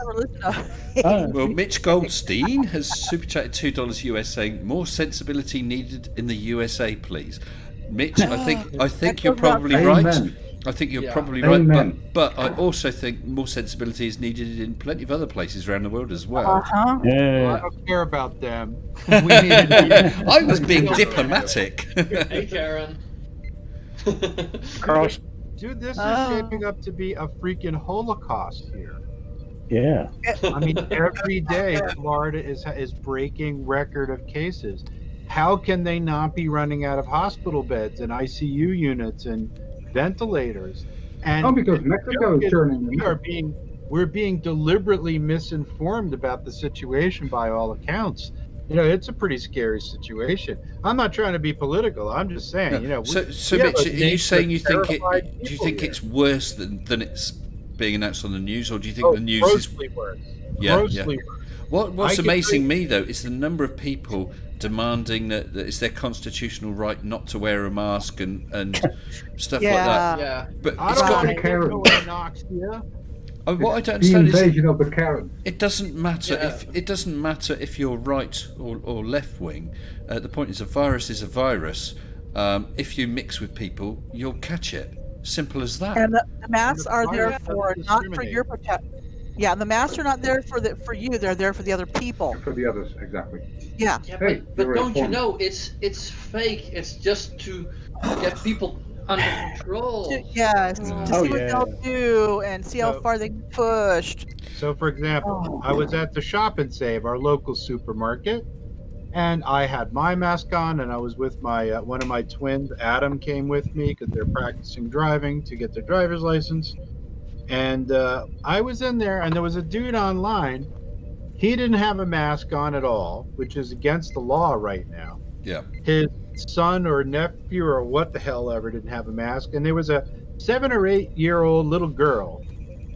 Well, Mitch Goldstein has super chatted $2 US saying more sensibility needed in the USA, please. Mitch, I think you're probably right. I think you're probably right, but I also think more sensibility is needed in plenty of other places around the world as well. Well, I don't care about them. I was being diplomatic. Hey, Karen. Dude, this is shaping up to be a freaking Holocaust here. Yeah. I mean, every day Florida is breaking record of cases. How can they not be running out of hospital beds and ICU units and ventilators? And because Mexico is turning them. We're being deliberately misinformed about the situation by all accounts. It's a pretty scary situation. I'm not trying to be political. I'm just saying, So Mitch, are you saying do you think it's worse than it's being announced on the news, or do you think the news is worse? Grossly worse. What's amazing me though is the number of people demanding that it's their constitutional right not to wear a mask and stuff like that. Yeah. But I it's don't got. care what knocks you. What I don't understand is invasion of the Karen. it doesn't matter if you're right or left wing. The point is, a virus is a virus. If you mix with people, you'll catch it. Simple as that. And the masks are there for not for your protection. Yeah, the masks are not there for you. They're there for the other people. For the others, exactly. Yeah. But don't you know it's fake? It's just to get people under control. To see what they'll do and see how far they can pushed. So, for example, I was at the Shop and Save, our local supermarket, and I had my mask on, and I was with my one of my twins. Adam came with me because they're practicing driving to get their driver's license. And I was in there, and there was a dude online. He didn't have a mask on at all, which is against the law right now. Yeah. His son or nephew or what the hell ever didn't have a mask, and there was a 7 or 8 year old little girl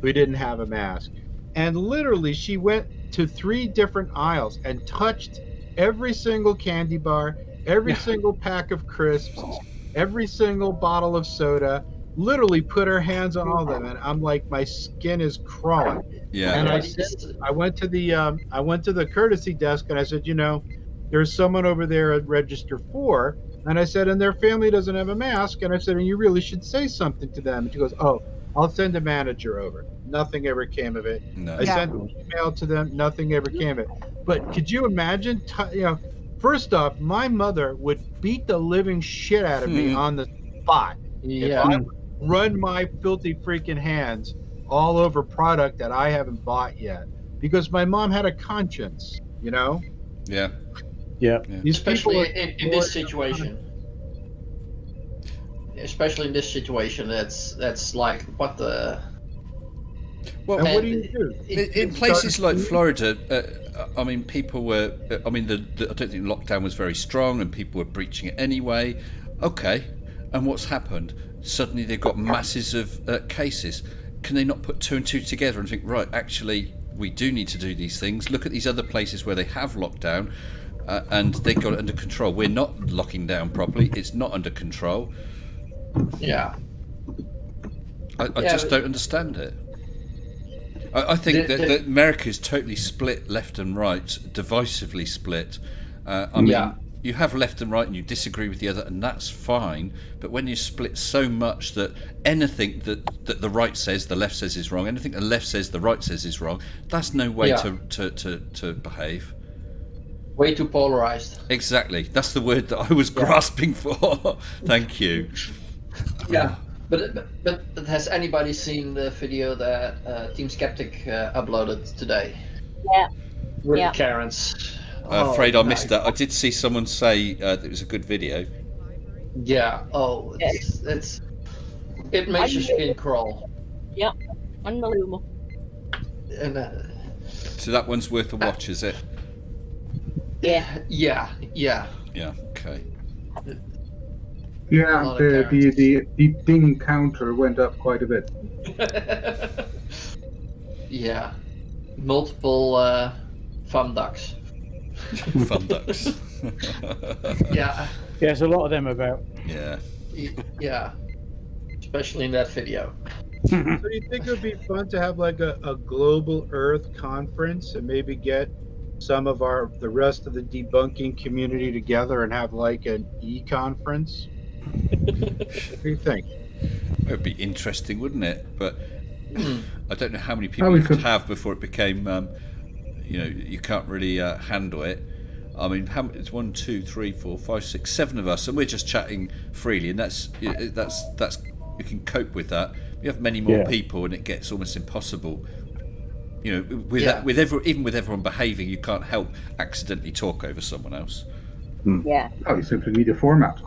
who didn't have a mask, and literally she went to 3 different aisles and touched every single candy bar, every single pack of crisps, every single bottle of soda, literally put her hands on all of them, and I'm like, my skin is crawling. Yeah. And I went to the courtesy desk, and I said, there's someone over there at register 4, and I said, and their family doesn't have a mask, and I said, and you really should say something to them. And she goes, oh, I'll send a manager over. Nothing ever came of it. No. I sent an email to them. Nothing ever came of it. But could you imagine? First off, my mother would beat the living shit out of me on the spot if I would run my filthy freaking hands all over product that I haven't bought yet, because my mom had a conscience. Yeah. Yeah. Especially in this situation. Especially in this situation, that's like what the. Well, and what do you do? In places like Florida, people were. I don't think lockdown was very strong, and people were breaching it anyway. Okay, and what's happened? Suddenly they've got masses of cases. Can they not put 2 and 2 together and think, right, actually, we do need to do these things? Look at these other places where they have lockdown, and they got it under control. We're not locking down properly. It's not under control. Yeah. I just don't understand it. I think that America is totally split left and right, divisively split. You have left and right and you disagree with the other, and that's fine. But when you split so much that anything that the right says, the left says is wrong, anything the left says, the right says is wrong, that's no way to behave. Way too polarized. Exactly. That's the word that I was grasping for. Thank you. Yeah. But has anybody seen the video that Team Skeptic uploaded today? Yeah. With Karen's. Afraid I missed that. I did see someone say that it was a good video. Yeah. Oh, it makes your skin crawl. Yep. Unbelievable. And so that one's worth a watch, is it? Yeah. Yeah. Yeah. Okay. Yeah, lot of the ding counter went up quite a bit. Yeah. Multiple fun ducks. Fun ducks. Yeah. Yeah, there's a lot of them about. Yeah. Yeah. Especially in that video. So do you think it would be fun to have like a global Earth conference and maybe get some of the rest of the debunking community together and have like an e-conference? What do you think? It would be interesting, wouldn't it? But I don't know how many Oh, people we you could could- have before it became, you can't really handle it. I mean, it's 1, 2, 3, 4, 5, 6, 7 of us, and we're just chatting freely, and that's we can cope with that. We have many more people, and it gets almost impossible. You know, with everyone behaving, you can't help accidentally talk over someone else. Yeah. Oh, you simply need a format.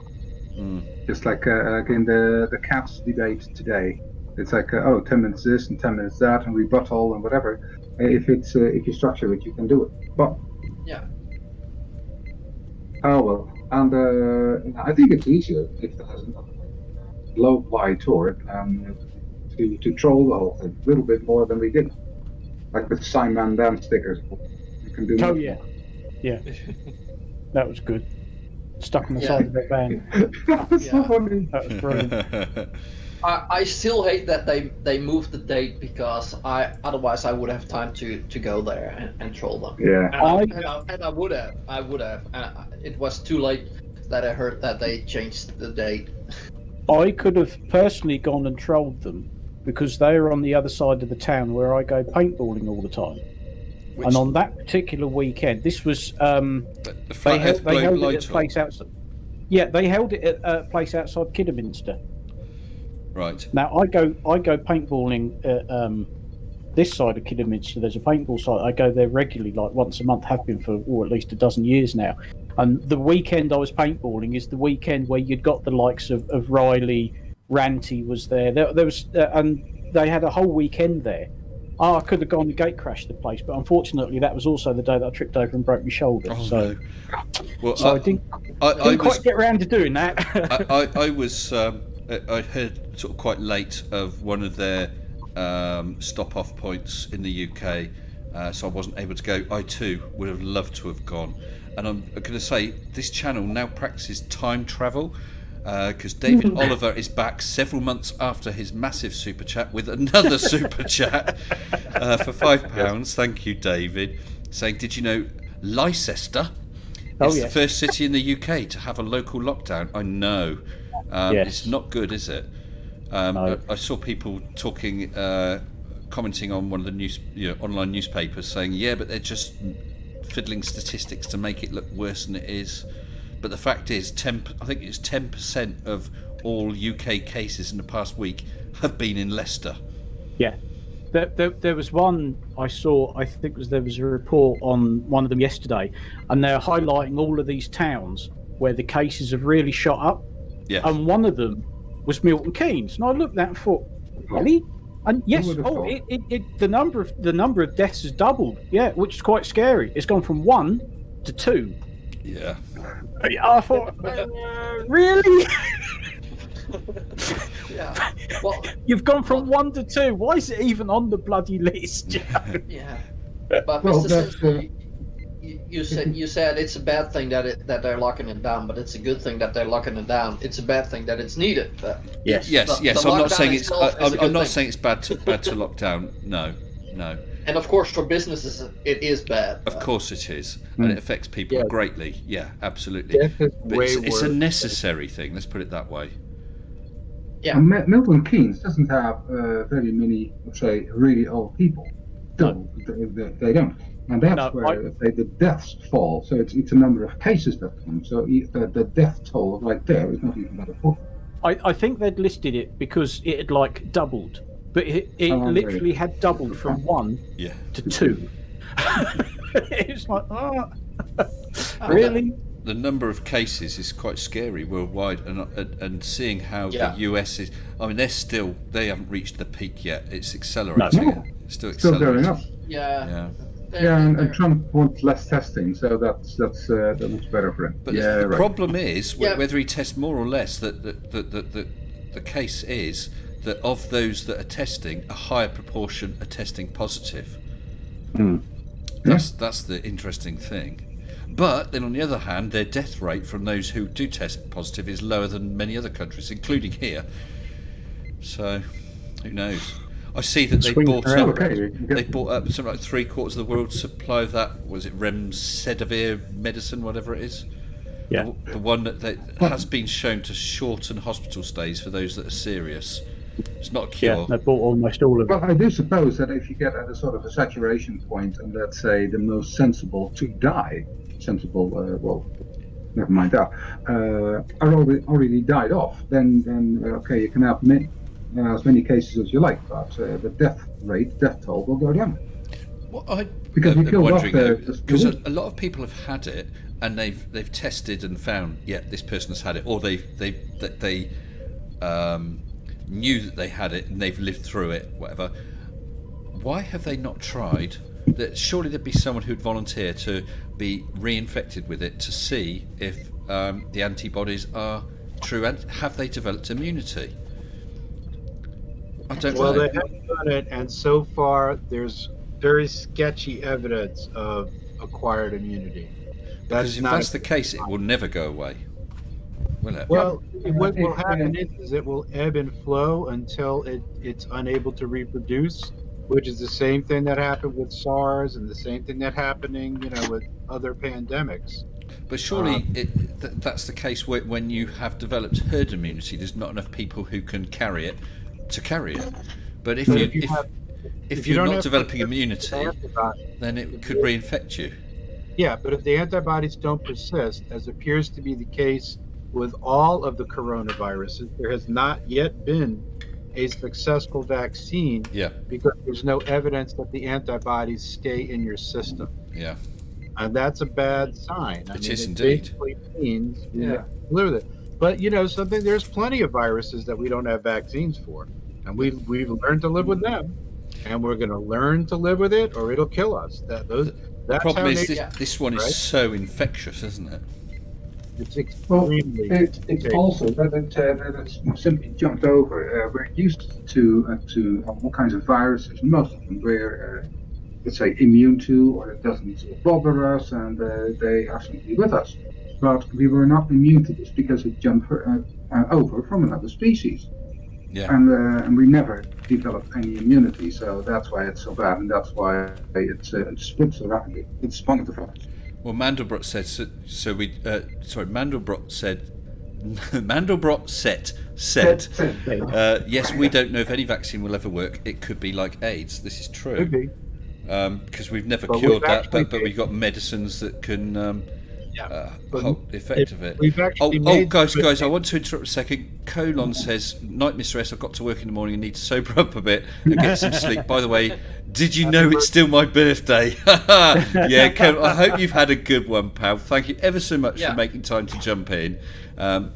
Just like again the cats debate today. It's like 10 minutes this and 10 minutes that and rebuttal and whatever. If you structure it, you can do it. But Yeah. oh well, and I think it's easier if there's another low wide toward to troll the whole thing a little bit more than we did. Like with Simon Dan stickers, you can do. Oh much yeah, more. yeah, that was good. Stuck on the side of the van. That's so funny. That was brilliant. I still hate that they moved the date because otherwise I would have time to go there and troll them. Yeah. And I would have. It was too late that I heard that they changed the date. I could have personally gone and trolled them because they are on the other side of the town where I go paintballing all the time. And on that particular weekend, this was they held it at a place outside. Yeah, they held it at a place outside Kidderminster. Right. Now I go paintballing at this side of Kidderminster. There's a paintball site. I go there regularly, like once a month. Have been for at least a dozen years now. And the weekend I was paintballing is the weekend where you'd got the likes of Riley, Ranty was there. There was and they had a whole weekend there. I could have gone and gate crashed the place, but unfortunately that was also the day that I tripped over and broke my shoulder. Oh, no. Well, so I didn't quite get around to doing that. I was I heard sort of quite late of one of their stop-off points in the UK, so I wasn't able to go. I too would have loved to have gone, and I'm going to say this channel now practices time travel. Because David Oliver is back several months after his massive super chat with another super chat for £5. Thank you, David. Saying, did you know Leicester is the first city in the UK to have a local lockdown? I know. It's not good, is it? No. I saw people talking, commenting on one of the online newspapers saying, yeah, but they're just fiddling statistics to make it look worse than it is. But the fact is, I think it's 10% of all UK cases in the past week have been in Leicester. Yeah. There was one I saw, I think there was a report on one of them yesterday, and they're highlighting all of these towns where the cases have really shot up. Yeah. And one of them was Milton Keynes. And I looked at that and thought, really? And yes, the number of deaths has doubled. Yeah, which is quite scary. It's gone from 1 to 2. Yeah. I thought, really? Yeah. Well, you've gone from 1 to 2. Why is it even on the bloody list? Yeah. But Mr. Simpson, you said it's a bad thing that they're locking it down, but it's a good thing that they're locking it down. It's a bad thing that it's needed. Yes. I'm not saying it's. I'm not saying it's bad to lock down. No. And of course, for businesses, it is bad. Of course it is, and it affects people greatly. Yeah, absolutely. But it's a necessary thing. Let's put it that way. Yeah. And Milton Keynes doesn't have very many, let's say, really old people. No, they don't, and that's where the deaths fall. So it's a number of cases that come. So the death toll right there is not even that important. I think they'd listed it because it had like doubled. But it literally had doubled from 1 to 2. It's like, really? The number of cases is quite scary worldwide, and seeing how the US is. I mean, they haven't reached the peak yet. It's accelerating. No. It's still going accelerating. up. Yeah. Yeah, and Trump wants less testing, so that looks better for him. But yeah, the right. problem is Yeah. whether he tests more or less. That the case is that of those that are testing, a higher proportion are testing positive. That's the interesting thing. But then on the other hand, their death rate from those who do test positive is lower than many other countries, including here. So, who knows? I see that they bought up. They bought up something like 3/4 of the world's supply of that. Was it Remdesivir medicine, whatever it is? Yeah. The one that has been shown to shorten hospital stays for those that are serious. It's not a cure. Yeah, they bought almost all of it. Well, I do suppose that if you get at a sort of a saturation point, and let's say the most sensible to die, well, never mind that, are already died off, then okay, you can have as many cases as you like, but the death toll will go down. Well, Because you killed off because a lot of people have had it and they've tested and found this person has had it, or they knew that they had it and they've lived through it, whatever. Why have they not tried that? Surely there'd be someone who'd volunteer to be reinfected with it to see if the antibodies are true, and have they developed immunity? I don't Well, know. they have done it, and so far there's very sketchy evidence of acquired immunity. Because if that's the case, it will never go away, will it? Well, what will happen is it will ebb and flow until it's unable to reproduce, which is the same thing that happened with SARS and the same thing that happening, with other pandemics. But surely that's the case when you have developed herd immunity. There's not enough people who can carry it to carry it. But if you're not developing immunity, then it could reinfect you. Yeah, but if the antibodies don't persist, as appears to be the case with all of the coronaviruses, there has not yet been a successful vaccine because there's no evidence that the antibodies stay in your system. Yeah. And that's a bad sign. It is indeed. Basically means live with it. But there's plenty of viruses that we don't have vaccines for. And we've learned to live with them. And we're going to learn to live with it, or it'll kill us. The problem is this one is so infectious, isn't it? It's extremely. It's also that it's simply jumped over. We're used to all kinds of viruses. Most of them we're, let's say, immune to, or it doesn't bother us, and they are simply with us. But we were not immune to this because it jumped over from another species. Yeah. And we never developed any immunity, so that's why it's so bad, and that's why it splits so rapidly. It's one of the problems. Well, Mandelbrot said Mandelbrot said, yes, we don't know if any vaccine will ever work. It could be like AIDS. This is true. Could be. Because we've never cured that, but we've got medicines that can hold the effect of it. Guys, I want to interrupt a second. Colon says, "Night, Mr. S. I've got to work in the morning and need to sober up a bit and get some sleep." By the way, did you know it's still my birthday? Yeah, Colon, I hope you've had a good one, pal. Thank you ever so much for making time to jump in. All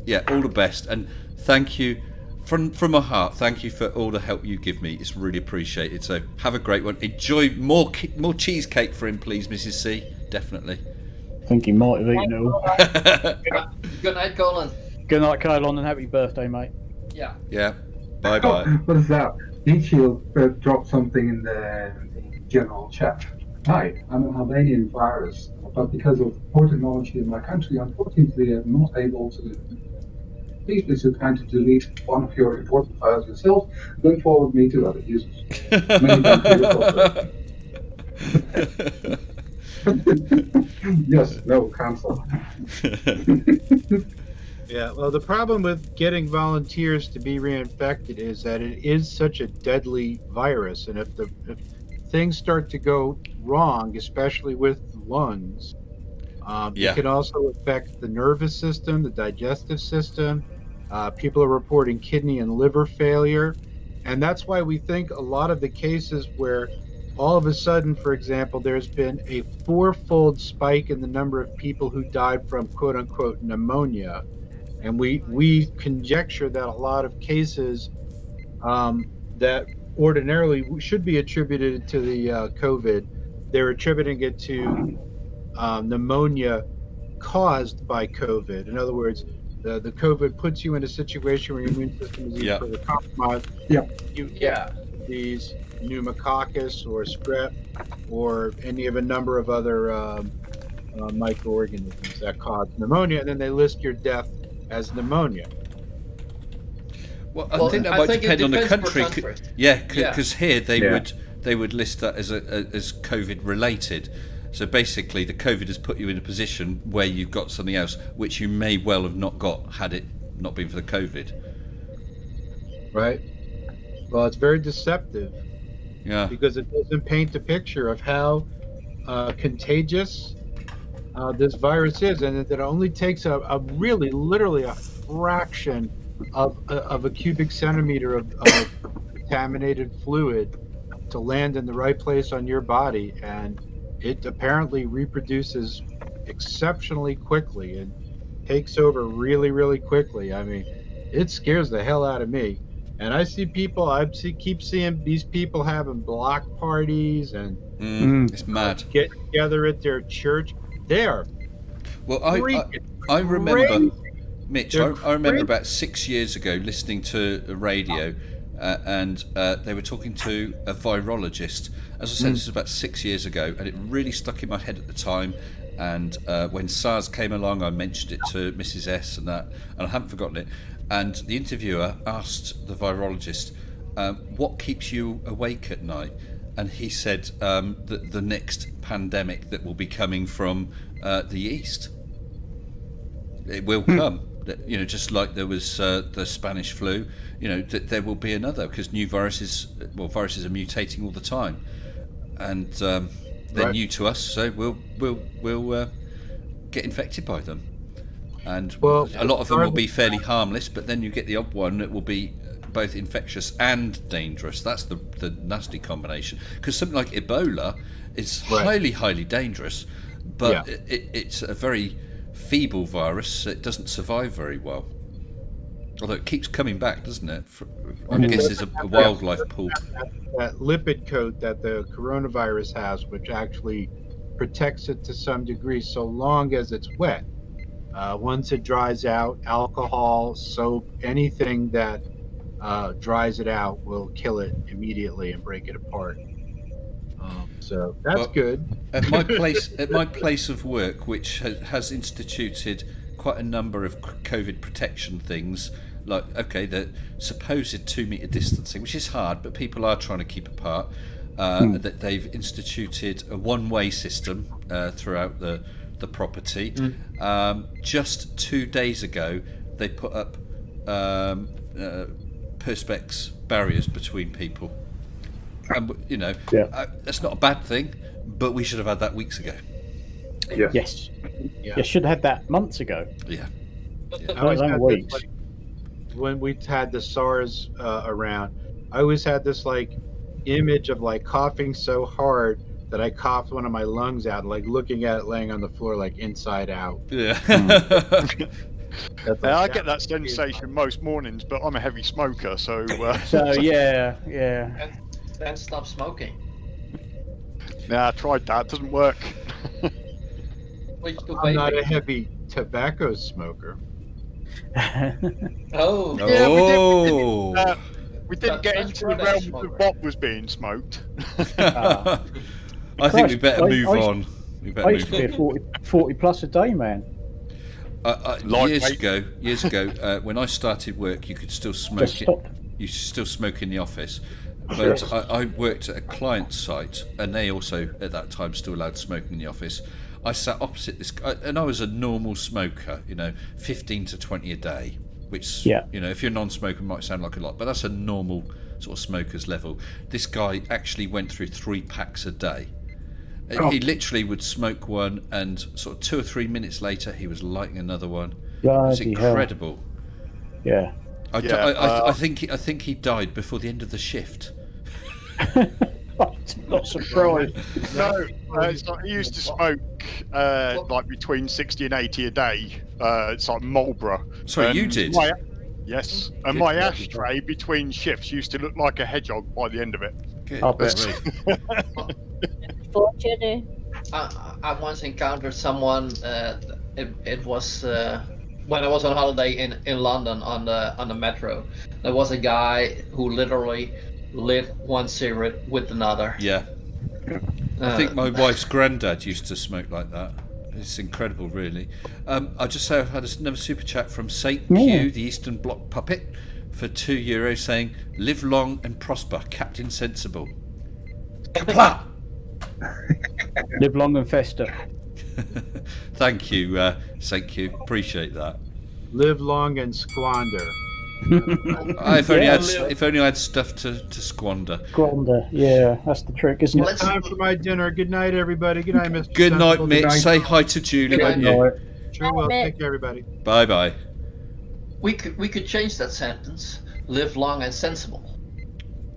the best, and thank you from my heart. Thank you for all the help you give me. It's really appreciated. So have a great one. Enjoy more cheesecake for him, please, Mrs. C. Definitely. I think he might have eaten it all. Good night, Colin. Good night, Colin, and happy birthday, mate. Yeah. Yeah. Bye bye. What is that? Heatshield dropped something in the general chat. Hi, I'm an Albanian virus, but because of poor technology in my country, unfortunately, I'm not able to. Please be so kind to delete one of your important files yourself, then forward me to other users. Many thanks for your cooperation. Yes, no, cancel. Yeah, well, the problem with getting volunteers to be reinfected is that it is such a deadly virus, and if things start to go wrong, especially with the lungs, it can also affect the nervous system, the digestive system. People are reporting kidney and liver failure, and that's why we think a lot of the cases where all of a sudden, for example, there's been a 4-fold spike in the number of people who died from quote-unquote pneumonia. And we conjecture that a lot of cases that ordinarily should be attributed to the COVID they're attributing it to pneumonia caused by COVID. In other words, the COVID puts you in a situation where your immune system is either compromised. You get these pneumococcus or strep or any of a number of other microorganisms that cause pneumonia, and then they list your death as pneumonia. Well, I think that might depend on the country. country. Because here they would list that as COVID related. So basically, the COVID has put you in a position where you've got something else which you may well have not got had it not been for the COVID. Right. Well, it's very deceptive. Yeah. Because it doesn't paint the picture of how contagious this virus is, and that it only takes a really, literally a fraction of a cubic centimeter of contaminated fluid to land in the right place on your body, and it apparently reproduces exceptionally quickly and takes over really, really quickly. I mean, it scares the hell out of me. And I see people, keep seeing these people having block parties and it's mad. Get together at their church. They are. Well, I remember, Mitch. I remember about 6 years ago listening to the radio, and they were talking to a virologist. As I said, this is about 6 years ago, and it really stuck in my head at the time. And when SARS came along, I mentioned it to Mrs. S and that, and I haven't forgotten it. And the interviewer asked the virologist, what keeps you awake at night? And he said the next pandemic that will be coming from the east. It will come. Just like there was the Spanish flu, that there will be another, because viruses are mutating all the time. And they're new to us, so we'll get infected by them. And a lot of them will be fairly harmless, but then you get the odd one that will be both infectious and dangerous. That's the nasty combination. Because something like Ebola is highly, highly dangerous, but it's a very feeble virus. It doesn't survive very well. Although it keeps coming back, doesn't it? I guess it's a wildlife pool. That lipid coat that the coronavirus has, which actually protects it to some degree so long as it's wet. Once it dries out, alcohol, soap, anything that dries it out will kill it immediately and break it apart. So that's good. At my place of work, which has instituted quite a number of COVID protection things, like the supposed 2 meter distancing, which is hard, but people are trying to keep apart. That they've instituted a one-way system throughout the property. Just 2 days ago, they put up perspex barriers between people. And that's not a bad thing, but we should have had that weeks ago. Yes. You should have had that months ago. Yeah. I always had this, when we had the SARS around, I always had this image of coughing so hard that I coughed one of my lungs out, looking at it laying on the floor inside out. Yeah. I get that sensation most mornings, but I'm a heavy smoker, so. Yeah. Then stop smoking. Nah, I tried that. Doesn't work. I'm not a heavy tobacco smoker. Oh. Yeah, we didn't get into the realm of what was being smoked. I think we better move on. I used to be a 40 plus a day man. Years ago, when I started work, you could still smoke. You still smoke in the office, but I worked at a client site, and they also at that time still allowed smoking in the office. I sat opposite this guy, and I was a normal smoker, 15 to 20 a day, which if you're a non-smoker might sound like a lot, but that's a normal sort of smoker's level. This guy actually went through 3 packs a day. He literally would smoke one, and sort of 2 or 3 minutes later, he was lighting another one. It's incredible. Hell. Yeah. I think he died before the end of the shift. Not surprised. No, he used to smoke between 60 and 80 a day. It's like Marlboro. Sorry, you did? Yes, and my ashtray between shifts used to look like a hedgehog by the end of it. Good. Torture. I once encountered someone. It was when I was on holiday in London on the metro. There was a guy who literally lit one cigarette with another. Yeah. I think my wife's granddad used to smoke like that. It's incredible, really. I'll just say I've had another super chat from Saint Q, the Eastern Bloc puppet, for €2 saying, "Live long and prosper, Captain Sensible." Kapla! Live long and fester. Thank you, Saint Q. Appreciate that. Live long and squander. If only I had stuff to squander. Squander, yeah, that's the trick, isn't it? It's time for my dinner. Good night, everybody. Good night, Mr. Good night, Sensible. Mitch. Say hi to Julie, won't you? Sure will. Take care, everybody. Bye bye. We could change that sentence. Live long and sensible.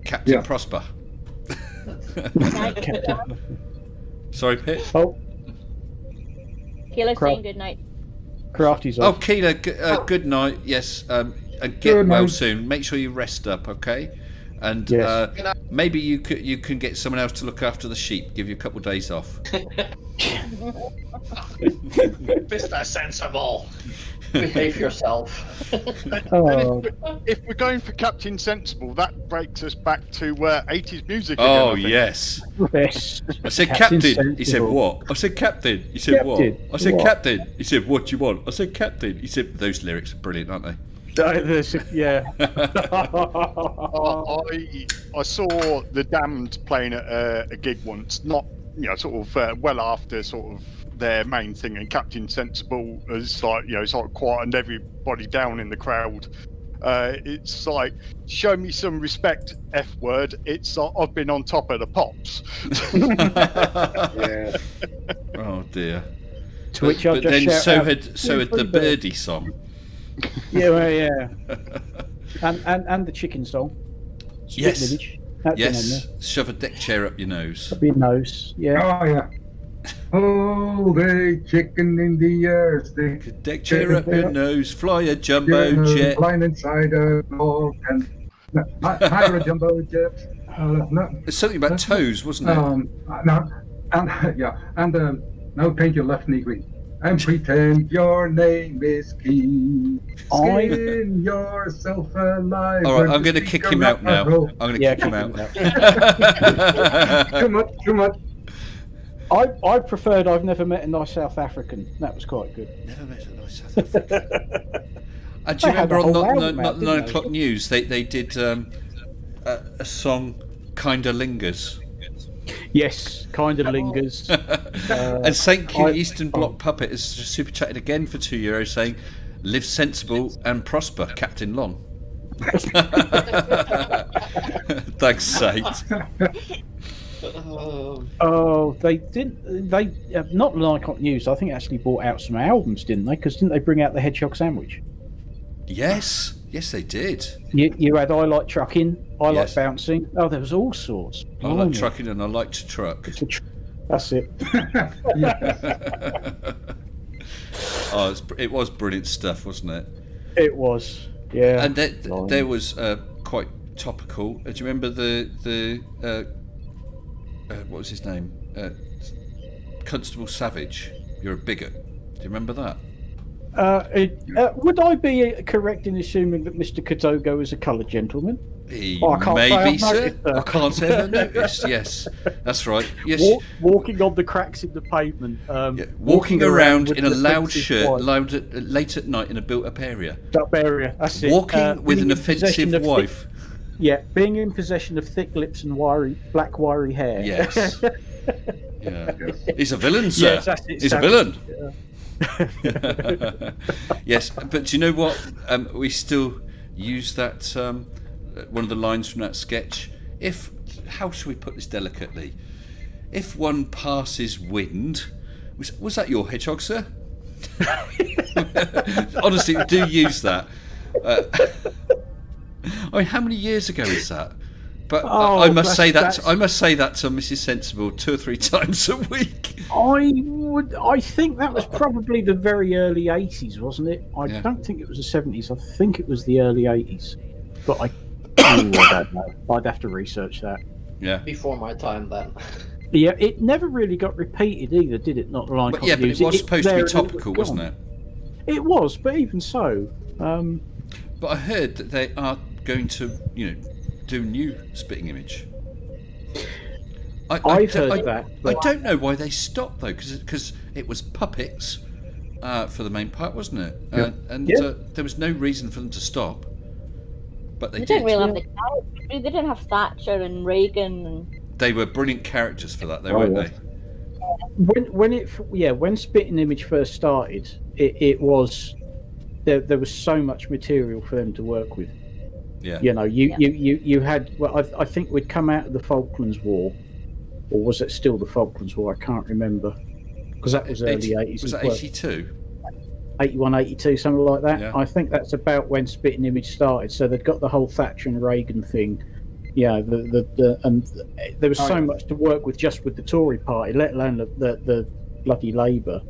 Captain Prosper. Sorry, Pit. Oh, Kilo saying good night. Crafty's Oh, off. Keela, good night. Yes, and get Good well night. soon. Make sure you rest up, okay? And Yes. maybe you can get someone else to look after the sheep. Give you a couple of days off. Mr. Sensible. Behave yourself. Oh. If we're going for Captain Sensible, that breaks us back to 80s music again, Oh I think. yes. Yes. I said Captain captain. He said Sensible. what? I said captain. He said Captain, what? I said what? captain. He said what do you want? I said captain. He said those lyrics are brilliant, aren't they? Yeah. I saw the Damned playing at a gig once, not sort of well after sort of their main thing, and Captain Sensible is like sort of quietened everybody down in the crowd. It's like, show me some respect, F word. It's like, I've been on top of the pops. Yeah. Oh dear. To which I'll but just then shout so out, had the "Free bird." birdie song. Yeah, well, yeah. and the chicken song. Spit Yes. Village. That's been on Yes. Shove a deck chair up your nose. there. Up your nose. Yeah. Oh yeah. Oh, the chicken in the air, stick. Deck chair up your nose. Fly a jumbo jet. Flying inside a dog and hire a jumbo jet. No, There's something about toes, wasn't it? no, and yeah, and now paint your left knee green and pretend your name is Keith. Skin yourself alive. All right, I'm going to kick him out now. I'm going to kick him out. Too much. I preferred I've never met a nice South African. That was quite good. Never met a nice South African. And do you They had remember the on whole the album out, didn't 9 they? o'clock news they did a song, Kinda Lingers. Yes, kind of lingers. And St. Q I- Eastern Bloc Puppet has super chatted again for €2 saying, "Live sensible and prosper, Captain Long." Thanks, Saint. Oh, they didn't. They not Lycott News. I think actually brought out some albums, didn't they? Because didn't they bring out the Hedgehog Sandwich? Yes, they did. You had I Like Trucking, I Like Yes. Bouncing. Oh, there was all sorts. I like Blimey. trucking and I like to truck. That's it. Oh, it was brilliant stuff, wasn't it? It was. Yeah. And there was quite topical. Do you remember the what was his name? Constable Savage. You're a bigot. Do you remember that? Would I be correct in assuming that Mr. Katogo is a coloured gentleman? He Oh, I can't say maybe, I've sir. noticed that. I can't say I've noticed. Yes, that's right. Yes, Walking on the cracks in the pavement. walking around with in a an loud offensive shirt, wife. late at night in a built-up area. Up area. That's it. Walking with being an in possession offensive of wife. Yeah, being in possession of thick lips and black wiry hair. Yes. Yeah. He's a villain, sir. Yes, that's it, He's a Savage. villain. Yes, but do you know what? We still use that one of the lines from that sketch. How should we put this delicately? If one passes wind, was that your hedgehog, sir? Honestly, do use that. I mean, how many years ago is that? But I must say that to Mrs. Sensible 2 or 3 times a week. I think that was probably the very early 80s, wasn't it? I don't think it was the 70s. I think it was the early 80s. But I don't know. I'd have to research that. Yeah. Before my time, then. Yeah, it never really got repeated either, did it? Not like But yeah, but it was supposed to be topical, wasn't it? It was, but even so. But I heard that they are going to, do new Spitting Image. I've heard that. I don't know why they stopped though, because it was puppets for the main part, wasn't it? Yeah. There was no reason for them to stop. But they did. didn't really have the characters. They didn't have Thatcher and Reagan. And... They were brilliant characters for that, though, weren't they? When Spitting Image first started, it was there was so much material for them to work with. Yeah. You had. Well, I think we'd come out of the Falklands War, or was it still the Falklands War? I can't remember, because that was early 80s. Was that 82? 81, 82, something like that. Yeah. I think that's about when Spitting Image started. So they'd got the whole Thatcher and Reagan thing. Yeah, and there was so much to work with just with the Tory party, let alone the bloody Labour.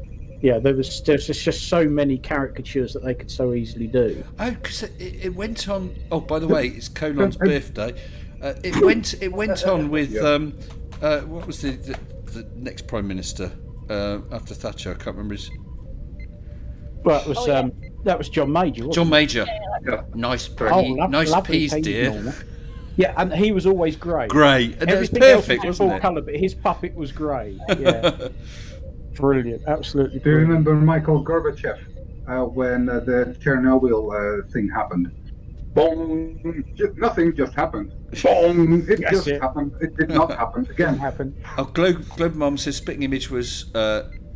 Yeah, there's just so many caricatures that they could so easily do. Oh, because it went on. Oh, by the way, it's Colon's birthday. It went on with what was the next Prime Minister after Thatcher? I can't remember his. Well, it was that was John Major. John Wasn't Major. Yeah. Nice, lovely peas, peas, dear. normal. Yeah, and he was always grey. Grey, and it was Everything else perfect, was wasn't full it? colour, but his puppet was grey. Yeah, brilliant, absolutely. Do you Brilliant. remember Michael Gorbachev when the Chernobyl thing happened? Boom! Nothing just happened. Boom! It just happened. It did not happen again. Happened. Oh, Globe Mom says Spitting Image was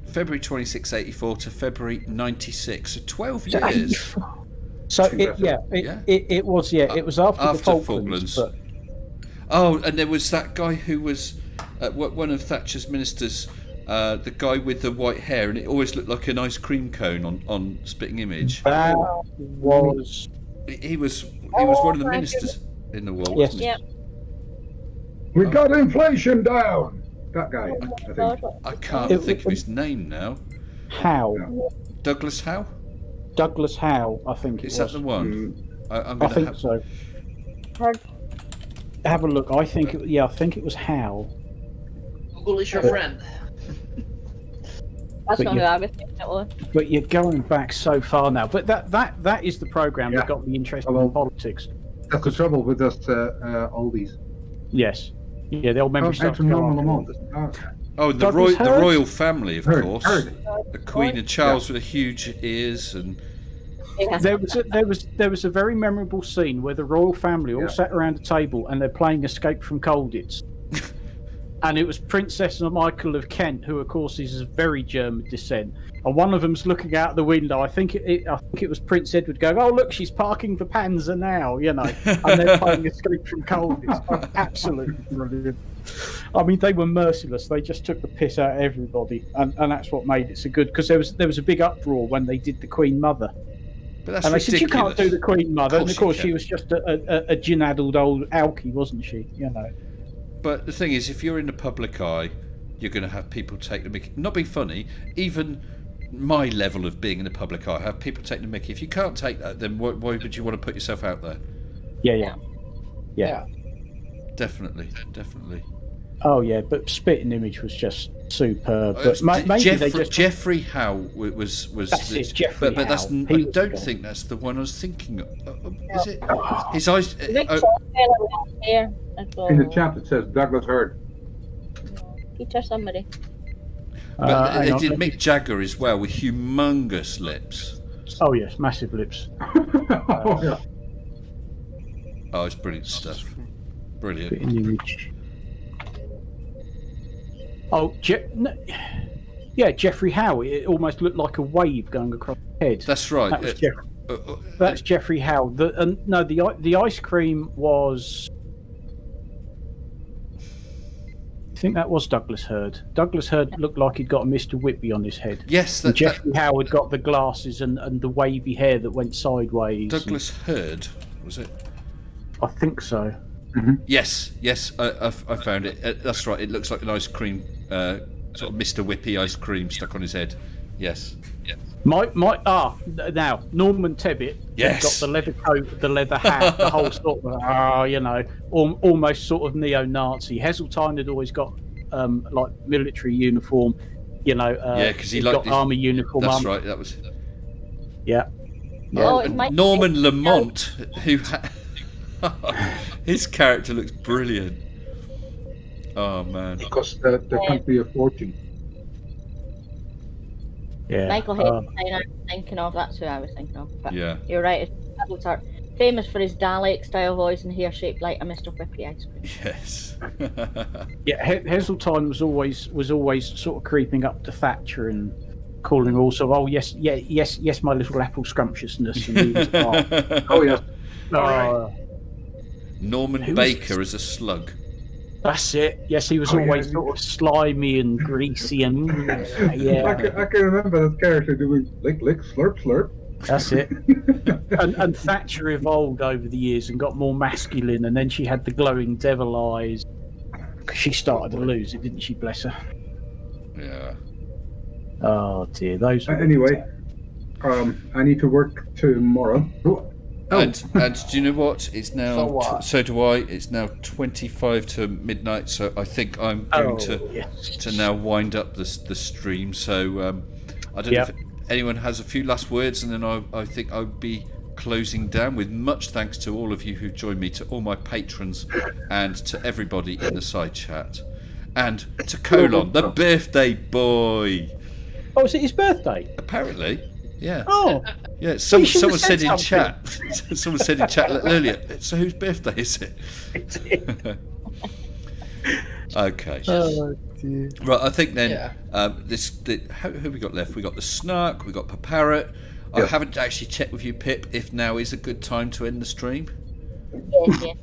February 26, 84 to February 96, so 12 years. So it was it was after the Falklands. But... Oh, and there was that guy who was one of Thatcher's ministers, the guy with the white hair, and it always looked like an ice cream cone on Spitting Image. That was. He was one of the ministers in the war, wasn't he? Yeah. We got inflation down. That guy, I think. I can't think of his name now. Howe. Douglas Howe? Douglas Howe, I think it was. Is that the one? I think so. Have a look. I think it was Howe. Google is your friend. That's But not you- who I was thinking it was. But you're going back so far now. But that is the program that got me interested in politics. That's the trouble with us oldies. Yes. Yeah, the old memory starts to go on. Oh, the Douglas Hurd? royal family, of course. Hurd. The Queen and Charles with the huge ears and. There was a very memorable scene where the royal family all sat around a table and they're playing Escape from Colditz. And it was Princess Michael of Kent, who of course is of very German descent. And one of them's looking out the window. I think it was Prince Edward going, "Oh look, she's parking the Panzer now," and they're playing Escape from Colditz. Absolutely brilliant. I mean, they were merciless. They just took the piss out of everybody, and that's what made it so good. Because there was a big uproar when they did the Queen Mother. But that's and they ridiculous. said, "You can't do the Queen Mother." And of course, you she can. was just a gin-addled old alky, wasn't she? But the thing is, if you're in the public eye, you're going to have people take the mickey. Not being funny, even my level of being in the public eye, have people take the mickey. If you can't take that, then why would you want to put yourself out there? Yeah. Definitely. Oh yeah, but Spitting Image was just superb. But maybe they just Jeffrey Howe was. That's it, Jeffrey but that's. Howe. I don't think that's the one I was thinking of. Is it? His eyes. Here. In the chat it says Douglas Hurd. Teacher somebody. But hang they on, did let me- Mick Jagger as well with humongous lips. Oh yes, massive lips. Oh, it's brilliant stuff. Spitting Brilliant. Image. Oh, Jeffrey Howe. It almost looked like a wave going across his head. That's right. That was That's Jeffrey Howe. The ice cream was. I think that was Douglas Hurd. Douglas Hurd looked like he'd got a Mr. Whitby on his head. Yes, And Jeffrey Howe had got the glasses and the wavy hair that went sideways. Douglas Hurd, was it? I think so. Yes, I found it. That's right. It looks like an ice cream, sort of Mr. Whippy ice cream stuck on his head. Yes. Now Norman Tebbit Yes. got the leather coat, the leather hat, the whole sort of almost sort of neo-Nazi. Heseltine had always got like military uniform, you know. Yeah, because he he's liked got this- army uniform. That's right. That was Yeah. Oh, it's my- Norman Lamont, who his character looks brilliant. Oh man! Because there can't be a fortune. Yeah. Michael Hayden, I was thinking of. That's who I was thinking of. But Yeah. You're right. It's Hazeltart, famous for his Dalek style voice and hair shaped like a Mr. Whippy ice cream. Yes. Yeah, Heseltine was always sort of creeping up to Thatcher and calling her also, oh yes, my little apple scrumptiousness. And he was, Oh yes. Norman Who was Baker this? as a slug. That's it. Yes, he was Oh, yeah. always sort of slimy and greasy and yeah. I can remember that character doing lick, lick, slurp, slurp. That's it. and Thatcher evolved over the years and got more masculine, and then she had the glowing devil eyes. She started to lose it, didn't she? Bless her. Yeah. Oh dear, those. Were Anyway, I need to work tomorrow. Oh. And do you know what? It's now. So what? So do I. It's now 25 to midnight. So I think I'm going to now wind up the stream. So I don't know if anyone has a few last words, and then I think I'll be closing down with much thanks to all of you who joined me, to all my patrons, and to everybody in the side chat, and to Colon, the birthday boy. Oh, is it his birthday? Apparently, yeah. Oh, yeah. should Someone have said said in chat. Someone said in chat earlier. So whose birthday is it? Okay. Oh, dear. Right, I think then Yeah. who we got left? We got the Snark, we got Paparrot. I haven't actually checked with you, Pip, if now is a good time to end the stream. Yes.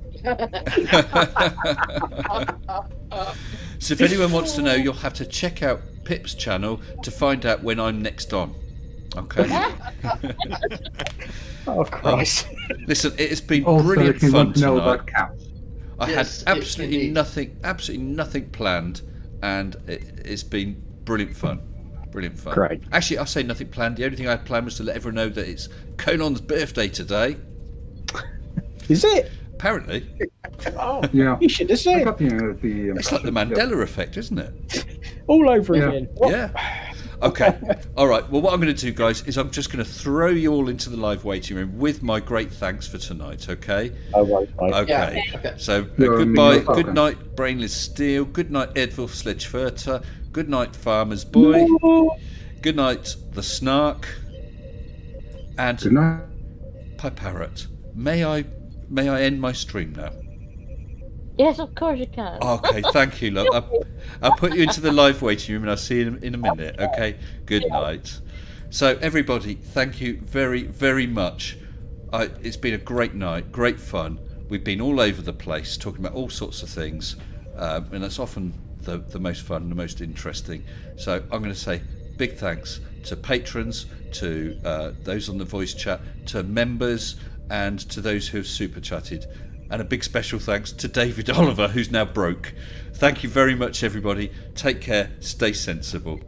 So if anyone wants to know, you'll have to check out Pip's channel to find out when I'm next on. Okay. Oh Christ! Listen, it has been Also, brilliant if you fun want to know tonight. about cats. I Yes, had absolutely indeed. nothing planned, and it's been brilliant fun. Brilliant fun. Great. Actually, I'll say nothing planned. The only thing I had planned was to let everyone know that it's Conan's birthday today. Is it? Apparently. Oh, Yeah. you should have I said got the It's like the Mandela effect, isn't it? all over Yeah. again. Yeah. Okay. All right. Well, what I'm going to do, guys, is I'm just going to throw you all into the live waiting room with my great thanks for tonight. Okay. Oh, right. Okay. Yeah, okay. So You're goodbye. welcome. Good night, Brainless Steel. Good night, Edwulf Sledgeferter. Good night, Farmer's Boy. Good night, the Snark. And Good night. Paparrot. May I end my stream now? Yes, of course you can. Okay, thank you, love. I'll put you into the live waiting room and I'll see you in a minute, okay? Good night. So, everybody, thank you very, very much. It's been a great night, great fun. We've been all over the place talking about all sorts of things, and that's often the most fun and the most interesting. So, I'm going to say big thanks to patrons, to those on the voice chat, to members, and to those who have super chatted. And a big special thanks to David Oliver, who's now broke. Thank you very much, everybody. Take care. Stay sensible.